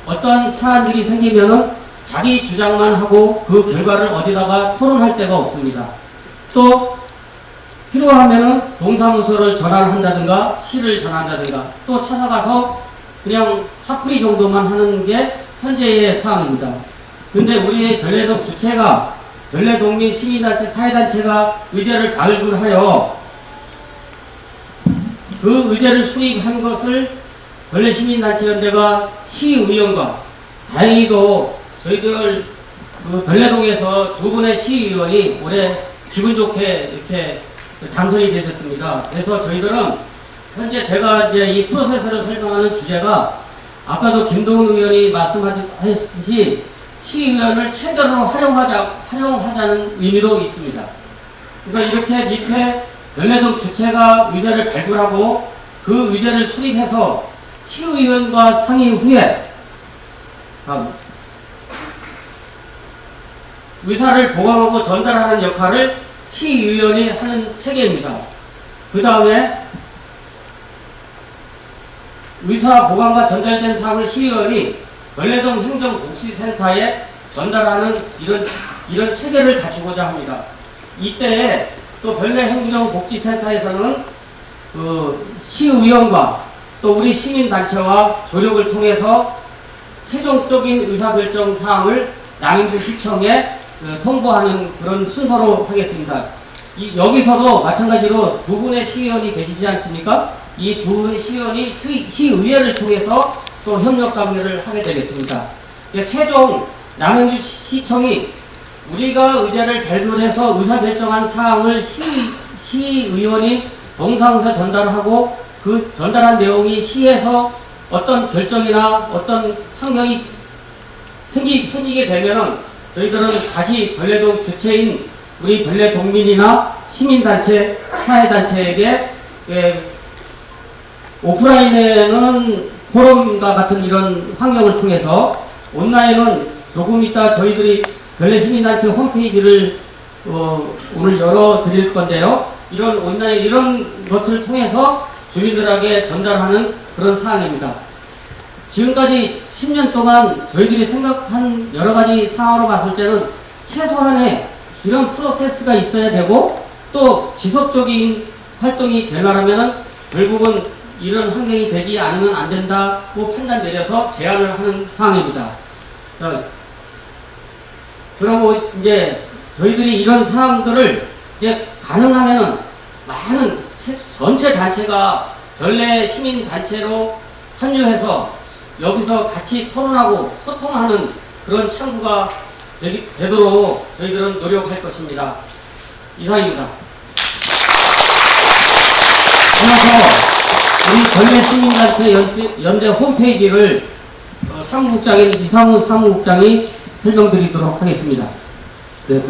Speaker 9: 어떤 사안들이 생기면은 자기 주장만 하고 그 결과를 어디다가 토론할 데가 없습니다. 또 필요하면은 동사무소를 전환한다든가 시를 전환한다든가 또 찾아가서 그냥 화풀이 정도만 하는 게 현재의 상황입니다. 근데 우리의 별내동 주체가 별내동민 시민단체, 사회단체가 의제를 발굴하여 그 의제를 수립한 것을 별내시민단체연대가 시의원과 다행히도 저희들 그 별내동에서 두 분의 시의원이 올해 기분 좋게 이렇게 당선이 되셨습니다. 그래서 저희들은 현재 제가 이제 이 프로세스를 설명하는 주제가 아까도 김동훈 의원이 말씀하셨듯이 시의원을 최대로 활용하자는 의미도 있습니다. 그래서 이렇게 밑에 별내동 주체가 의제를 발굴하고 그 의제를 수립해서 시의원과 상의 후에 의사를 보강하고 전달하는 역할을 시의원이 하는 체계입니다. 그 다음에 의사 보강과 전달된 사항을 시의원이 별내동 행정복지센터에 전달하는 이런 체계를 갖추고자 합니다. 이때에 또 별내 행정복지센터에서는 그 시의원과 또 우리 시민단체와 조력을 통해서 최종적인 의사결정 사항을 남양주시청에 통보하는 그런 순서로 하겠습니다. 여기서도 마찬가지로 두 분의 시의원이 계시지 않습니까? 이 두 분의 시의원이 시의회를 통해서 또 협력 관계를 하게 되겠습니다. 최종 남양주시청이 우리가 의제를 발굴해서 의사결정한 사항을 시의원이 동사무소 전달하고 그 전달한 내용이 시에서 어떤 결정이나 어떤 환경이 생기게 되면은 저희들은 다시 별내동 주체인 우리 별내동민이나 시민단체, 사회단체에게 오프라인에는 포럼과 같은 이런 환경을 통해서 온라인은 조금 이따 저희들이 별내시민단체 홈페이지를 오늘 열어드릴 건데요. 이런 온라인 이런 것을 통해서 주민들에게 전달하는 그런 사항입니다. 지금까지 10년 동안 저희들이 생각한 여러 가지 사항으로 봤을 때는 최소한의 이런 프로세스가 있어야 되고 또 지속적인 활동이 되려면 결국은 이런 환경이 되지 않으면 안 된다고 판단 내려서 제안을 하는 상황입니다. 그리고 이제 저희들이 이런 사항들을 이제 가능하면은 많은 전체 단체가 별내 시민 단체로 합류해서 여기서 같이 토론하고 소통하는 그런 창구가 되도록 저희들은 노력할 것입니다. 이상입니다. 이어서 우리 별내 시민단체 연대 홈페이지를 사무국장인 이상훈 사무국장이 설명드리도록 하겠습니다.
Speaker 10: 네,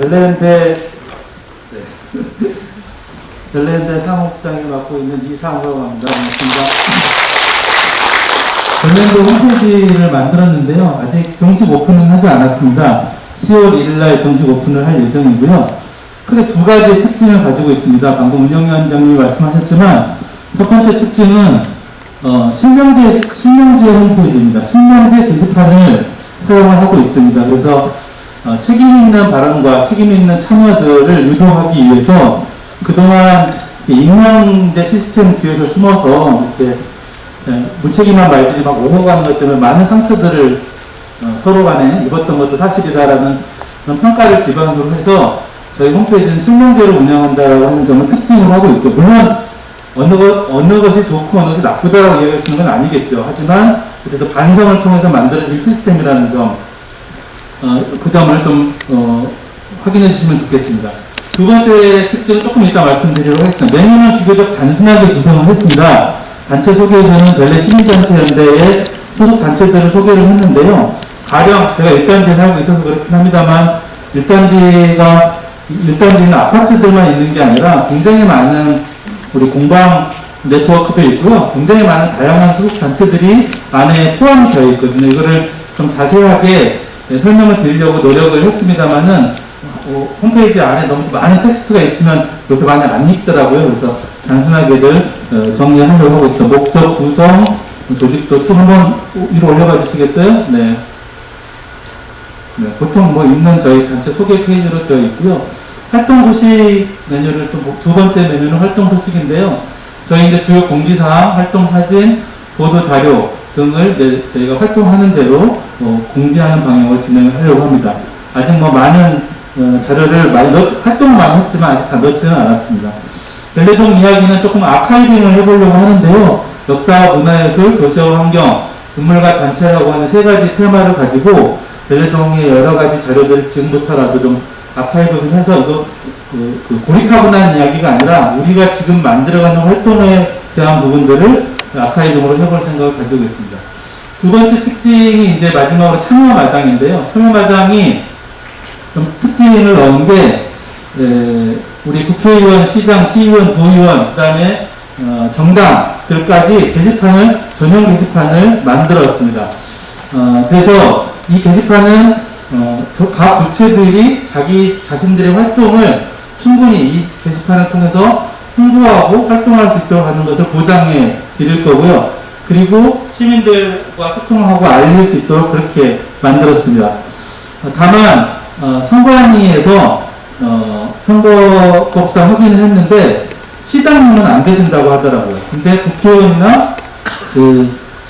Speaker 10: 별내연대 사무국장이 맡고 있는 이상우라고 합니다. 반갑습니다. 별내연대 홈페이지를 만들었는데요. 아직 정식 오픈은 하지 않았습니다. 10월 1일날 정식 오픈을 할 예정이고요. 크게 두 가지 특징을 가지고 있습니다. 방금 운영위원장님이 말씀하셨지만 첫 번째 특징은 신명제 홈페이지입니다. 신명제 게시판을 사용을 하고 있습니다. 그래서 책임 있는 발언과 책임 있는 참여들을 유도하기 위해서 그동안 익명제 시스템 뒤에서 숨어서 이렇게 무책임한 말들이 막 오고 가는 것 때문에 많은 상처들을 서로 간에 입었던 것도 사실이다라는 그런 평가를 기반으로 해서 저희 홈페이지는 실명제로 운영한다라고 하는 점을 특징을 하고 있고, 물론 어느 것이 좋고 어느 것이 나쁘다라고 이야기할 수 있는 건 아니겠죠. 하지만 그래도 반성을 통해서 만들어진 시스템이라는 점, 그 점을 좀 확인해 주시면 좋겠습니다. 두 번째 특징은 조금 이따 말씀드리도록 하겠습니다. 메뉴는 비교적 단순하게 구성을 했습니다. 단체 소개에서는 별내 시민단체연대의 소속 단체들을 소개를 했는데요. 가령 제가 1단지에 살고 있어서 그렇긴 합니다만 1단지는 아파트들만 있는 게 아니라 굉장히 많은 우리 공방 네트워크도 있고요. 굉장히 많은 다양한 소속 단체들이 안에 포함이 되어 있거든요. 이거를 좀 자세하게 설명을 드리려고 노력을 했습니다만은 홈페이지 안에 너무 많은 텍스트가 있으면 요새 많이 안 읽더라고요. 그래서 단순하게들 정리하려고 하고 있습니다. 목적, 구성, 조직도 또 한번 위로 올려가 주시겠어요? 네. 네, 보통 뭐 있는 저희 단체 소개 페이지로 되어 있고요. 활동 소식 메뉴를 두 번째 메뉴는 활동 소식인데요. 저희 이제 주요 공지사항, 활동 사진, 보도 자료 등을 저희가 활동하는 대로 공지하는 방향으로 진행을 하려고 합니다. 아직 뭐 많은 자료를 활동을 많이 했지만 아직 다 넣지는 않았습니다. 별내동 이야기는 조금 아카이빙을 해보려고 하는데요. 역사, 문화예술, 도시와 환경, 인물과 단체라고 하는 세 가지 테마를 가지고 별내동의 여러 가지 자료들을 지금부터라도 좀 아카이빙을 해서 이거 고리타분한 이야기가 아니라 우리가 지금 만들어가는 활동에 대한 부분들을 아카이빙으로 해볼 생각을 가지고 있습니다. 두 번째 특징이 이제 마지막으로 참여마당인데요. 참여마당이 좀 특징을 넣은 게 우리 국회의원, 시장, 시의원, 도의원, 그 다음에 정당들까지 전용 게시판을 만들었습니다. 그래서 이 게시판은 각 주체들이 자신들의 활동을 충분히 이 게시판을 통해서 홍보하고 활동할 수 있도록 하는 것을 보장해 드릴 거고요. 그리고 시민들과 소통하고 알릴 수 있도록 그렇게 만들었습니다. 다만 선관위에서 선거법상 확인을 했는데 시당님은 안 되신다고 하더라고요. 근데 국회의원이나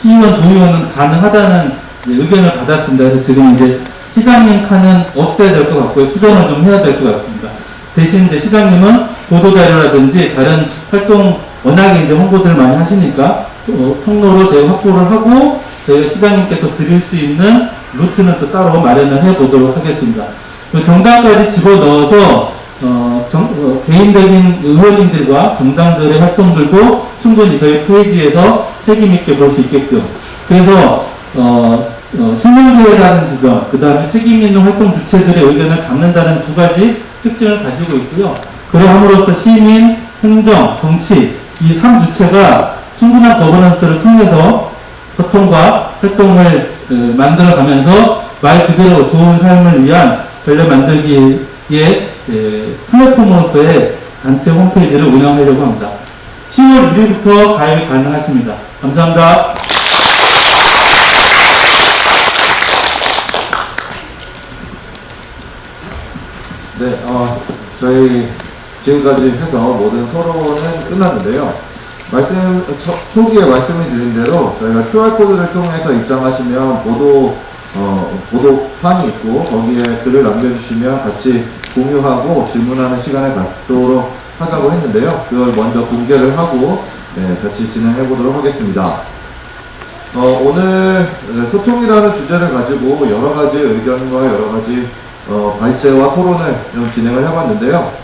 Speaker 10: 시의원, 도의원은 가능하다는 의견을 받았습니다. 그래서 지금 이제 시장님 칸은 없애야 될 것 같고요. 수정을 좀 해야 될 것 같습니다. 대신 이제 시장님은 보도자료라든지 다른 활동 워낙에 이제 홍보들 많이 하시니까 통로로 저희가 확보를 하고 저희가 시장님께서 드릴 수 있는 루트는 또 따로 마련을 해보도록 하겠습니다. 정당까지 집어넣어서 개인적인 의원님들과 정당들의 활동들도 충분히 저희 페이지에서 책임있게 볼 수 있게끔, 그래서 신명대회라는 지점, 그 다음에 책임있는 활동 주체들의 의견을 담는다는 두 가지 특징을 가지고 있고요. 그러함으로써 시민, 행정, 정치 이 3주체가 충분한 거버넌스를 통해서 소통과 활동을 만들어가면서 말 그대로 좋은 삶을 위한 변래 만들기의 플랫폼으로서의 단체 홈페이지를 운영하려고 합니다. 10월 1일부터 가입이 가능하십니다. 감사합니다.
Speaker 1: 네, 저희 지금까지 해서 모든 토론은 끝났는데요. 초기에 말씀을 드린 대로 저희가 QR코드를 통해서 입장하시면 보도판이 있고 거기에 글을 남겨주시면 같이 공유하고 질문하는 시간을 갖도록 하자고 했는데요. 그걸 먼저 공개를 하고 같이 진행해 보도록 하겠습니다. 오늘 소통이라는 주제를 가지고 여러 가지 의견과 여러 가지 발제와 토론을 좀 진행을 해봤는데요.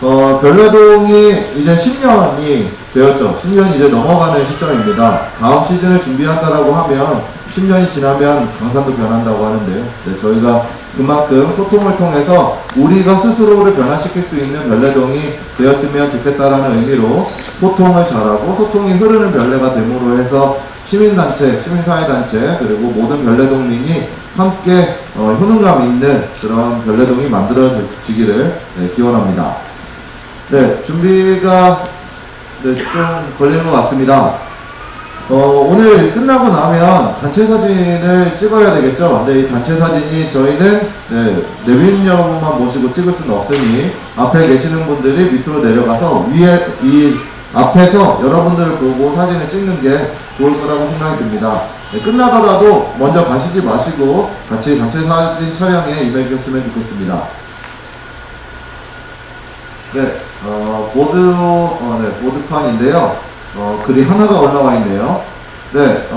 Speaker 1: 별내동이 이제 10년이 되었죠. 10년이 이제 넘어가는 시점입니다. 다음 시즌을 준비한다라고 하면 10년이 지나면 강산도 변한다고 하는데요. 네, 저희가 그만큼 소통을 통해서 우리가 스스로를 변화시킬 수 있는 별내동이 되었으면 좋겠다라는 의미로 소통을 잘하고 소통이 흐르는 별내가 됨으로 해서 시민단체, 시민사회단체 그리고 모든 별내동민이 함께 효능감 있는 그런 별내동이 만들어지기를 기원합니다. 네, 준비가 좀 걸리는 것 같습니다. 오늘 끝나고 나면 단체 사진을 찍어야 되겠죠. 근데 이 단체 사진이 저희는 내빈 여러분만 모시고 찍을 수는 없으니 앞에 계시는 분들이 밑으로 내려가서 위에 이 앞에서 여러분들을 보고 사진을 찍는 게 좋을 거라고 생각이 듭니다. 네, 끝나더라도 먼저 가시지 마시고 같이 단체 사진 촬영에 임해 주셨으면 좋겠습니다. 네, 보드판인데요. 글이 하나가 올라와 있네요. 네,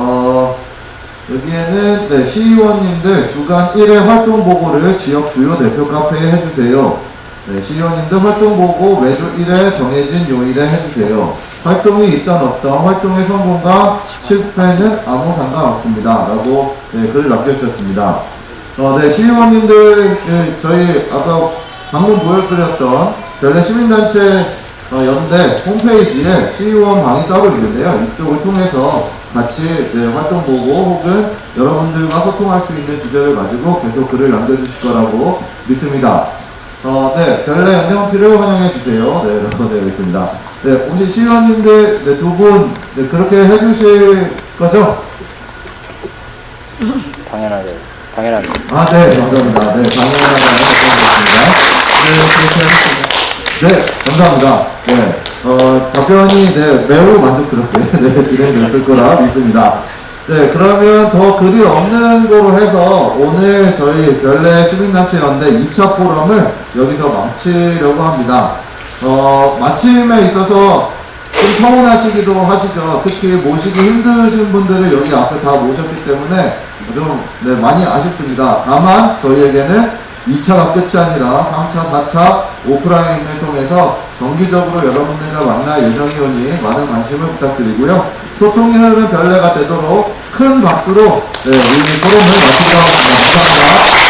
Speaker 1: 여기에는 시의원님들 주간 1회 활동 보고를 지역 주요 대표 카페에 해주세요. 네, 시의원님들 활동 보고 매주 1회 정해진 요일에 해주세요. 활동이 있던 없던 활동의 성공과 실패는 아무 상관없습니다. 라고 글을 남겨주셨습니다. 네, 시의원님들 저희 아까 방금 보여드렸던 별내 시민단체 연대 홈페이지에 시의원 방이 따로 있는데요. 이쪽을 통해서 같이 활동 보고 혹은 여러분들과 소통할 수 있는 주제를 가지고 계속 글을 남겨주실 거라고 믿습니다. 네, 별내 연대 홈피를 환영해 주세요. 네, 라고 되어 있습니다. 네, 혹시 시의원님들 두 분 그렇게 해주실 거죠?
Speaker 2: 당연하게.
Speaker 1: 네, 감사합니다. 네, 당연하게 말씀드리겠습니다. 네, 감사합니다. 네, 답변이 매우 만족스럽게 진행됐을 거라 믿습니다. 네, 그러면 더 글이 없는 거로 해서 오늘 저희 별내 시민단체 연대 2차 포럼을 여기서 마치려고 합니다. 마침에 있어서 좀 서운하시기도 하시죠. 특히 모시기 힘드신 분들을 여기 앞에 다 모셨기 때문에 좀 많이 아쉽습니다. 다만 저희에게는 2차가 끝이 아니라 3차, 4차 오프라인을 통해서 정기적으로 여러분들과 만날 예정이오니 많은 관심을 부탁드리고요. 소통이 흐르는 별내가 되도록 큰 박수로 우리 포럼을 마치도록 하겠습니다. 감사합니다.